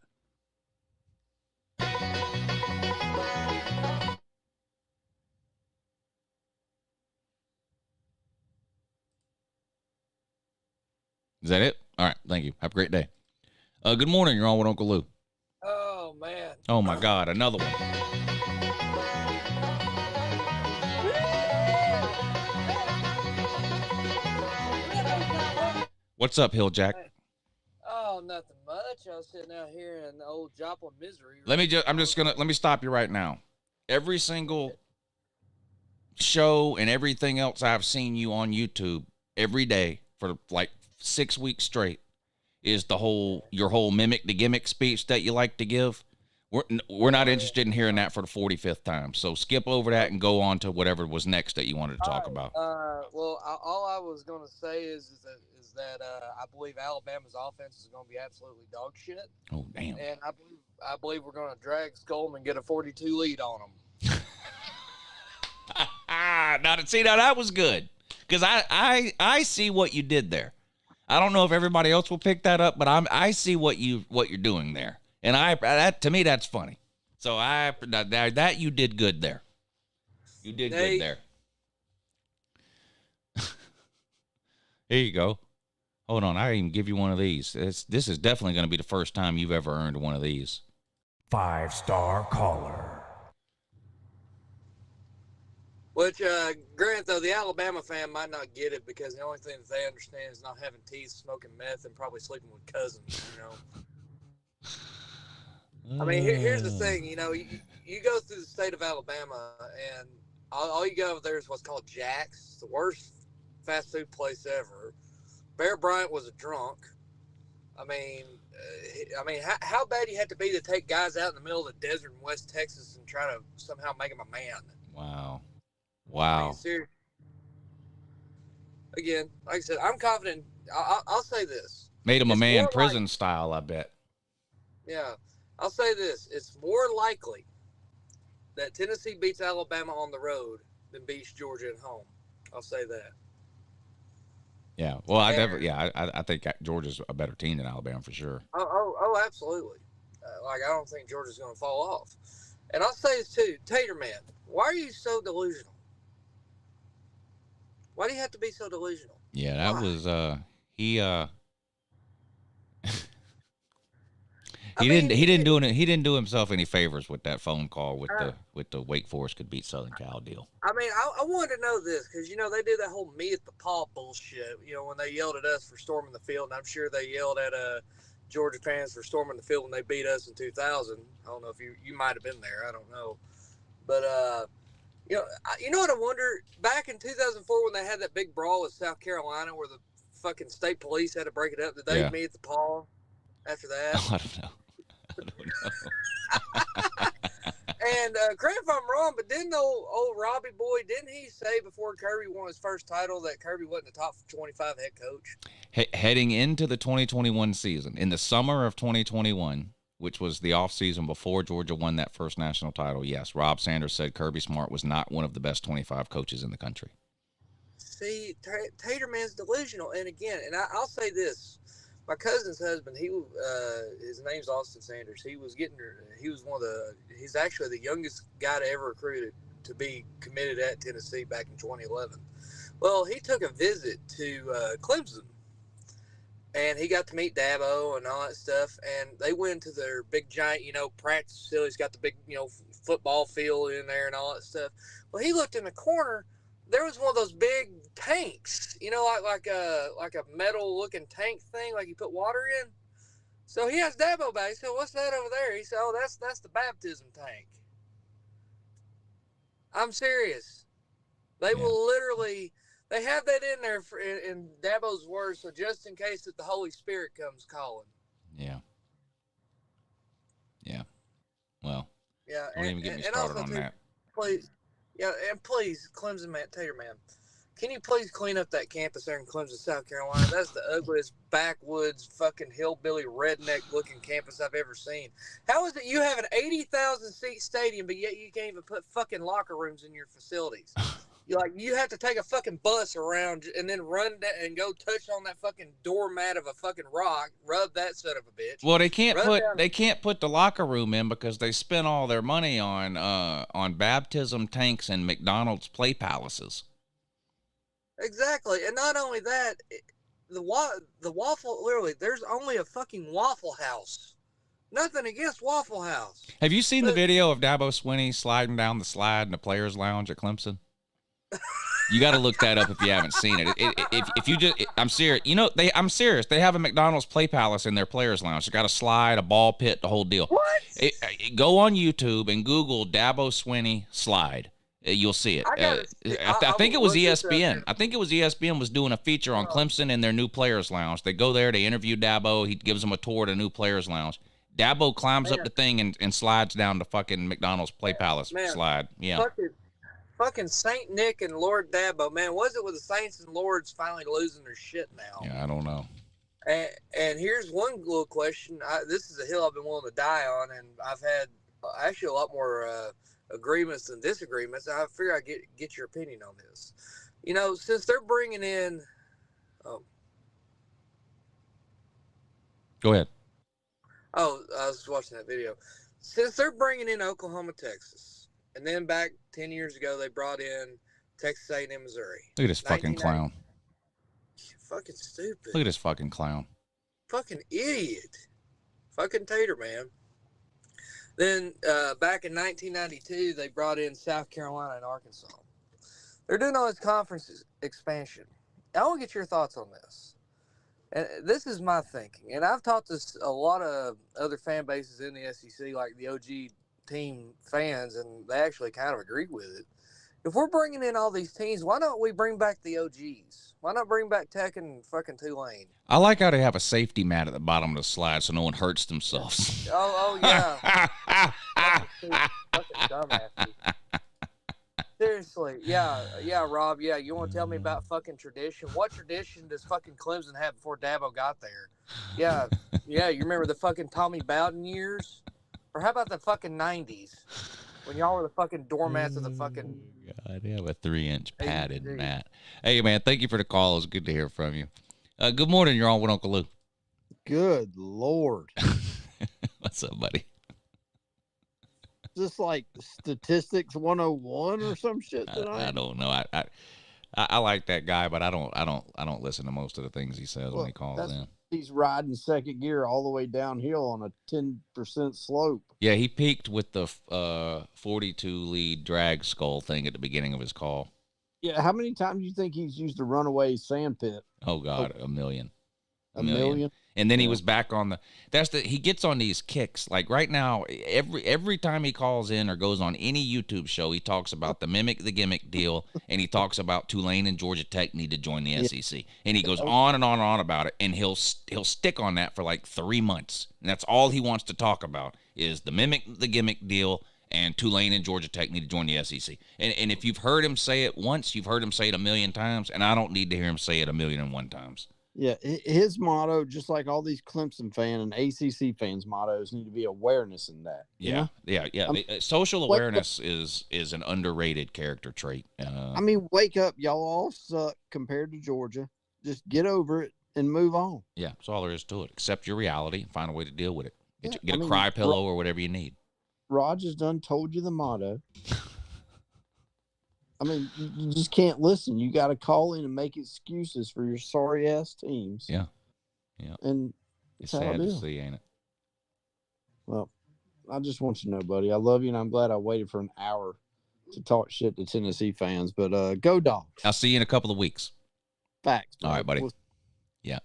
Is that it? All right. Thank you. Have a great day. Good morning. You're on with Uncle Lou. Oh, man. Oh, my God. Another one. What's up, Hill Jack? Oh, nothing much. I was sitting out here in the old Joplin, Missouri. Let me stop you right now. Every single show and everything else I've seen you on YouTube every day for like 6 weeks straight is your whole mimic the gimmick speech that you like to give. We're not interested in hearing that for the 45th time. So skip over that and go on to whatever was next that you wanted to talk about. Well, all I was going to say is that I believe Alabama's offense is going to be absolutely dog shit. Oh, damn. And I believe we're going to drag Skullman and get a 42 lead on them. Now that was good because I see what you did there. I don't know if everybody else will pick that up, but I see what you're doing there. And that to me, that's funny. So that you did good there. You did good there. Here you go. Hold on, I didn't even give you one of these. This is definitely going to be the first time you've ever earned one of these. 5-star caller. Which, granted, though, the Alabama fan might not get it because the only thing that they understand is not having teeth, smoking meth, and probably sleeping with cousins, I mean, here's the thing, you go through the state of Alabama, and all you got over there is what's called Jack's. It's the worst fast food place ever. Bear Bryant was a drunk. I mean, how bad you have to be to take guys out in the middle of the desert in West Texas and try to somehow make him a man? Wow. I mean, seriously. Again, like I said, I'm confident. I'll say this. Made him a man prison style, I bet. Yeah. I'll say this. It's more likely that Tennessee beats Alabama on the road than beats Georgia at home. I'll say that. Yeah. Well, I think Georgia's a better team than Alabama for sure. Oh, absolutely. I don't think Georgia's going to fall off. And I'll say this too. Tater Man, why are you so delusional? Why do you have to be so delusional? Yeah, that was he didn't do himself any favors with that phone call with the Wake Forest could beat Southern Cal deal. I mean, I wanted to know this because they did that whole me at the paw bullshit. When they yelled at us for storming the field, and I'm sure they yelled at Georgia fans for storming the field when they beat us in 2000. I don't know if you might have been there. I don't know, but you know what I wonder? Back in 2004 when they had that big brawl with South Carolina where the fucking state police had to break it up, did they me at the paw after that? Oh, I don't know. And correct if I'm wrong, but didn't old Robbie boy, didn't he say before Kirby won his first title that Kirby wasn't the top 25 head coach? Heading into the 2021 season, in the summer of 2021, which was the off season before Georgia won that first national title, yes, Rob Sanders said Kirby Smart was not one of the best 25 coaches in the country. See, Tater Man's delusional. And again, I'll say this. My cousin's husband, his name's Austin Sanders. He's actually the youngest guy to ever recruited to be committed at Tennessee back in 2011. Well, he took a visit to Clemson, and he got to meet Dabo and all that stuff. And they went to their big giant, practice facility. He's got the big, football field in there and all that stuff. Well, he looked in the corner. There was one of those big tanks, like a metal looking tank thing, like you put water in. So he asked Dabo back. He said, "What's that over there?" He said, "Oh, that's the baptism tank." I'm serious. They will literally, they have that in there in Dabo's words, so just in case that the Holy Spirit comes calling. Yeah. Yeah. Well. Yeah. Don't even get me started on that. Please. Yeah, and please, Clemson man, Tater Man, can you please clean up that campus there in Clemson, South Carolina? That's the ugliest backwoods, fucking hillbilly, redneck-looking campus I've ever seen. How is it you have an 80,000-seat stadium, but yet you can't even put fucking locker rooms in your facilities? You have to take a fucking bus around and then run that and go touch on that fucking doormat of a fucking rock, rub that son of a bitch. Well, they can't put the locker room in because they spent all their money on baptism tanks and McDonald's play palaces. Exactly, and not only that, the Waffle, literally, there's only a fucking Waffle House. Nothing against Waffle House. Have you seen the video of Dabo Swinney sliding down the slide in the players' lounge at Clemson? You got to look that up if you haven't seen it. If you just, I'm serious. I'm serious. They have a McDonald's play palace in their players' lounge. They got a slide, a ball pit, the whole deal. What? Go on YouTube and Google Dabo Swinney slide. You'll see it. I think it was ESPN. I think it was ESPN was doing a feature on Clemson in their new players' lounge. They go there, they interview Dabo. He gives them a tour of the new players' lounge. Dabo climbs up the thing and slides down the fucking McDonald's play palace slide. Yeah. Fucking Saint Nick and Lord Dabo, man. Was it with the Saints and Lords finally losing their shit now? Yeah, I don't know. And here's one little question. This is a hill I've been willing to die on, and I've had actually a lot more agreements than disagreements. I figure I'd get your opinion on this. Since they're bringing in... Go ahead. Oh, I was watching that video. Since they're bringing in Oklahoma, Texas, and then back 10 years ago, they brought in Texas A&M, Missouri. Look at this fucking clown. Fucking stupid. Look at this fucking clown. Fucking idiot. Fucking tater, man. Then back in 1992, they brought in South Carolina and Arkansas. They're doing all this conference expansion. I want to get your thoughts on this. And this is my thinking. And I've talked to a lot of other fan bases in the SEC, like the OG team fans, and they actually kind of agree with it. If we're bringing in all these teams, why don't we bring back the OGs? Why not bring back Tech and fucking Tulane? I like how they have a safety mat at the bottom of the slide so no one hurts themselves. Oh yeah. Fucking dumbass. Seriously, yeah, Rob, yeah, you want to tell me about fucking tradition? What tradition does fucking Clemson have before Dabo got there? Yeah, you remember the fucking Tommy Bowden years? Or how about the fucking 90s? When y'all were the fucking doormats of the fucking... God, they have a 3-inch padded mat. Hey, man, thank you for the call. It was good to hear from you. Good morning. You're on with Uncle Lou. Good Lord. What's up, buddy? Just like statistics 101 or some shit tonight? I don't know. I like that guy, but I don't listen to most of the things he says when he calls in. He's riding second gear all the way downhill on a 10% slope. Yeah, he peaked with the 42 lead drag skull thing at the beginning of his call. Yeah, how many times do you think he's used a runaway sand pit? Oh God, a million. A million. And then he was back on he gets on these kicks. Like right now, every time he calls in or goes on any YouTube show, he talks about the mimic the gimmick deal, and he talks about Tulane and Georgia Tech need to join the SEC. And he goes on and on and on about it, and he'll stick on that for like 3 months. And that's all he wants to talk about is the mimic the gimmick deal, and Tulane and Georgia Tech need to join the SEC. And if you've heard him say it once, you've heard him say it 1,000,000 times, and I don't need to hear him say it 1,000,001 times. Yeah, his motto, just like all these Clemson fan and ACC fans' mottos, need to be awareness in that. Yeah. Social awareness is an underrated character trait. I mean, wake up. Y'all all suck compared to Georgia. Just get over it and move on. Yeah, that's all there is to it. Accept your reality and find a way to deal with it. Get a cry pillow or whatever you need. Roger's done told you the motto. I mean, you just can't listen. You got to call in and make excuses for your sorry ass teams. Yeah. And it's sad to see, ain't it? Well, I just want you to know, buddy, I love you, and I'm glad I waited for an hour to talk shit to Tennessee fans. But go Dogs! I'll see you in a couple of weeks. Facts. All right, buddy. Yeah.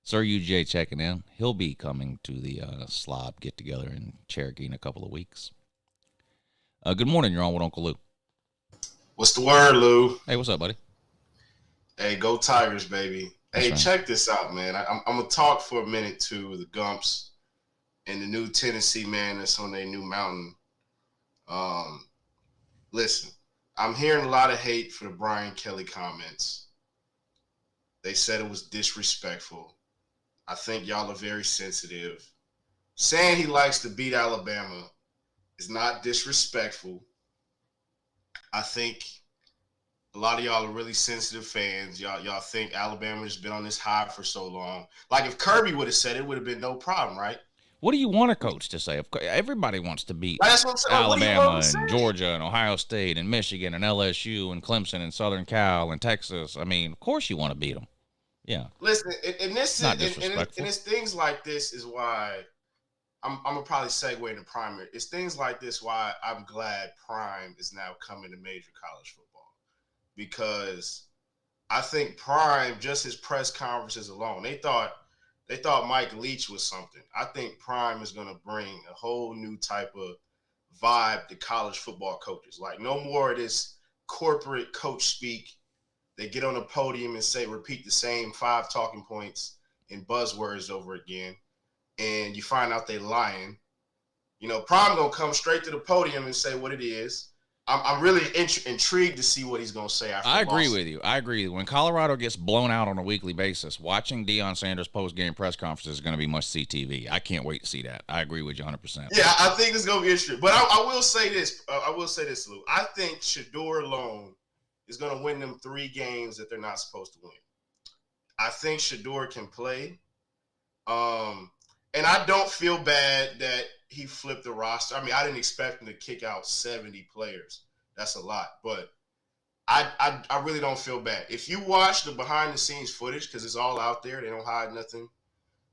Sir UJ checking in. He'll be coming to the slob get together in Cherokee in a couple of weeks. Good morning. You're on with Uncle Lou. What's the word, Lou? Hey, what's up, buddy? Hey, go Tigers, baby. Hey, check this out, man. I'm going to talk for a minute to the Gumps and the new Tennessee man that's on their new mountain. Listen, I'm hearing a lot of hate for the Brian Kelly comments. They said it was disrespectful. I think y'all are very sensitive. Saying he likes to beat Alabama is not disrespectful. I think A lot of y'all are really sensitive fans. Y'all think Alabama's been on this high for so long. Like if Kirby would have said it, would have been no problem, right? What do you want a coach to say? Of course, everybody wants to beat That's what I'm saying. Alabama and Georgia and Ohio State and Michigan and LSU and Clemson and Southern Cal and Texas. I mean, of course you want to beat them. Yeah. Listen, and this Not is and disrespectful. it's things like this is why I'm gonna probably segue into Prime. It's things like this why I'm glad Prime is now coming to major college football, because I think Prime, just his press conferences alone, they thought Mike Leach was something. I think Prime is gonna bring a whole new type of vibe to college football coaches. Like no more of this corporate coach speak. They get on the podium and repeat the same 5 talking points and buzzwords over again, and you find out they lying. You know, Prime gonna come straight to the podium and say what it is. I'm really intrigued to see what he's gonna say after. I agree with you. When Colorado gets blown out on a weekly basis, watching Deion Sanders post-game press conferences is going to be must-see TV. I can't wait to see that. I agree with you 100%. Yeah, I think it's gonna be interesting. But I will say this. Lou. I think Shador alone is going to win them 3 games that they're not supposed to win. I think Shador can play. And I don't feel bad that he flipped the roster. I mean, I didn't expect him to kick out 70 players. That's a lot. But I really don't feel bad. If you watch the behind-the-scenes footage, because it's all out there, they don't hide nothing.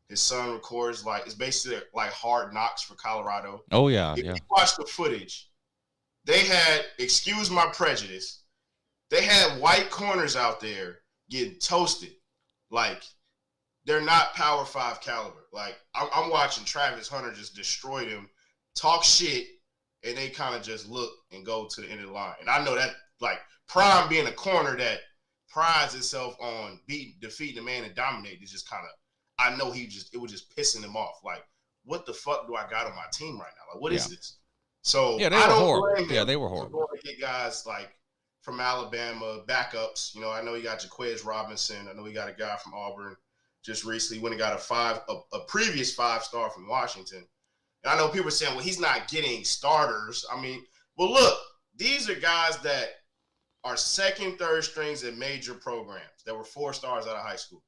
His son records, it's basically like Hard Knocks for Colorado. Oh, yeah. If you watch the footage, they had, excuse my prejudice, they had white corners out there getting toasted. Like, they're not Power 5 caliber. Like, I'm watching Travis Hunter just destroy them, talk shit, and they kind of just look and go to the end of the line. And I know that, Prime being a corner that prides itself on defeating the man and dominate is just kind of, I know it was just pissing him off. Like, what the fuck do I got on my team right now? Like, what is this? So, they were horrible. Yeah, they were horrible. Going to get guys from Alabama, backups. You know, I know you got Jaquez Robinson. I know you got a guy from Auburn just recently when he got a previous 5-star from Washington. And I know people are saying, well, he's not getting starters. I mean, well, look, these are guys that are second, third strings at major programs that were 4 stars out of high school.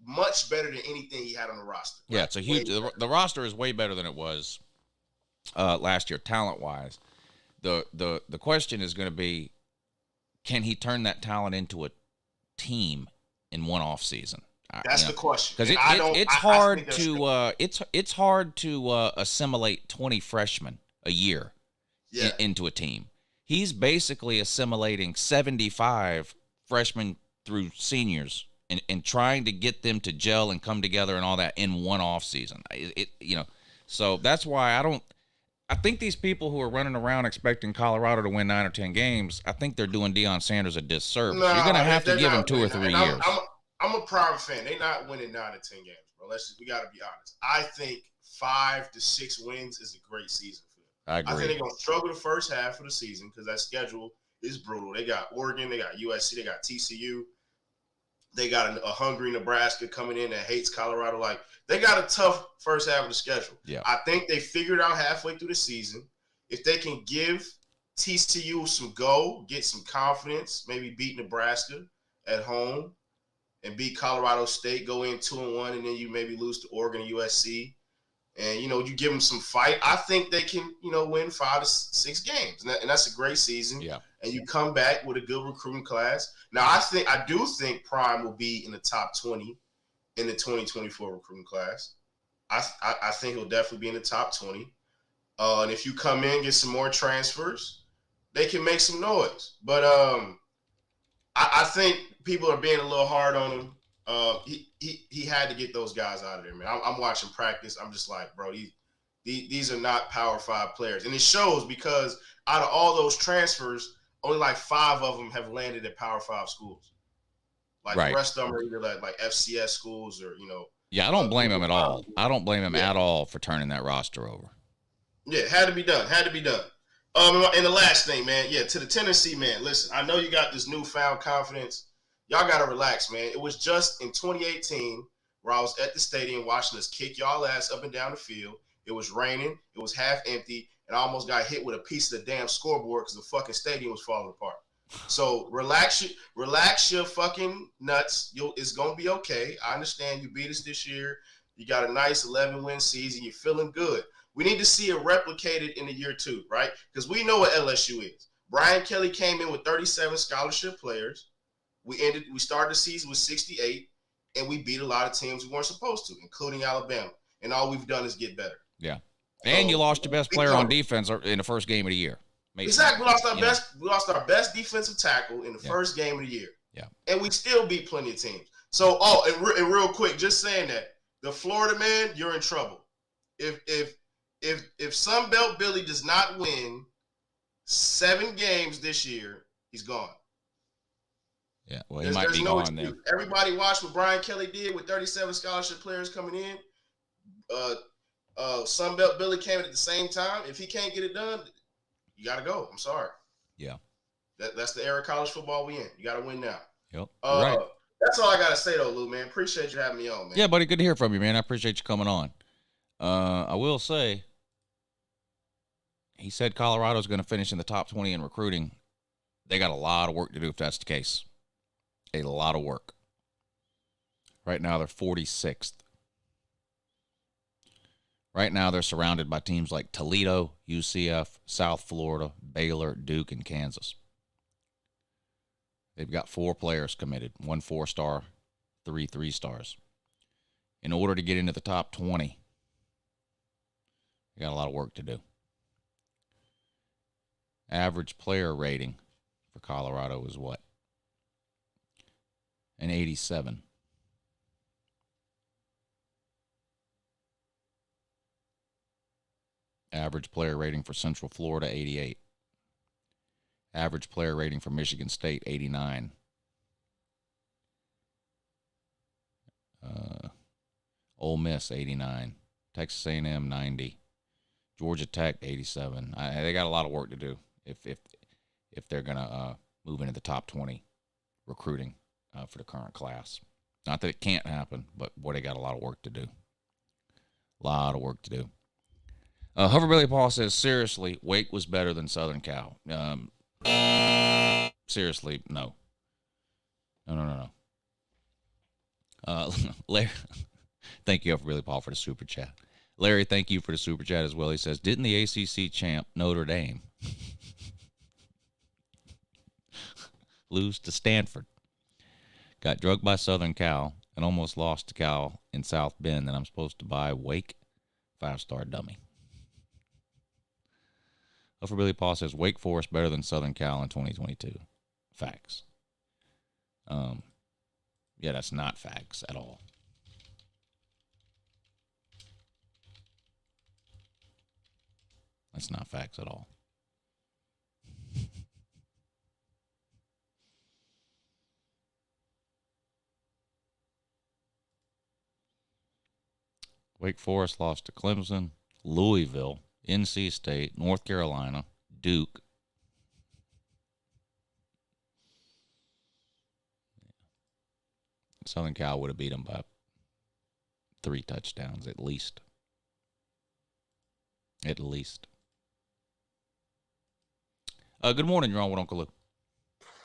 Much better than anything he had on the roster. Yeah, it's a huge. The roster is way better than it was last year, talent-wise. The question is going to be, can he turn that talent into a team in one off season? That's the question. Because it's hard to assimilate 20 freshmen a year into a team. He's basically assimilating 75 freshmen through seniors and trying to get them to gel and come together and all that in one off season. So that's why I think these people who are running around expecting Colorado to win 9 or 10 games, I think they're doing Deion Sanders a disservice. You're going to have to give him 2 or 3 years. I'm a Prime fan. They're not winning 9 or 10 games, bro. We got to be honest. I think 5 to 6 wins is a great season for them. I agree. I think they're going to struggle the first half of the season because that schedule is brutal. They got Oregon, they got USC, they got TCU. They got a hungry Nebraska coming in that hates Colorado. Like, they got a tough first half of the schedule. Yeah. I think they figured out halfway through the season. If they can give TCU some go, get some confidence, maybe beat Nebraska at home and beat Colorado State, go in 2-1, and then you maybe lose to Oregon and USC. And, you give them some fight. I think they can, win 5 to 6 games. And that's a great season. Yeah. And you come back with a good recruiting class. Now, I do think Prime will be in the top 20 in the 2024 recruiting class. I think he'll definitely be in the top 20. And if you come in, get some more transfers, they can make some noise. But I think people are being a little hard on him. He had to get those guys out of there, man. I'm watching practice. I'm just like, bro, these are not Power 5 players. And it shows because out of all those transfers, only 5 of them have landed at Power 5 schools. The rest of them are either like FCS schools or, Yeah, I don't blame him at all. I don't blame him at all for turning that roster over. Yeah, had to be done. And the last thing, man, to the Tennessee, man, listen, I know you got this newfound confidence. Y'all got to relax, man. It was just in 2018 where I was at the stadium watching us kick y'all ass up and down the field. It was raining. It was half empty. And I almost got hit with a piece of the damn scoreboard because the fucking stadium was falling apart. So relax your fucking nuts. It's gonna be okay. I understand you beat us this year. You got a nice 11-win season. You're feeling good. We need to see it replicated in the year 2, right? Because we know what LSU is. Brian Kelly came in with 37 scholarship players. We started the season with 68, and we beat a lot of teams we weren't supposed to, including Alabama. And all we've done is get better. Yeah. And you lost your best player on defense in the first game of the year. Exactly. We lost our best defensive tackle in the first game of the year. Yeah. And we still beat plenty of teams. So, and real quick, just saying that, the Florida man, you're in trouble. If Sunbelt Billy does not win 7 games this year, he's gone. Yeah, well, he might be gone there. Everybody watched what Brian Kelly did with 37 scholarship players coming in. Sunbelt Billy came in at the same time. If he can't get it done, you got to go. I'm sorry. Yeah. That's the era of college football we in. You got to win now. Yep. Right. That's all I got to say, though, Lou, man. Appreciate you having me on, man. Yeah, buddy. Good to hear from you, man. I appreciate you coming on. I will say, he said Colorado's going to finish in the top 20 in recruiting. They got a lot of work to do if that's the case. A lot of work. Right now, they're 46th. Right now, they're surrounded by teams like Toledo, UCF, South Florida, Baylor, Duke, and Kansas. They've got 4 players committed, 1 4-star, 3 3-stars. In order to get into the top 20, they got a lot of work to do. Average player rating for Colorado is what? An 87. Average player rating for Central Florida, 88. Average player rating for Michigan State, 89. Ole Miss, 89. Texas A&M, 90. Georgia Tech, 87. They got a lot of work to do if they're going to move into the top 20 recruiting for the current class. Not that it can't happen, but boy, they got a lot of work to do. A lot of work to do. Hoverbilly Paul says, seriously, Wake was better than Southern Cal. Seriously, no. No. Larry, thank you, Hoverbilly Paul, for the super chat. Larry, thank you for the super chat as well. He says, didn't the ACC champ Notre Dame lose to Stanford? Got drugged by Southern Cal and almost lost to Cal in South Bend, and I'm supposed to buy Wake 5-star dummy. For Billy Paul says Wake Forest better than Southern Cal in 2022. Facts. Yeah, that's not facts at all. That's not facts at all. Wake Forest lost to Clemson, Louisville, NC State, North Carolina, Duke. Southern Cal would have beat them by 3 touchdowns at least. At least. Good morning, you're on with Uncle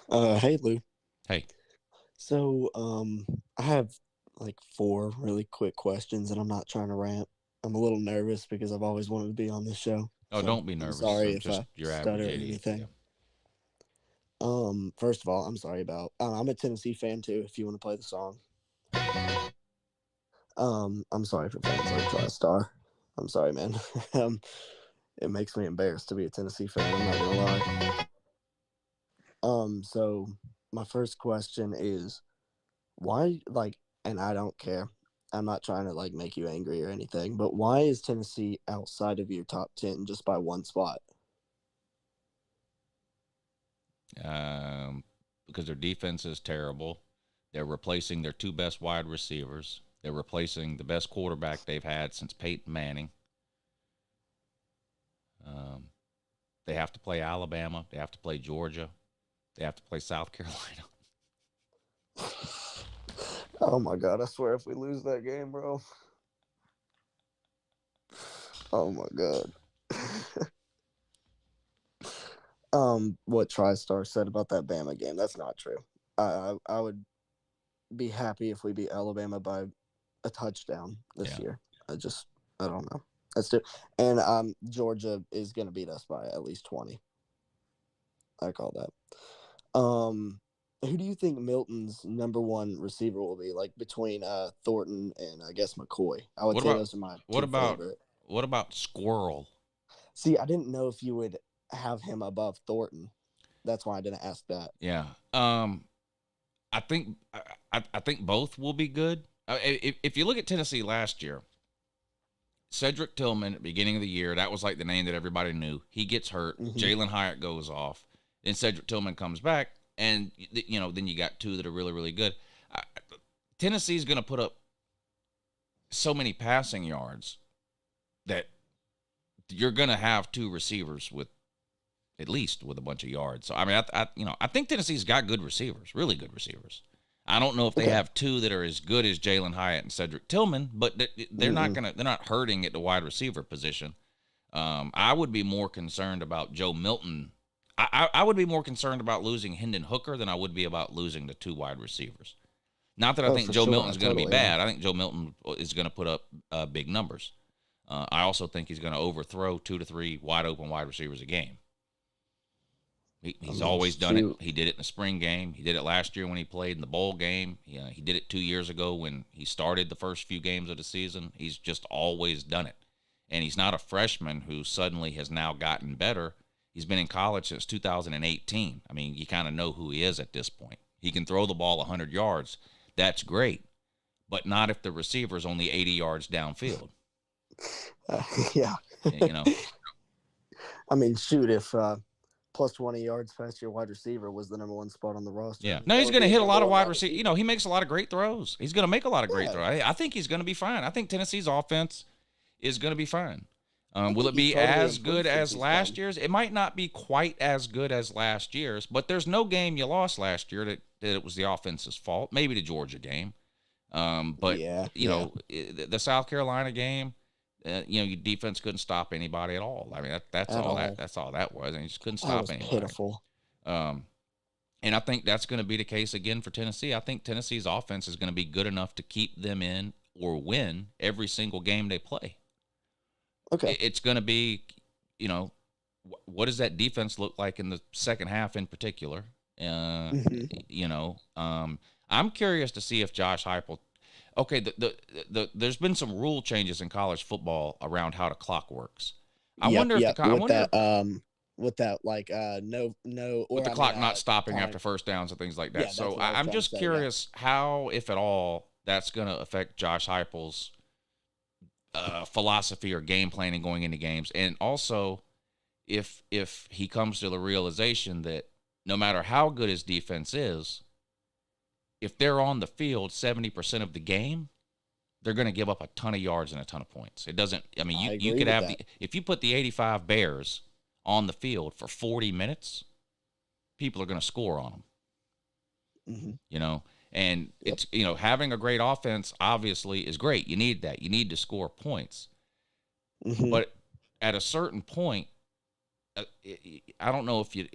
Lou. Hey, Lou. Hey. So, I have like 4 really quick questions, and I'm not trying to rant. I'm a little nervous because I've always wanted to be on this show. Oh, so don't be nervous. Sorry if just I your stutter average or idiot. anything. Yeah. First of all, I'm sorry about. I'm a Tennessee fan too. If you want to play the song. I'm sorry for fans like TriStar. I'm sorry, man. It makes me embarrassed to be a Tennessee fan. I'm not gonna lie. So my first question is, why, like, and I don't care. I'm not trying to like make you angry or anything, but why is Tennessee outside of your top 10 just by 1 spot? Because their defense is terrible. They're replacing their 2 best wide receivers. They're replacing the best quarterback they've had since Peyton Manning. They have to play Alabama. They have to play Georgia. They have to play South Carolina. Oh my God, I swear if we lose that game, bro. Oh my God. what TriStar said about that Bama game. That's not true. I would be happy if we beat Alabama by a touchdown this year. I don't know. That's it. And Georgia is going to beat us by at least 20. I call that. Who do you think Milton's number one receiver will be? Like between Thornton and I guess McCoy. I would say those are my two favorite. What about Squirrel? See, I didn't know if you would have him above Thornton. That's why I didn't ask that. Yeah. I think both will be good. If you look at Tennessee last year, Cedric Tillman at the beginning of the year, that was like the name that everybody knew. He gets hurt. Mm-hmm. Jalen Hyatt goes off. Then Cedric Tillman comes back, and then you got two that are really, really good. Tennessee's going to put up so many passing yards that you're going to have two receivers with at least with a bunch of yards. So I mean, I think Tennessee's got good receivers, really good receivers. I don't know if they have two that are as good as Jalen Hyatt and Cedric Tillman, but they're not hurting at the wide receiver position. I would be more concerned about Joe Milton. I would be more concerned about losing Hendon Hooker than I would be about losing the two wide receivers. Not that I think Joe Milton's going to be bad. I think Joe Milton is going to put up big numbers. I also think he's going to overthrow 2 to 3 wide open wide receivers a game. He's always done it. He did it in the spring game. He did it last year when he played in the bowl game. He did it 2 years ago when he started the first few games of the season. He's just always done it. And he's not a freshman who suddenly has now gotten better. He's been in college since 2018. I mean, you kind of know who he is at this point. He can throw the ball 100 yards. That's great. But not if the receiver's only 80 yards downfield. Yeah. I mean, shoot, if plus 20 yards past your wide receiver was the number one spot on the roster. Yeah. No, he's going to hit a lot of wide receivers. He makes a lot of great throws. He's going to make a lot of great throws. I think he's going to be fine. I think Tennessee's offense is going to be fine. Will it be as good as last year's? It might not be quite as good as last year's, but there's no game you lost last year that it was the offense's fault. Maybe the Georgia game. But the South Carolina game, your defense couldn't stop anybody at all. I mean, that's all that was. And you just couldn't stop anybody. Pitiful. And I think that's going to be the case again for Tennessee. I think Tennessee's offense is going to be good enough to keep them in or win every single game they play. Okay. It's going to be, what does that defense look like in the second half in particular? I'm curious to see if Josh Heupel. Okay, there's been some rule changes in college football around how the clock works. I wonder if the clock not stopping after first downs and things like that. Yeah, so I'm just curious how, if at all, that's going to affect Josh Heupel's philosophy or game planning going into games, and also if he comes to the realization that no matter how good his defense is, if they're on the field 70% of the game, they're going to give up a ton of yards and a ton of points. It doesn't. I mean, you could have if you put the 85 Bears on the field for 40 minutes, people are going to score on them. Mm-hmm. And it's, having a great offense obviously is great. You need that. You need to score points. Mm-hmm. But at a certain point, I don't know if you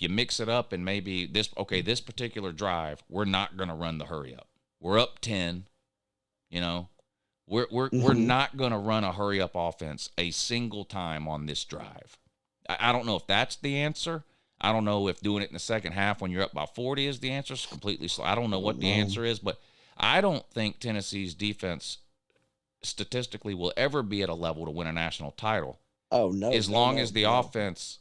mix it up and maybe this particular drive, we're not going to run the hurry up. We're up 10, we're not going to run a hurry up offense a single time on this drive. I don't know if that's the answer. I don't know if doing it in the second half when you're up by 40 is the answer. It's completely slow. I don't know what the answer is, but I don't think Tennessee's defense statistically will ever be at a level to win a national title. Oh, no. As long as the offense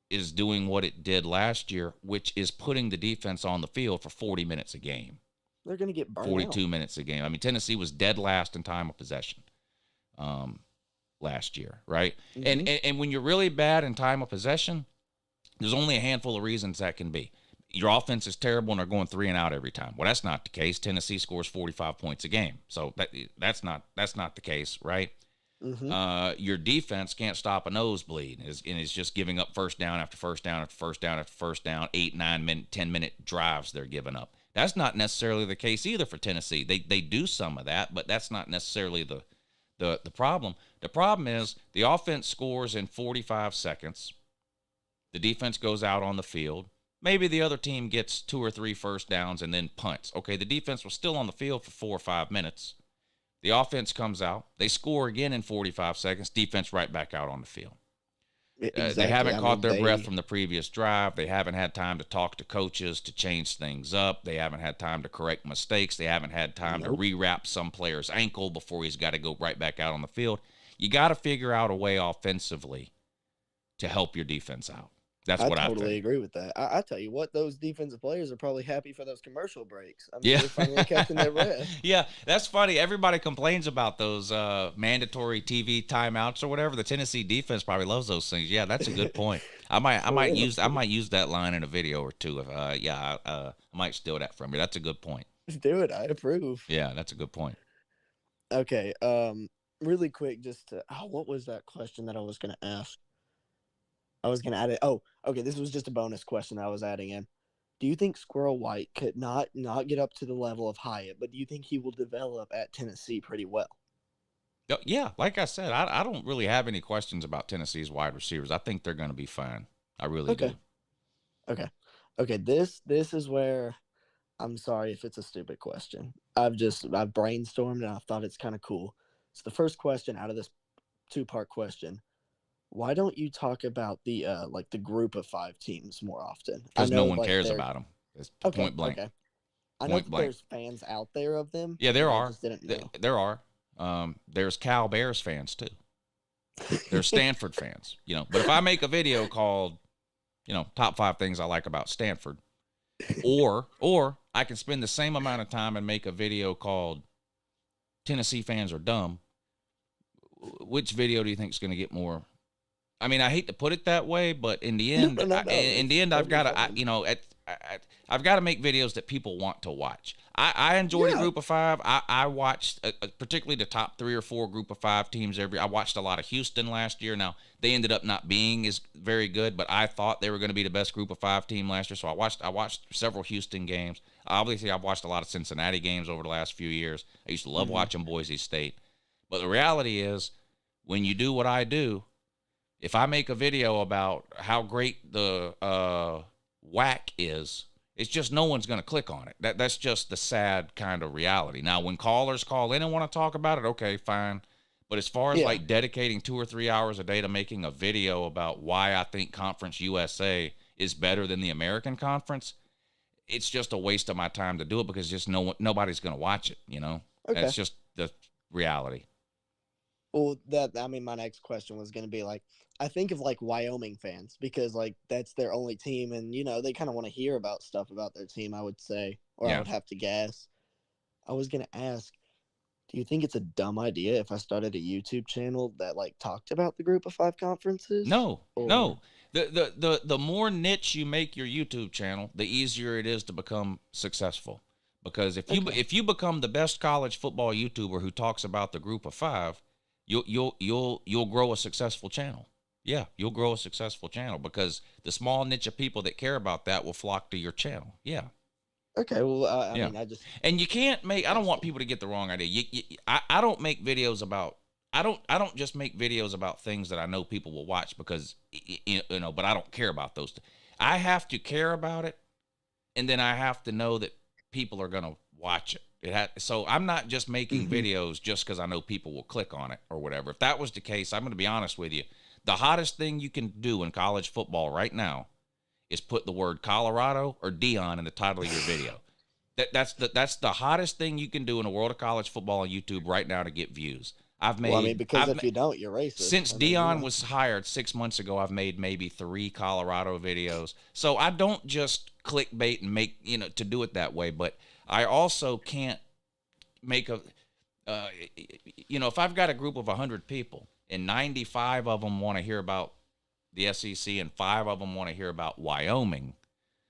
is doing what it did last year, which is putting the defense on the field for 40 minutes a game. They're going to get burned 42 minutes a game. I mean, Tennessee was dead last in time of possession last year, right? Mm-hmm. And when you're really bad in time of possession, there's only a handful of reasons that can be. Your offense is terrible and they're going 3 and out every time. Well, that's not the case. Tennessee scores 45 points a game. So that's not the case, right? Mm-hmm. Your defense can't stop a nosebleed and is just giving up first down after first down after first down after first down, 8, 9 minute, 10-minute drives they're giving up. That's not necessarily the case either for Tennessee. They do some of that, but that's not necessarily the problem. The problem is the offense scores in 45 seconds. The defense goes out on the field. Maybe the other team gets 2 or 3 first downs and then punts. Okay, the defense was still on the field for 4 or 5 minutes. The offense comes out. They score again in 45 seconds. Defense right back out on the field. Exactly. They haven't caught their breath from the previous drive. They haven't had time to talk to coaches to change things up. They haven't had time to correct mistakes. They haven't had time to rewrap some player's ankle before he's got to go right back out on the field. You got to figure out a way offensively to help your defense out. That's what I think. I totally agree with that. I tell you what, those defensive players are probably happy for those commercial breaks. I mean, they're finally catching their breath. Yeah, that's funny. Everybody complains about those mandatory TV timeouts or whatever. The Tennessee defense probably loves those things. Yeah, that's a good point. I might use that line in a video or two. If I might steal that from you. That's a good point. Do it. I approve. Yeah, that's a good point. Okay. Really quick, what was that question that I was going to ask? I was going to add it. Oh, okay. This was just a bonus question I was adding in. Do you think Squirrel White could not get up to the level of Hyatt, but do you think he will develop at Tennessee pretty well? Yeah, like I said, I don't really have any questions about Tennessee's wide receivers. I think they're going to be fine. I really do. Okay. This is where I'm sorry if it's a stupid question. I've brainstormed and I thought it's kind of cool. So the first question out of this 2-part question. Why don't you talk about the the group of 5 teams more often? Because no one cares about them. It's point blank. Okay. I know there's fans out there of them. Yeah, there are. I just didn't know. There are. There's Cal Bears fans too. There's Stanford fans. But if I make a video called, top 5 things I like about Stanford, or I can spend the same amount of time and make a video called Tennessee fans are dumb. Which video do you think is going to get more? I mean, I hate to put it that way, but in the end, I've got to, I've got to make videos that people want to watch. I enjoy the group of 5. I watched particularly the top 3 or 4 group of 5 teams I watched a lot of Houston last year. Now they ended up not being as very good, but I thought they were going to be the best group of 5 team last year. So I watched several Houston games. Obviously, I've watched a lot of Cincinnati games over the last few years. I used to love watching Boise State, but the reality is, when you do what I do, if I make a video about how great the WAC is, it's just no one's going to click on it. That's just the sad kind of reality. Now, when callers call in and want to talk about it, okay, fine. But as far as dedicating 2 or 3 hours a day to making a video about why I think Conference USA is better than the American Conference, it's just a waste of my time to do it because just nobody's going to watch it. Okay. That's just the reality. Well, my next question was going to be I think of Wyoming fans because that's their only team and, they kind of want to hear about stuff about their team, I would say, or I would have to guess. I was going to ask, do you think it's a dumb idea if I started a YouTube channel that talked about the group of 5 conferences? No. The more niche you make your YouTube channel, the easier it is to become successful. Because if you become the best college football YouTuber who talks about the group of 5, you'll grow a successful channel. Yeah, you'll grow a successful channel because the small niche of people that care about that will flock to your channel. Yeah. Okay. Well, I mean, and you can't make. I don't want people to get the wrong idea. I don't make videos about. I don't just make videos about things that I know people will watch because but I don't care about those. I have to care about it, and then I have to know that people are gonna watch it. So I'm not just making videos just because I know people will click on it or whatever. If that was the case, I'm going to be honest with you. The hottest thing you can do in college football right now is put the word Colorado or Dion in the title of your video. That's the hottest thing you can do in the world of college football on YouTube right now to get views. If you don't, you're racist. Since Dion was hired 6 months ago, I've made maybe 3 Colorado videos. So I don't just clickbait and make, to do it that way, but I also can't make if I've got a group of 100 people and 95 of them want to hear about the SEC and 5 of them want to hear about Wyoming.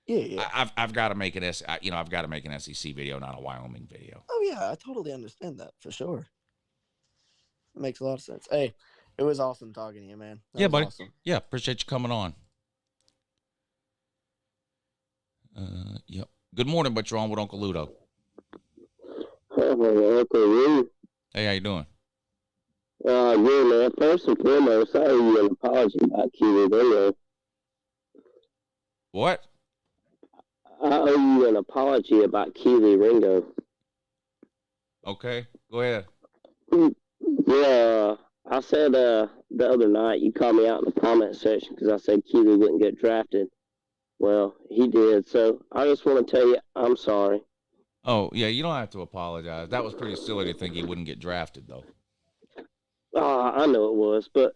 Yeah. I've got to make an SEC video, not a Wyoming video. Oh yeah, I totally understand that for sure. It makes a lot of sense. Hey, it was awesome talking to you, man. Yeah, buddy. Awesome. Yeah, appreciate you coming on. Yep. Good morning, but you're on with Uncle Ludo. Hey, how you doing? Good, man. First and foremost, I owe you an apology about Cuba. What? I owe you an apology about Keely Ringo. Okay, go ahead. Yeah, I said the other night you called me out in the comment section because I said Keely wouldn't get drafted. Well, he did, so I just want to tell you I'm sorry. Oh, yeah, you don't have to apologize. That was pretty silly to think he wouldn't get drafted, though. I know it was, but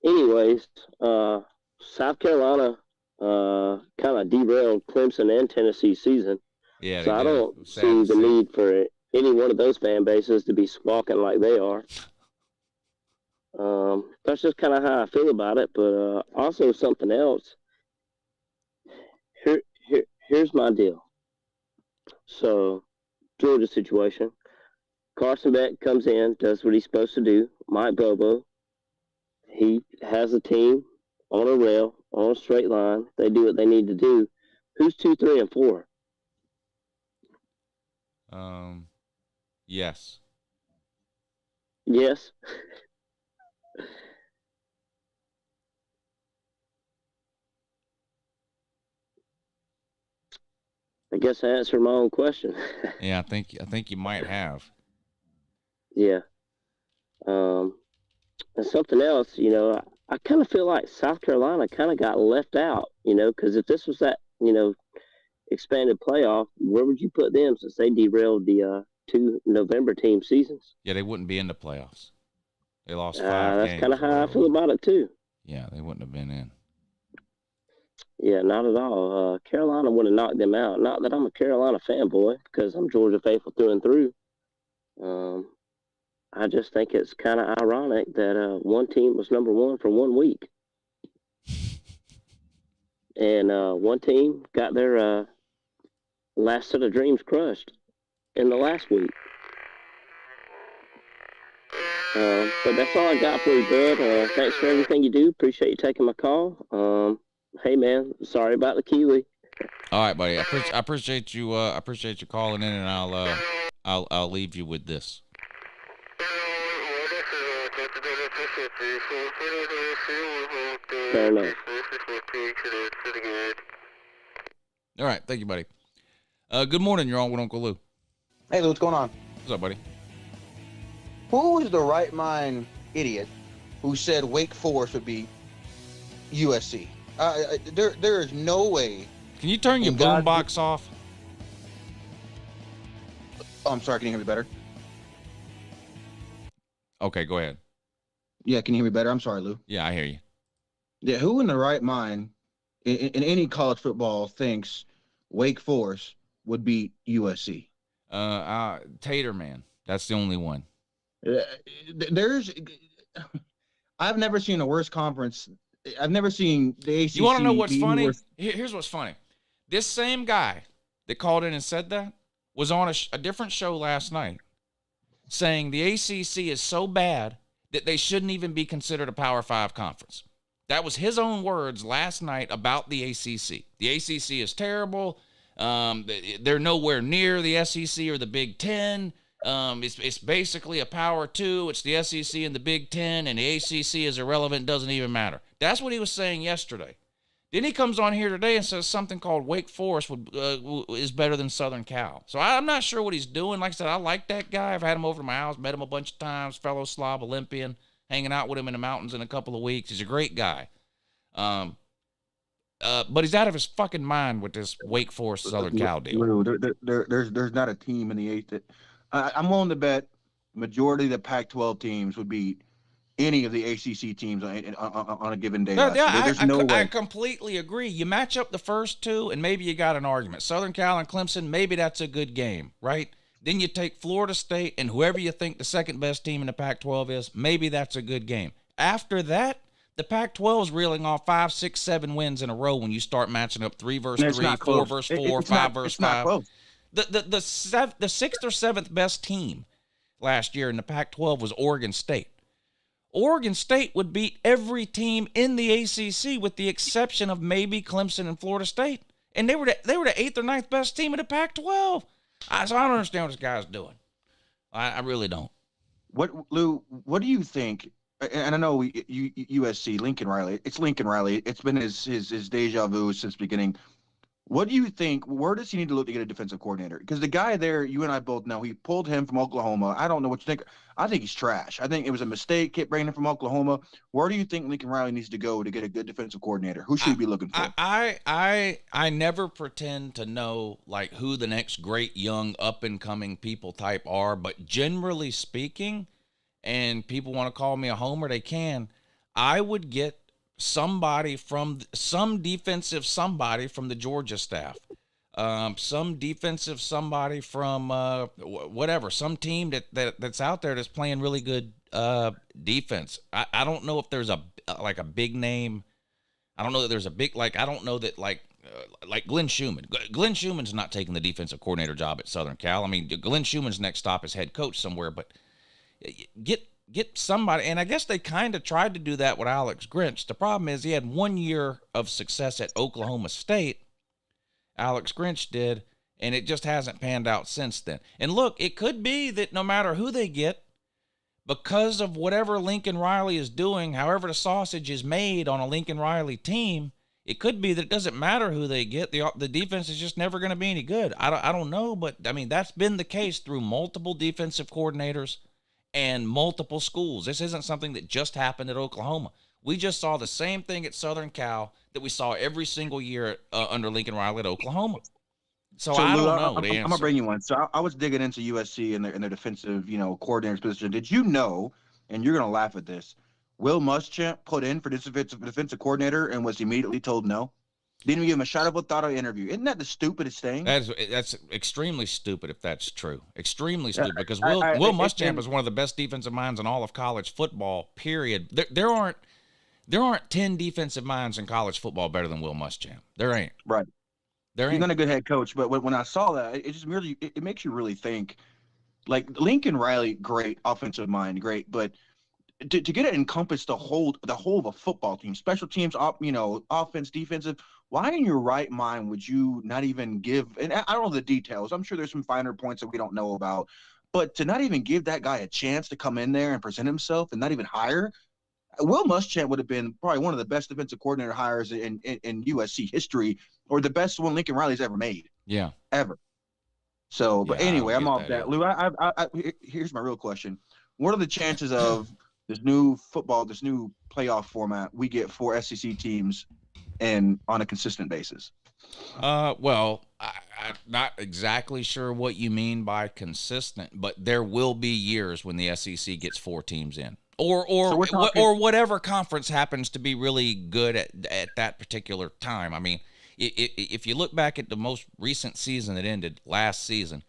anyways, South Carolina kind of derailed Clemson and Tennessee season. Yeah, so I don't see the need for any one of those fan bases to be squawking like they are. That's just kind of how I feel about it. But also something else. Here's my deal. So, Georgia situation. Carson Beck comes in, does what he's supposed to do. Mike Bobo, he has a team on a rail, on a straight line. They do what they need to do. Who's 2, 3, and 4? Yes. Yes. I guess I answered my own question. Yeah, I think you might have. Yeah. And something else, I kind of feel like South Carolina kind of got left out, because if this was that, expanded playoff, where would you put them since they derailed the 2 November team seasons? Yeah, they wouldn't be in the playoffs. They lost 5 that's games. That's kind of how I feel about it, too. Yeah, they wouldn't have been in. Yeah, not at all. Carolina would have knocked them out. Not that I'm a Carolina fanboy, because I'm Georgia faithful through and through. I just think it's kind of ironic that one team was number 1 for 1 week. And one team got their last set of dreams crushed in the last week. But that's all I got for you, bud. Thanks for everything you do. Appreciate you taking my call. Hey, man, sorry about the Kiwi. All right, buddy. I appreciate you. I appreciate you calling in, and I'll leave you with this. Fair enough. All right, thank you, buddy. Good morning. You're on with Uncle Lou. Hey, Lou, what's going on? What's up, buddy? Who is the right mind idiot who said Wake Forest would be USC? There is no way. Can you turn your boombox off? Oh, I'm sorry. Can you hear me better? Okay, go ahead. Yeah, can you hear me better? I'm sorry, Lou. Yeah, I hear you. Yeah, who in the right mind in any college football thinks Wake Forest would beat USC? Tater Man. That's the only one. I've never seen a worse conference. I've never seen the ACC. You want to know what's funny? Worse. Here's what's funny. This same guy that called in and said that was on a different show last night saying the ACC is so bad that they shouldn't even be considered a Power 5 conference. That was his own words last night about the ACC. The ACC is terrible. They're nowhere near the SEC or the Big Ten. It's basically a Power 2. It's the SEC and the Big Ten, and the ACC is irrelevant. Doesn't even matter. That's what he was saying yesterday. Then he comes on here today and says something called Wake Forest is better than Southern Cal. So I'm not sure what he's doing. Like I said, I like that guy. I've had him over to my house, met him a bunch of times, fellow Slav Olympian, hanging out with him in the mountains in a couple of weeks. He's a great guy. But he's out of his fucking mind with this Wake Forest Southern Cal deal. There's not a team in the eighth that I'm willing to bet majority of the Pac-12 teams would beat any of the ACC teams on a given day. There's no way. I completely agree. You match up the first two, and maybe you got an argument. Southern Cal and Clemson, maybe that's a good game, right? Then you take Florida State and whoever you think the second best team in the Pac-12 is, maybe that's a good game. After that, the Pac-12 is reeling off 5, 6, 7 wins in a row when you start matching up 3 versus 3, 4 versus 4, 5 versus 5. The sixth or seventh best team last year in the Pac-12 was Oregon State. Oregon State would beat every team in the ACC with the exception of maybe Clemson and Florida State. And they were the 8th or 9th best team in the Pac-12. So I don't understand what this guy's doing. I really don't. Lou, what do you think? And I know USC, Lincoln Riley. It's Lincoln Riley. It's been his deja vu since the beginning. What do you think? Where does he need to look to get a defensive coordinator? Because the guy there, you and I both know, he pulled him from Oklahoma. I don't know what you think. I think he's trash. I think it was a mistake, kept bringing him from Oklahoma. Where do you think Lincoln Riley needs to go to get a good defensive coordinator? Who should he be looking for? I never pretend to know like who the next great young up and coming people type are, but generally speaking, and people want to call me a homer, they can. I would get somebody from some defensive somebody from the Georgia staff, some defensive somebody from whatever, some team that's out there that's playing really good defense. I don't know if there's a big name. I don't know that there's a big I don't know that like Glenn Schumann. Glenn Schumann's not taking the defensive coordinator job at Southern Cal. I mean, Glenn Schumann's next stop is head coach somewhere, but get somebody, and I guess they kind of tried to do that with Alex Grinch. The problem is he had 1 year of success at Oklahoma State, Alex Grinch did, and it just hasn't panned out since then. And look, it could be that no matter who they get, because of whatever Lincoln Riley is doing, however the sausage is made on a Lincoln Riley team, it could be that it doesn't matter who they get. The defense is just never going to be any good. I don't know, but I mean, that's been the case through multiple defensive coordinators and multiple schools. This isn't something that just happened at Oklahoma. We just saw the same thing at Southern Cal that we saw every single year under Lincoln Riley at Oklahoma. So I don't know. I'm going to bring you one. So I was digging into USC and their defensive, coordinator's position. Did you know, and you're going to laugh at this, Will Muschamp put in for defensive coordinator and was immediately told no? Didn't give him a shot of a thought of interview. Isn't that the stupidest thing? That's extremely stupid if that's true. Extremely stupid, because Will Muschamp is one of the best defensive minds in all of college football, period. There aren't 10 defensive minds in college football better than Will Muschamp. There ain't. Right. There ain't. He's not a good head coach, but when I saw that, it just really it makes you really think. Like Lincoln Riley, great offensive mind, great, but to get it encompass the whole of a football team, special teams, offense, defensive. Why in your right mind would you not even give, and I don't know the details, I'm sure there's some finer points that we don't know about, but to not even give that guy a chance to come in there and present himself and not even hire, Will Muschamp would have been probably one of the best defensive coordinator hires in USC history, or the best one Lincoln Riley's ever made. Yeah. Ever. So, but anyway, I'm off that. Lou, here's my real question. What are the chances of this new playoff format we get 4 SEC teams and on a consistent basis? Well, I'm not exactly sure what you mean by consistent, but there will be years when the SEC gets 4 teams in, or whatever conference happens to be really good at that particular time. I mean, if you look back at the most recent season that ended last season,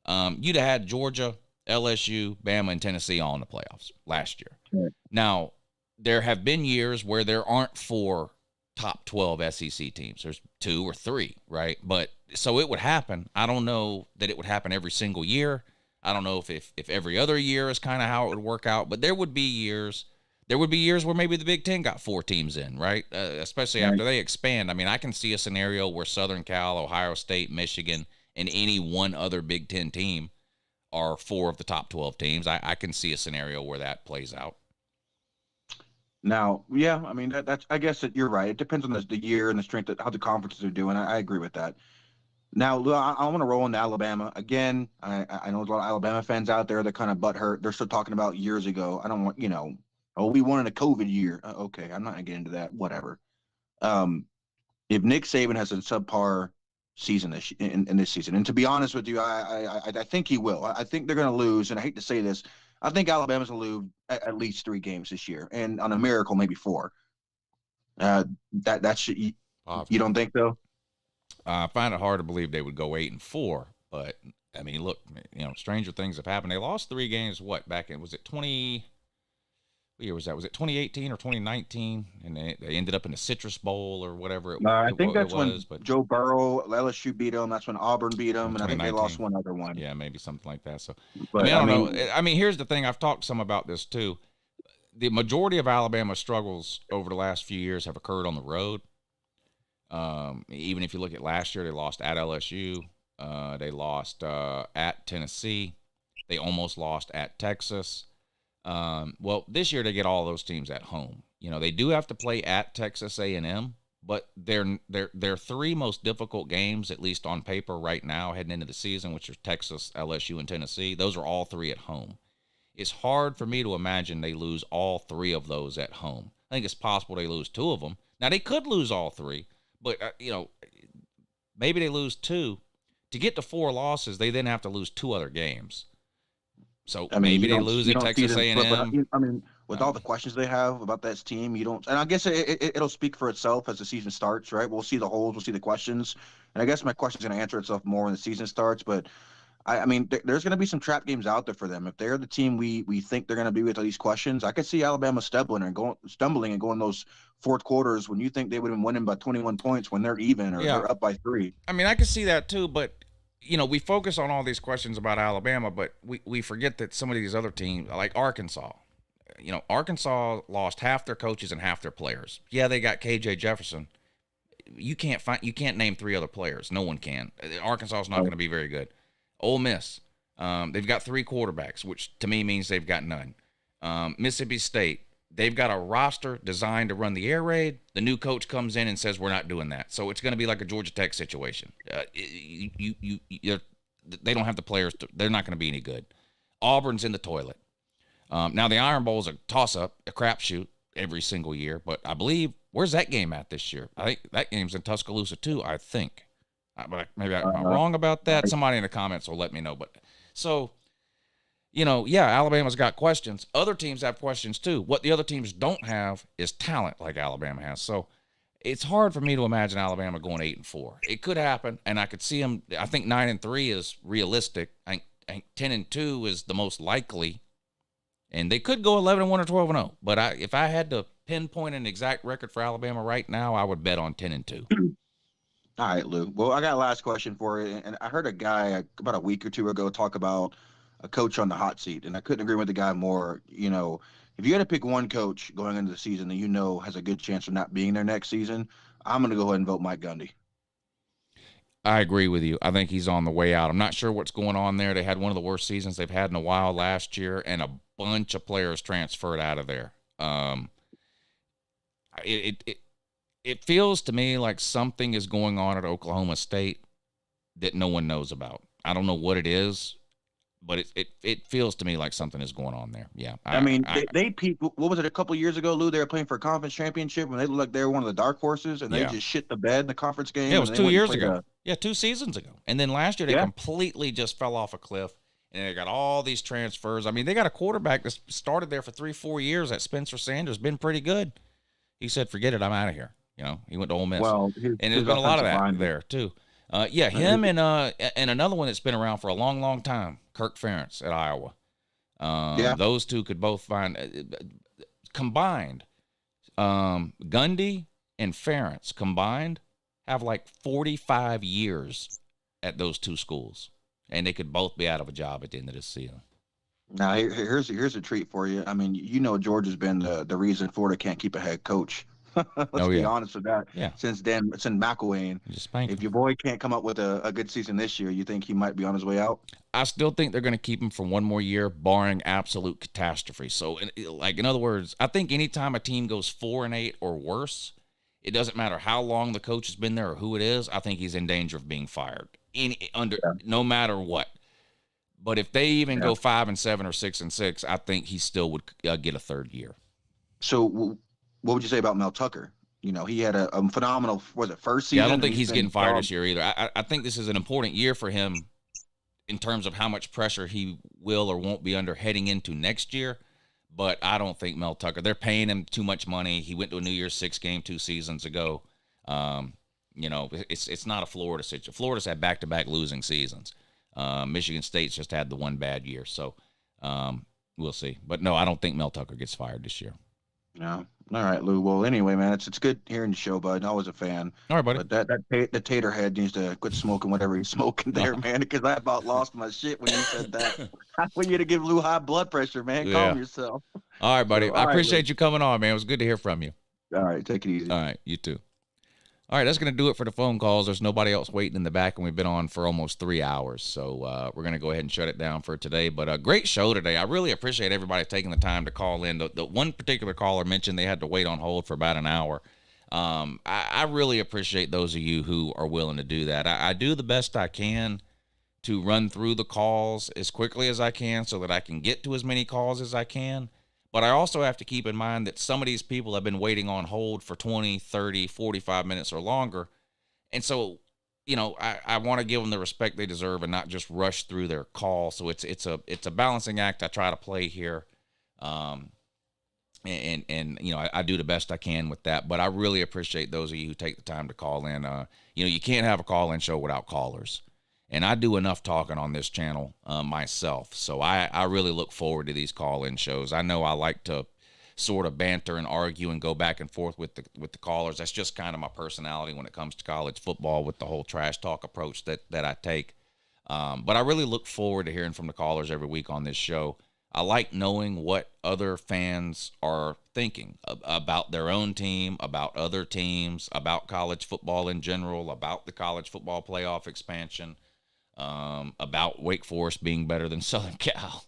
you'd have had Georgia, LSU, Bama, and Tennessee all in the playoffs last year. Right. Now, there have been years where there aren't 4 top 12 SEC teams. There's 2 or 3, right? But so it would happen. I don't know that it would happen every single year. I don't know if every other year is kind of how it would work out, but there would be years where maybe the Big Ten got 4 teams in, right? Especially after they expand. I mean, I can see a scenario where Southern Cal, Ohio State, Michigan, and any one other Big Ten team are 4 of the top 12 teams. I can see a scenario where that plays out. Now, yeah, I mean, that's I guess that you're right. It depends on the year and the strength of how the conferences are doing. I agree with that. Now, Lou, I want to roll into Alabama again. I know there's a lot of Alabama fans out there that kind of butthurt. They're still talking about years ago. I don't want, we won in a COVID year. Okay, I'm not gonna get into that. Whatever. If Nick Saban has a subpar season in this season, and to be honest with you, I think he will. I think they're going to lose, and I hate to say this. I think Alabama's going to lose at least 3 games this year, and on a miracle, maybe 4. That should you don't think so? I find it hard to believe they would go 8-4, but I mean, look, stranger things have happened. They lost 3 games. What was it 20? What year was that? Was it 2018 or 2019? And they ended up in the Citrus Bowl or whatever it was. I think that's when Joe Burrow, LSU beat them. That's when Auburn beat them, and I think they lost one other one. Yeah, maybe something like that. So, but, I don't know. I mean, here's the thing. I've talked some about this too. The majority of Alabama's struggles over the last few years have occurred on the road. Even if you look at last year, they lost at LSU. They lost at Tennessee. They almost lost at Texas. Well, this year they get all those teams at home. They do have to play at Texas A&M, but their three most difficult games, at least on paper right now, heading into the season, which are Texas, LSU, and Tennessee, those are all three at home. It's hard for me to imagine they lose all three of those at home. I think it's possible they lose two of them. Now, they could lose all three, but, maybe they lose two. To get to 4 losses, they then have to lose 2 other games. So maybe they lose at Texas A&M. I mean, with all the questions they have about that team, you don't. And I guess it'll speak for itself as the season starts, right? We'll see the holes, we'll see the questions, and I guess my question's going to answer itself more when the season starts. But I mean, there's going to be some trap games out there for them. If they're the team we think they're going to be with all these questions, I could see Alabama stumbling and going those fourth quarters when you think they would have been winning by 21 points when they're even or they're up by 3. I mean, I could see that too, but we focus on all these questions about Alabama, but we forget that some of these other teams, like Arkansas, Arkansas lost half their coaches and half their players. Yeah, they got KJ Jefferson. You can't name 3 other players. No one can. Arkansas is not going to be very good. Ole Miss, they've got 3 quarterbacks, which to me means they've got none. Mississippi State, they've got a roster designed to run the air raid. The new coach comes in and says, we're not doing that. So it's going to be like a Georgia Tech situation. They don't have the players. They're not going to be any good. Auburn's in the toilet. Now, the Iron Bowl is a toss-up, a crapshoot every single year. But I believe, where's that game at this year? I think that game's in Tuscaloosa too, I think. But maybe I'm wrong about that. Somebody in the comments will let me know. But so, Alabama's got questions. Other teams have questions too. What the other teams don't have is talent like Alabama has. So it's hard for me to imagine Alabama going 8-4. It could happen, and I could see them. I think 9-3 is realistic. I think 10-2 is the most likely, and they could go 11-1 or 12-0. But if I had to pinpoint an exact record for Alabama right now, I would bet on 10-2. All right, Lou. Well, I got a last question for you. And I heard a guy about a week or 2 ago talk about a coach on the hot seat. And I couldn't agree with the guy more. If you had to pick one coach going into the season that has a good chance of not being there next season, I'm going to go ahead and vote Mike Gundy. I agree with you. I think he's on the way out. I'm not sure what's going on there. They had one of the worst seasons they've had in a while last year, and a bunch of players transferred out of there. It feels to me like something is going on at Oklahoma State that no one knows about. I don't know what it is, but it feels to me like something is going on there. Yeah. They peaked, what was it, a couple of years ago, Lou? They were playing for a conference championship, and they looked like they were one of the dark horses, and they just shit the bed in the conference game. Yeah, it was 2 years ago. 2 seasons ago. And then last year they completely just fell off a cliff, and they got all these transfers. I mean, they got a quarterback that started there for 3-4 years at Spencer Sanders, been pretty good. He said, forget it, I'm out of here. He went to Ole Miss. Well, and there's been a lot of that there, too. Him and another one that's been around for a long, long time, Kirk Ferentz at Iowa. Those two could both find combined. Gundy and Ferentz combined have like 45 years at those 2 schools, and they could both be out of a job at the end of this season. Now, here's a treat for you. I mean, Georgia's been the reason Florida can't keep a head coach. Let's be honest with that. Yeah. Since McElwain, if your boy can't come up with a good season this year, you think he might be on his way out? I still think they're going to keep him for one more year, barring absolute catastrophe. So, in other words, I think anytime a team goes 4-8 or worse, it doesn't matter how long the coach has been there or who it is. I think he's in danger of being fired no matter what. But if they even go 5-7 or 6-6, I think he still would get a third year. So, what would you say about Mel Tucker? He had a phenomenal, first season? Yeah, I don't think he's getting fired this year either. I think this is an important year for him in terms of how much pressure he will or won't be under heading into next year. But I don't think Mel Tucker, they're paying him too much money. He went to a New Year's Six game 2 seasons ago. It's not a Florida situation. Florida's had back-to-back losing seasons. Michigan State's just had the one bad year. So we'll see. But no, I don't think Mel Tucker gets fired this year. No. All right, Lou. Well, anyway, man, it's good hearing the show, bud. I was a fan. All right, buddy. But the tater head needs to quit smoking whatever he's smoking there, man, because I about lost my shit when you said that. I want you to give Lou high blood pressure, man. Calm yourself. All right, buddy. I appreciate you coming on, man. It was good to hear from you. All right, take it easy. All right, you too. All right, that's going to do it for the phone calls. There's nobody else waiting in the back, and we've been on for almost 3 hours. So we're going to go ahead and shut it down for today. But a great show today. I really appreciate everybody taking the time to call in. The one particular caller mentioned they had to wait on hold for about an hour. I really appreciate those of you who are willing to do that. I do the best I can to run through the calls as quickly as I can so that I can get to as many calls as I can. But I also have to keep in mind that some of these people have been waiting on hold for 20, 30, 45 minutes or longer. And so, I want to give them the respect they deserve and not just rush through their call. So it's a balancing act I try to play here. I do the best I can with that, but I really appreciate those of you who take the time to call in. You can't have a call-in show without callers. And I do enough talking on this channel myself. So I really look forward to these call-in shows. I know I like to sort of banter and argue and go back and forth with the callers. That's just kind of my personality when it comes to college football with the whole trash talk approach that I take. But I really look forward to hearing from the callers every week on this show. I like knowing what other fans are thinking about their own team, about other teams, about college football in general, about the college football playoff expansion. About Wake Forest being better than Southern Cal,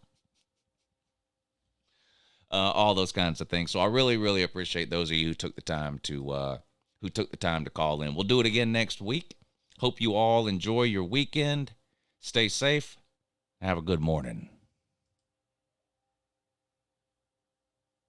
all those kinds of things. So I really, really appreciate those of you who took the time to call in. We'll do it again next week. Hope you all enjoy your weekend. Stay safe. Have a good morning.